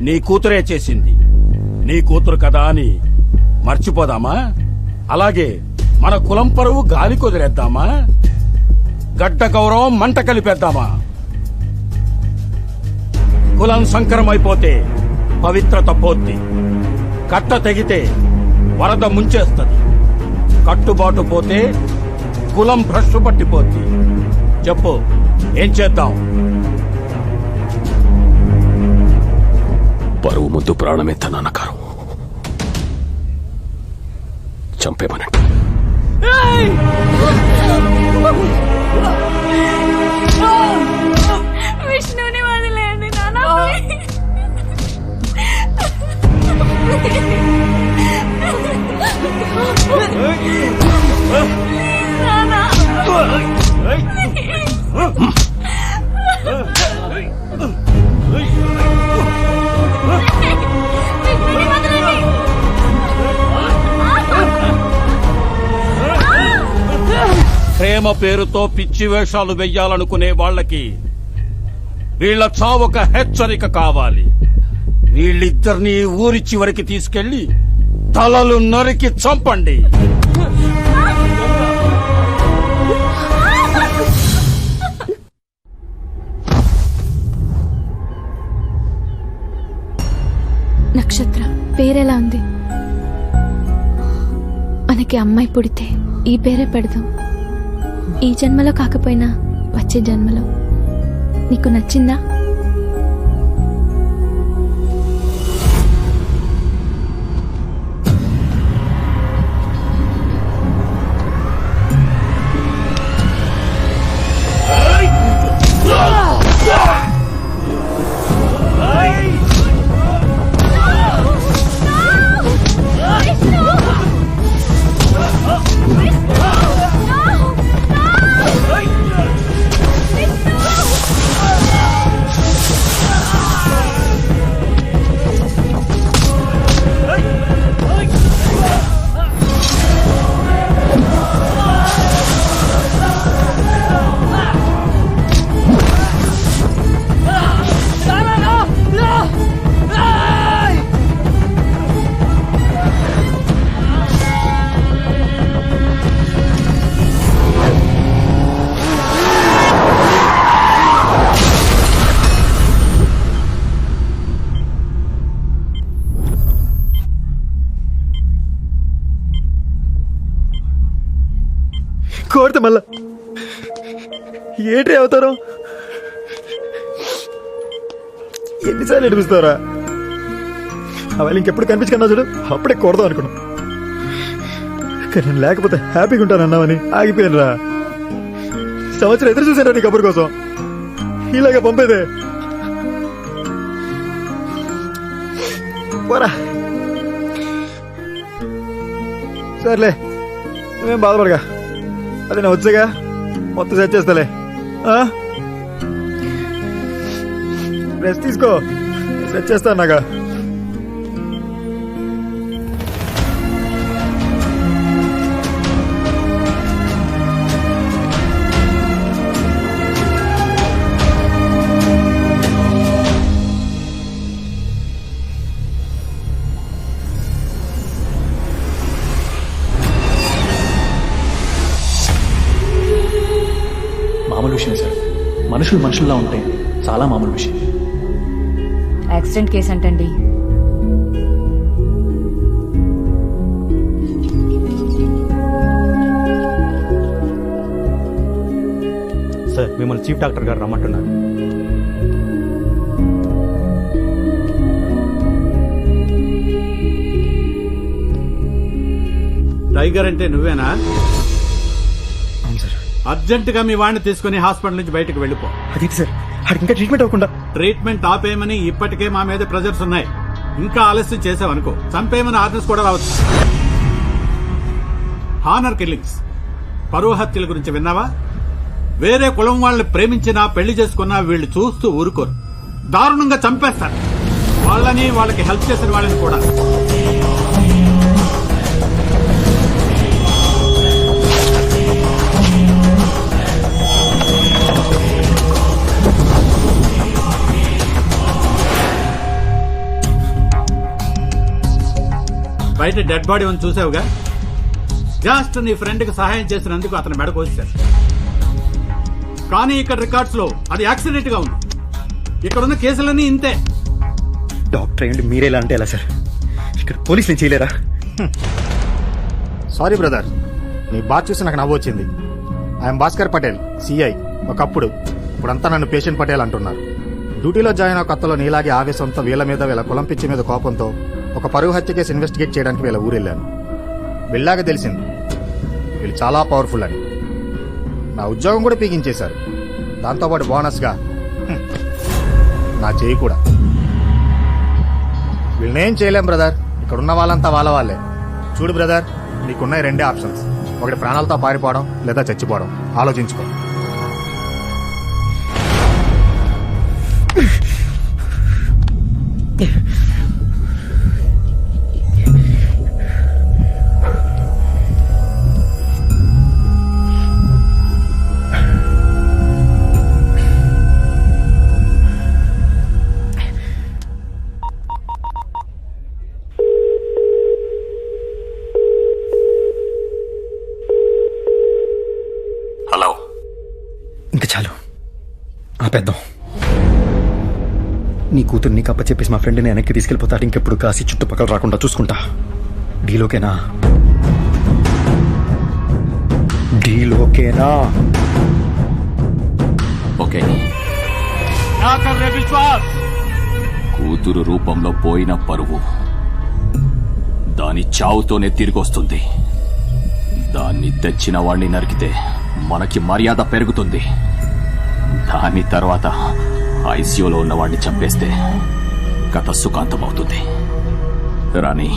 నీ కూతురే చేసింది. నీ కూతురు కదా అని మర్చిపోదామా? అలాగే మన కులం పరువు గాలి కుదిరేద్దామా? గడ్డ గౌరవం మంట కలిపేద్దామా? కులం సంకరమైపోతే పవిత్రత పోద్ది. కట్ట తెగితే వరద ముంచేస్తది. కట్టుబాటు పోతే కులం భ్రష్టు పట్టిపోద్ది. చెప్పు, ఏం చేద్దాం? పరువు ముందు ప్రాణమే తన అన్నకారం. చంపేమనండి. విష్ణుని వదిలేయండి నాన్న. ప్రేమ పేరుతో పిచ్చి వేషాలు వెయ్యాలనుకునే వాళ్ళకి వీళ్ల చావొక హెచ్చరిక కావాలి. వీళ్ళిద్దరినీ ఊరి చివరికి తీసుకెళ్లి తలలు నరికి చంపండి. నక్షత్ర పేరెలా ఉంది? మనకి అమ్మాయి పుడితే ఈ పేరే పెడదాం. ఈ జన్మలో కాకపోయినా వచ్చే జన్మలో. నీకు నచ్చిందా? కోరితే మళ్ళా ఏంటి అవుతారు? ఎన్నిసార్లు ఏడిపిస్తారా? అవన్నీ ఇంకెప్పుడు కనిపించుకున్నా చూడు, అప్పుడే కొడదాం అనుకున్నా. కానీ నేను లేకపోతే హ్యాపీగా ఉంటానన్నావని ఆగిపోయాను రా. సంవత్సరం ఎదురు చూసాను నీ కబుర్ కోసం. ఇలాగే పంపేదే పోరా. సర్లే, నువ్వేం బాధపడగా. అది నేను వచ్చాగా మొత్తం సెట్ చేస్తాలే. రెస్ట్ తీసుకో, సెట్ చేస్తాను నాగా. మామూలు విషయం సార్. మనుషులు మనుషుల్లా ఉంటే చాలా మామూలు విషయం. యాక్సిడెంట్ కేసు అంటండి. సార్ మిమ్మల్ని చీఫ్ డాక్టర్ గారు రమ్మంటున్నారు. టైగర్ అంటే నువ్వేనా? అవును సార్. అర్జెంట్ గా మీ వాడిని తీసుకుని హాస్పిటల్ నుంచి బయటకు వెళ్ళిపో. అదేంటి సార్, ఇంకా ట్రీట్మెంట్ అవ్వకుండా? ట్రీట్మెంట్ ఆపేయమని ఇప్పటికే మా మీద ప్రెజర్స్ ఉన్నాయి. ఇంకా ఆలస్యం చేసావనుకో చంపేయమని ఆర్డర్స్ కూడా రావచ్చు. హానర్ కిల్లింగ్స్, పరువు హత్యల గురించి విన్నావా? వేరే కులం వాళ్ళని ప్రేమించినా పెళ్లి చేసుకున్నా వీళ్ళు చూస్తూ ఊరుకోరు, దారుణంగా చంపేస్తారు. వాళ్ళని వాళ్ళకి హెల్ప్ చేసిన వాళ్ళని కూడా. బయట డెడ్ బాడీ ఉంది చూసావుగా? జస్ట్ నీ ఫ్రెండ్ కి సహాయం చేసినందుకు అతను మెడకు వచ్చారు. కానీ ఇక్కడ రికార్డ్స్ లో అది యాక్సిడెంట్ గా ఉంది. ఇక్కడున్న కేసులన్నీ ఇంతే. డాక్టర్ ఏంటి మీరేలా అంటే ఎలా సార్? ఇక్కడ పోలీసులు చేయలేరా? సారీ బ్రదర్, నీ బాధ చూసి నాకు నవ్వు వచ్చింది. I'm Bhaskar Patel, CI. ఒకప్పుడు, ఇప్పుడంతా నన్ను పేషెంట్ పటేల్ అంటున్నారు. డ్యూటీలో జాయిన్ అవ్వ కొత్తలో నీలాగే ఆవేశంతో వీళ్ళ మీద వీళ్ళ కులం పిచ్చి మీద కోపంతో ఒక పరువు హత్య కేసు ఇన్వెస్టిగేట్ చేయడానికి వీళ్ళ ఊరెళ్ళాను. వెళ్ళాక తెలిసింది వీళ్ళు చాలా పవర్ఫుల్ అని. నా ఉద్యోగం కూడా పీకించేశారు. దాంతోపాటు బోనస్గా నా చేయి కూడా. వీళ్ళనేం చేయలేం బ్రదర్. ఇక్కడున్న వాళ్ళంతా వాళ్ళే. చూడు బ్రదర్, నీకున్నాయి రెండే ఆప్షన్స్. ఒకటి ప్రాణాలతో పారిపోవడం, లేదా చచ్చిపోవడం. ఆలోచించుకో. హలో. ఇంకా చాలు, ఆపేద్దాం. నీ కూతురు నీకు అప్పచెప్పేసి మా ఫ్రెండ్ని వెనక్కి తీసుకెళ్ళిపోతాడు. ఇంకెప్పుడు కాసి చుట్టుపక్కల రాకుండా చూసుకుంటా. డీలోకేనా? డీలోకేనా? ఓకే. విశ్వాస్, కూతురు రూపంలో పోయిన పరువు దాని చావుతోనే తిరిగి వస్తుంది. దాన్ని తెచ్చిన వాణ్ణి నరికితే మనకి మర్యాద పెరుగుతుంది. దాని తర్వాత ఐసీయూలో ఉన్నవాడిని చంపేస్తే కథ సుఖాంతమవుతుంది. రాణి,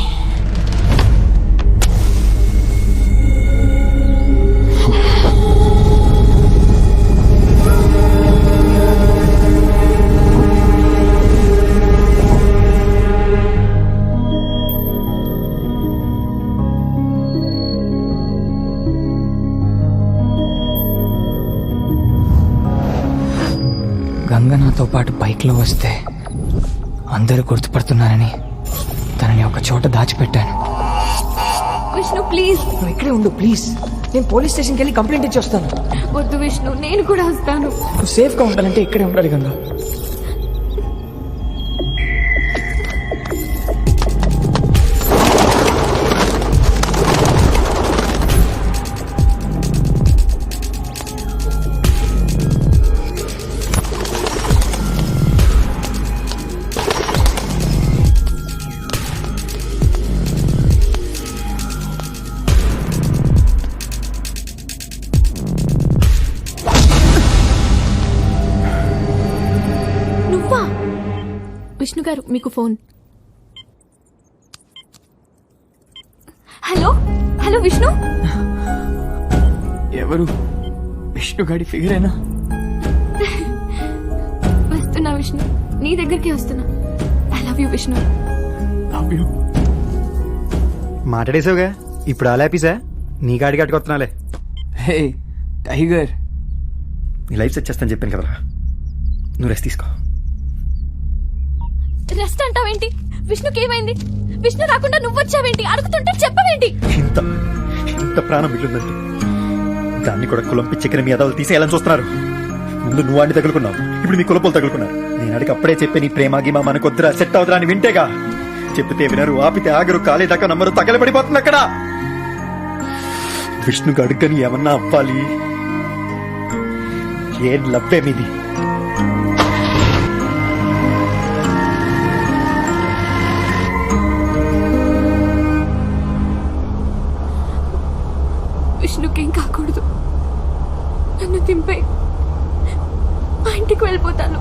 గంగ నాతో పాటు బైక్లో వస్తే అందరూ గుర్తుపడుతున్నారని తనని ఒక చోట దాచిపెట్టాను. విష్ణు ప్లీజ్. నువ్వు ఇక్కడే ఉండు ప్లీజ్. నేను పోలీస్ స్టేషన్కి వెళ్ళి కంప్లైంట్ ఇచ్చి వస్తాను. వద్దు విష్ణు, నేను కూడా వస్తాను. నువ్వు సేఫ్గా ఉండాలంటే ఇక్కడే ఉండాలి గంగ. విష్ణు గారు, మీకు ఫోన్. Hello hello Vishnu. ఎవరు? విష్ణు గాడి ఫిగరేనా? వస్తున్నా విష్ణు, నీ దగ్గరికి వస్తున్నా. I love you Vishnu. Love you. మాట్లాడేసావుగా, ఇప్పుడు ఆలాపీసా? నీ గాడి కట్టుకొస్తున్నాలే. హే టైగర్, నీ లైఫ్ సెట్ చేస్తాను చెప్పాను కదరా. నువ్వు రెస్ట్ తీసుకో. రెస్ట్ అంటావేంటి? విష్ణుకి ఏమైంది? విష్ణు రాకుండా నువ్వు వచ్చావేంటి? అడుగుతుంటే చెప్పవేంటి? ఇంత ప్రాణం మిగిలిందంటే దాన్ని కూడా కులం పిచ్చెక్కిన మీ అదవులు తీసేయాలని చూస్తున్నారు. ముందు నువ్వు వాడిని తగులుకున్నావు, ఇప్పుడు నీ కులపోలు తగులుకున్నారు. నేను అడిగి అప్పుడే చెప్పే నీ ప్రేమ గీమా మనకొద్దురా, సెట్ అవుతురా అని వింటేగా. చెప్తే వినరు, ఆపితే ఆగరు, కాలేదాకా నమ్మరు, తగలబడిపోతుంది అక్కడ. విష్ణుకు అడుగని ఏమన్నా అవ్వాలి. ఏం లవ్వే మీది? విష్ణుకేం కాకూడదు. నన్ను దింపే, మా ఇంటికి వెళ్ళిపోతాను.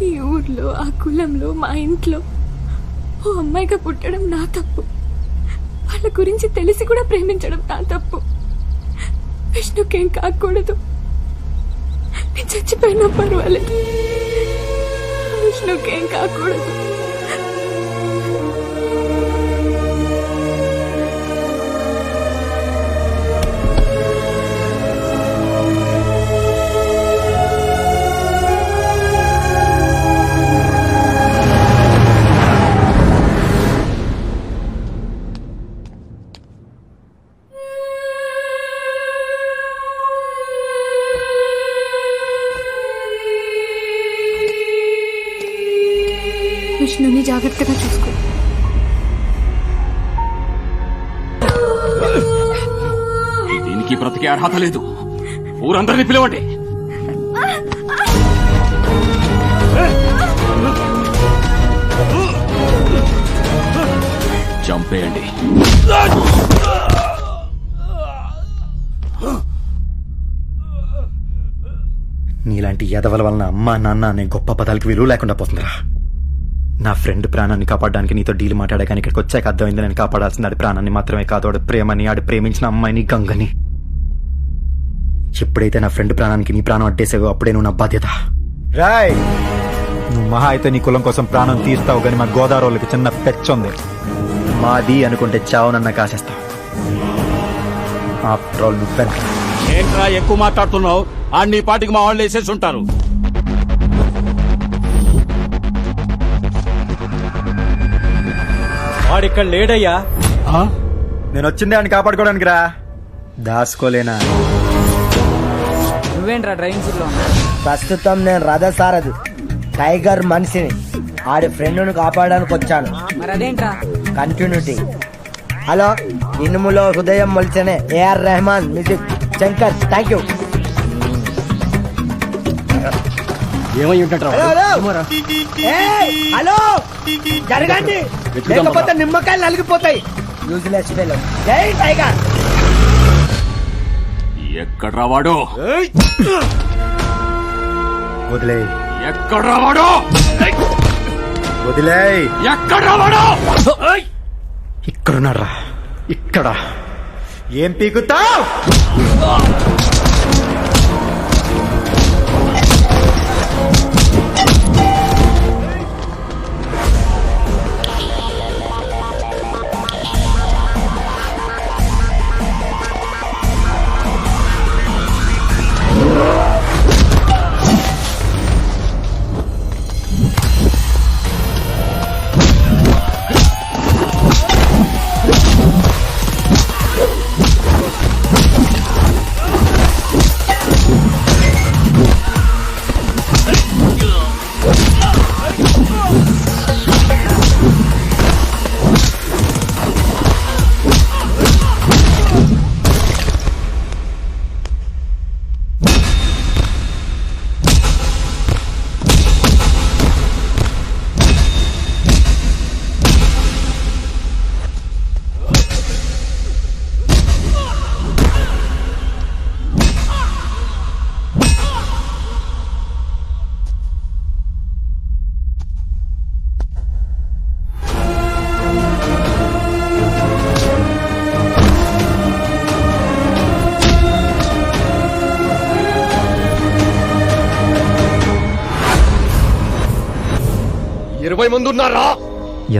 ఈ ఊర్లో, ఆ కులంలో, మా ఇంట్లో ఓ అమ్మాయిగా పుట్టడం నా తప్పు. వాళ్ళ గురించి తెలిసి కూడా ప్రేమించడం నా తప్పు. విష్ణుకేం కాకూడదు. నేను చచ్చిపోయినా పర్వాలేదు, విష్ణుకేం కాకూడదు. విష్ణుని జాగ్రత్తగా చూసుకో. దీనికి బ్రతికే అర్హత లేదు. ఊరందరినీ పిలవండి. చంపేయండి. నీలాంటి ఎదవల వలన అమ్మా నాన్న అనే గొప్ప పదాలకి విలువ లేకుండా పోతుందిరా. నా ఫ్రెండ్ ప్రాణాన్ని కాపాడడానికి నీతో డీల్ మాట్లాడా, కానీ ఇక్కడికి వచ్చాక అర్థమైంది నేను కాపాడాల్సింది ఆడి ప్రాణాన్ని మాత్రమే కాదు, ఆడు ప్రేమని, ఆడు ప్రేమించిన అమ్మాయిని, గంగని. ఎప్పుడైతే నా ఫ్రెండ్ ప్రాణానికి నీ ప్రాణం అడ్డేసావో అప్పుడే నువ్వు నా బాధ్యత. రాయ్, నువ్వు మహా అయితే నీ కులం కోసం ప్రాణం తీస్తావు, కానీ మా గోదావరికి చిన్న పెచ్చుంది. మాది అనుకుంటే చావునన్న కాసేస్తావు. ఆఫ్టర్ ఆల్ నువ్వెంత ఏంట్రా ఎక్కువ మాట్లాడుతున్నావు? నీ పాటికి మా వాళ్ళు వేసేసి ఉంటారు. వాడిక్కడ లేడయ్యా. నేను వచ్చిందే అని కాపాడుకోవడానికి రా, దాసుకోలేనా? నువ్వేంట్రా డ్రైవింగ్ సీట్ లో? ప్రస్తుతం నేను రథసారథి, టైగర్ మనిషిని. ఆడి ఫ్రెండ్ను కాపాడడానికి వచ్చాను. మరి అదేంట్రా? కంటిన్యూటీ. హలో, ఇనుములో హృదయం మొలిచనే AR Rahman music. Shankar, thank you. ఏమై ఉంటాడు? హలో, జరగండి, లేకపోతే నిమ్మకాయలు నలిగిపోతాయి. Useless fellow. జై టైగర్. ఎక్కడ రావాడో? వదిలే. ఎక్కడ రావాడో? వదిలే. ఎక్కడ రావాడో? ఇక్కడున్నారా? ఇక్కడ ఏం పీకుతావ్?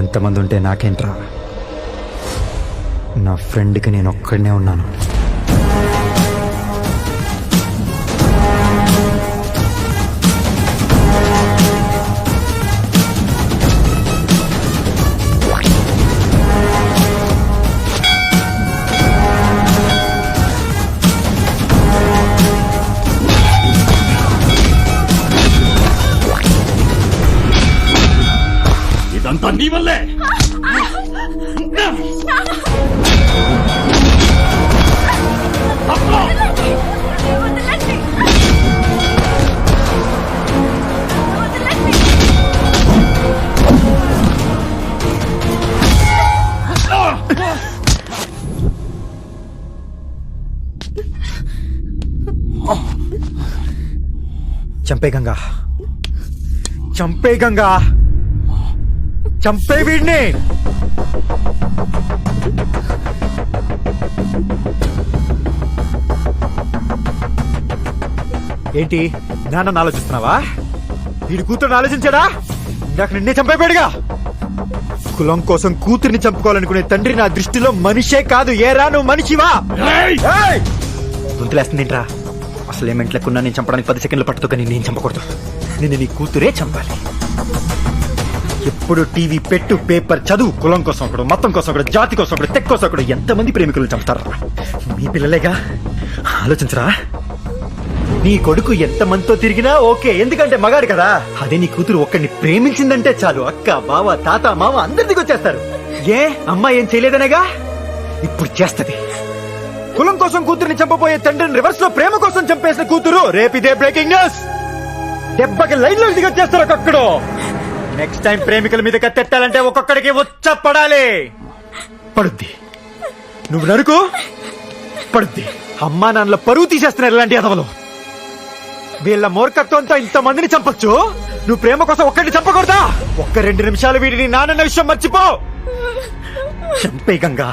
ఎంతమంది ఉంటే నాకేంట్రా? నా ఫ్రెండ్కి నేను ఒక్కడనే ఉన్నాను. చంపే గంగా, చంపే గంగా, చంపే వీడిని. ఏంటి నాన్న ఆలోచిస్తున్నావా? వీడి కూతురుని ఆలోచించాడా? నాకు నిన్నే చంపేపాడుగా. కులం కోసం కూతుర్ని చంపుకోవాలనుకునే తండ్రి నా దృష్టిలో మనిషే కాదు. ఏరా నువ్వు మనిషివా? గుంతులేస్తుందేంట్రా? అసలు ఏమెంట్లకున్నా నేను చంపడానికి 10 సెకండ్లు పట్టుతో కానీ నేను చంపకూడదు. నిన్ను నీ కూతురే చంపాలి. ఎప్పుడు టీవీ పెట్టు, పేపర్ చదువు. కులం కోసం ఒకడు, మతం కోసం ఒకడు, జాతి కోసం ఒకడు, తెక్ కోసం ఒకడు. ఎంతమంది ప్రేమికులు చంపుతారా? మీ పిల్లలేగా. ఆలోచించరా? నీ కొడుకు ఎంతమందితో తిరిగినా ఓకే, ఎందుకంటే మగాడు కదా. అదే నీ కూతురు ఒక్కడిని ప్రేమించిందంటే చాలు, అక్క, బావ, తాత, మామ అందరి దిగొచ్చేస్తారు. ఏ అమ్మ ఏం చేయలేదనేగా? ఇప్పుడు చేస్తది. కులం కోసం కూతురిని చంపబోయే తండ్రిని రివర్స్ లో ప్రేమ కోసం చంపేసిన కూతురు రేపిదే బ్రేకింగ్ న్యూస్. దెబ్బకి లైన్ లో దిగొచ్చేస్తారు ఒక్కొక్కడు. నెక్స్ట్ టైం ప్రేమికుల మీద కత్తెట్టాలంటే ఒక్కొక్కడికి వచ్చ పడాలి. పడుద్ది. నువ్వు నరుకు, పడుద్ది. అమ్మా నాన్నల పరువు తీసేస్తున్నారు ఇలాంటి అదవలు. వీళ్ళ మూర్ఖత్వంతో ఇంతమందిని చంపొచ్చు, నువ్వు ప్రేమ కోసం ఒక్కడిని చంపకూడదా? 1-2 నిమిషాలు వీడిని నాన్న విషయం మర్చిపో. చంపే గంగా.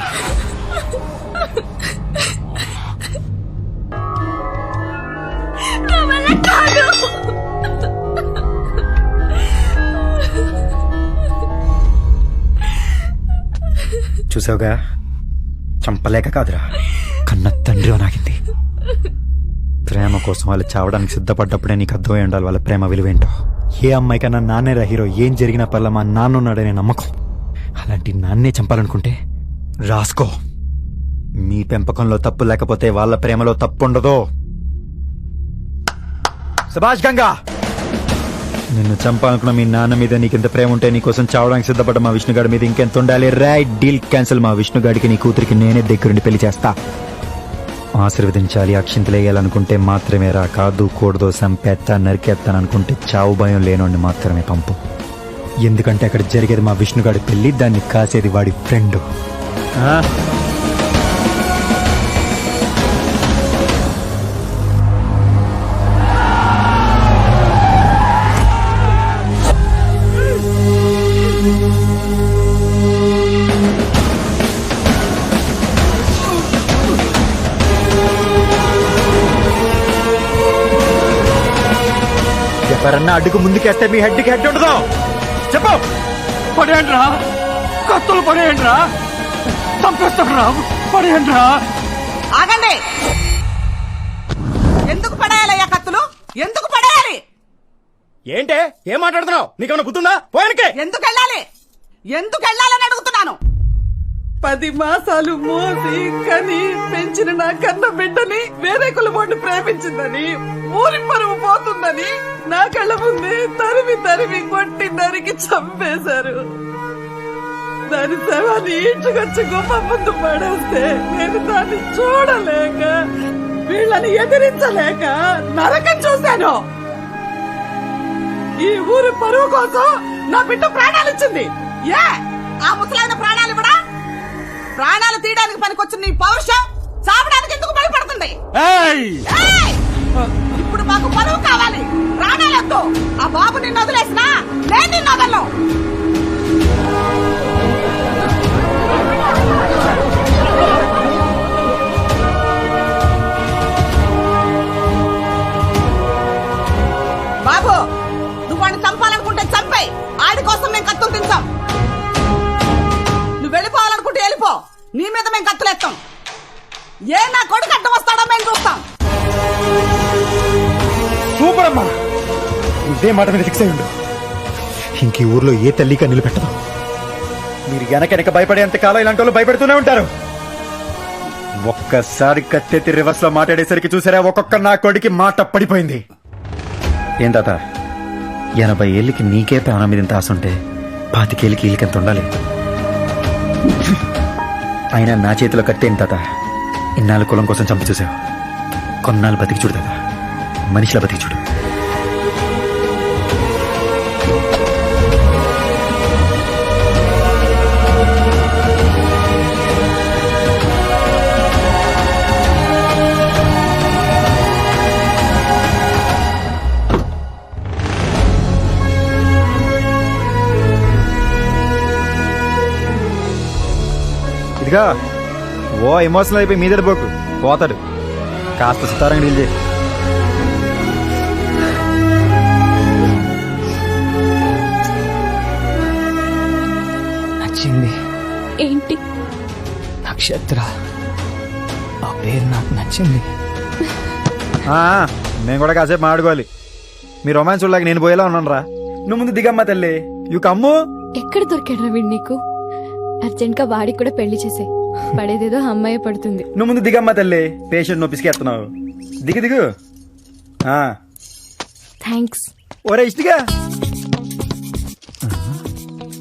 చూసావుగా, చంపలేక కాదురా, కన్న తండ్రి నాగింది. ప్రేమ కోసం వాళ్ళు చావడానికి సిద్ధపడ్డప్పుడే నీకు అర్థమై ఉండాలి వాళ్ళ ప్రేమ విలువేంటో. ఏ అమ్మాయికన్నా నాన్నేరా హీరో. ఏం జరిగినా పర్ల మా నాన్న ఉన్నాడనే నమ్మకం. అలాంటి నాన్నే చంపాలనుకుంటే రాసుకో. మీ పెంపకంలో తప్పు లేకపోతే వాళ్ళ ప్రేమలో తప్పు ఉండదు. సుభాష్ గంగా, నిన్ను చంపాలనుకున్న మీ నాన్న మీద నీకింత ప్రేమ ఉంటే నీకోసం చావడానికి సిద్ధపడ్డ మా విష్ణుగాడి మీద ఇంకెంత ఉండాలి? Right, deal cancel. మా విష్ణుగాడికి నీ కూతురికి నేనే దగ్గరుండి పెళ్లి చేస్తా. ఆశీర్వదించాలి, అక్షింతలేయాలనుకుంటే మాత్రమే రా. కాదు కూడదో, సంపేత్తా, నరికేస్తాననుకుంటే చావు భయం లేనోడిని మాత్రమే పంపు. ఎందుకంటే అక్కడ జరిగేది మా విష్ణుగాడి పెళ్లి, దాన్ని కాసేది వాడి ఫ్రెండ్. ఎవరన్నా అడ్డుకు ముందుకేస్తే మీ హెడ్కి హెడ్ ఉండదు. చెప్పు. పడేయండ్రా, కత్తులు పడేయండ్రా, చంపేస్తాడ్రా, పడేయండ్రా. ఆగండి. ఎందుకు పడేయాలయ్యా కత్తులు? ఎందుకు పడేయాలి? ఏంటే ఏం మాట్లాడుతున్నావు? నీకేమైనా గుర్తుందా? పోయానికే ఎందుకు వెళ్ళాలి? ఎందుకు వెళ్ళాలని అడుగుతున్నాను. 10 మాసాలు మోసి కని పెంచిన నా కన్న బిడ్డని వేరే కులమోడిని ప్రేమించిందని, ఊరి పరువు పోతుందని నా కళ్ళ ముందే తరిమి కొట్టి నరికి చంపేశారు. దాని శవాన్ని ఈడ్చుకొచ్చి గుమ్మ ముందు పడేస్తే నేను దాన్ని చూడలేక, వీళ్ళని ఎదిరించలేక నరకం చూశాను. ఈ ఊరి పరువు కోసం నా బిడ్డ ప్రాణాలు ఇచ్చింది. ఏ ఆ ముసలాయన ప్రాణాలు ఇవ్వడా? ప్రాణాలు తీయడానికి పనికొచ్చిన నీ పౌరుషం చావడానికి ఎందుకు భయపడుతుంది? ఇప్పుడు మాకు పరువు కావాలి, ప్రాణాలొద్దు. ఆ బాబు నిన్ను వదిలేసినా నేను నిన్ను వదలను. బాబు, నువ్వు వాడిని చంపాలనుకుంటే చంపేయి. ఆడి కోసం మేము కత్తులు తింటాం. నువ్వు వెళ్ళిపోవాలనుకుంటే వెళ్ళిపో. నీ మీద మేము కత్తులేస్తాం. ఏ నా కొడుకు అడ్డం వస్తాడో మేము చూస్తాం. సూపర్ అమ్మా, ఇదే మాట మీద ఫిక్స్ అయ్యి ఉండు. ఇంక ఈ ఊర్లో ఏ తల్లిగా నిలబెట్టదు. మీరు వెనక భయపడేంత కాలం ఇలాంటి వాళ్ళు భయపెడుతూనే ఉంటారు. ఒక్కసారి కత్తెత్తి రివర్స్ లో మాట్లాడేసరికి చూసారా, ఒక్కొక్క నా కొడుకి మాట పడిపోయింది. ఏం తాత, 80 ఏళ్ళకి నీకే ప్రాణం మీద ఇంత ఆశ ఉంటే 25 ఏళ్ళకి వీళ్ళకెంత ఉండాలి? అయినా నా చేతిలో కత్తేంటి తాత? ఇన్నాళ్ళు కులం కోసం చంపి చూసావు. కొన్నాళ్ళు బతికి చూడు తాత, మనిషిలా బతికి చూడు. ఇదిగా ఓ ఎమోషనల్ అయిపోయి మీద పోకు పోతాడు. కాస్త సితారంగా డీల్ చేయి. నచ్చింది. ఏంటి? నక్షత్ర. ఆ పేరు నాకు నచ్చింది. మేము కూడా కాసేపు మాడుకోవాలి. మీ రొమాన్స్ చూడలేక నేను పోయేలా ఉన్నాను రా. నువ్వు ముందు దిగమ్మా తల్లి. యు కమ్ము. ఎక్కడ దొరికాడు వీడు నీకు? అర్జెంట్ గా వాడికి కూడా పెళ్లి చేసే. పడేదేదో అమ్మాయి పడుతుంది. నువ్వు ముందు దిగమ్మా తల్లి. పేషెంట్ నొప్పిసుకెత్తున్నావు. దిగు దిగు. థ్యాంక్స్. ఒరే ఇష్టగా.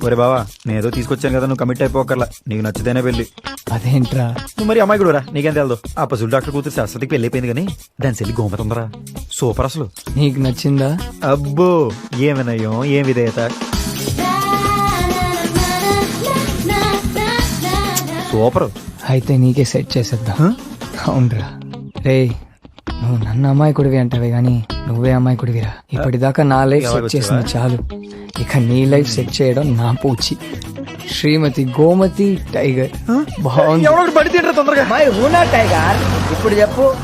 ఒరే బావా, నేనేదో తీసుకొచ్చాను కదా, నువ్వు కమిట్ అయిపోకర్లా. నీకు నచ్చితేనే పెళ్లి. అదేంట్రా? నువ్వు మరి అమ్మాయి కూడా నీకేం తెలదు. ఆ పశువులు డాక్టర్ కూతురు శాశ్వతికి పెళ్లి అయిపోయింది కానీ దాని చెల్లి గోమతుందరా. సూపర్ అసలు. నీకు నచ్చిందా? అబ్బో ఏం వినయం, ఏం విధేయత. సూపర్. అయితే నీకే సెట్ చేసేద్దాం. అవునరా. రే, నువ్వు నన్ను అమ్మాయికుడివి అంటావే గానీ నువ్వే అమ్మాయికుడివిరా. ఇప్పటిదాకా నా లైఫ్ సెట్ చేసింది చాలు. ఇక నీ లైఫ్ సెట్ చేయడం నా పూచి. శ్రీమతి గోమతి టైగర్. బాగుంది. టైగర్ ఇప్పుడు చెప్పు,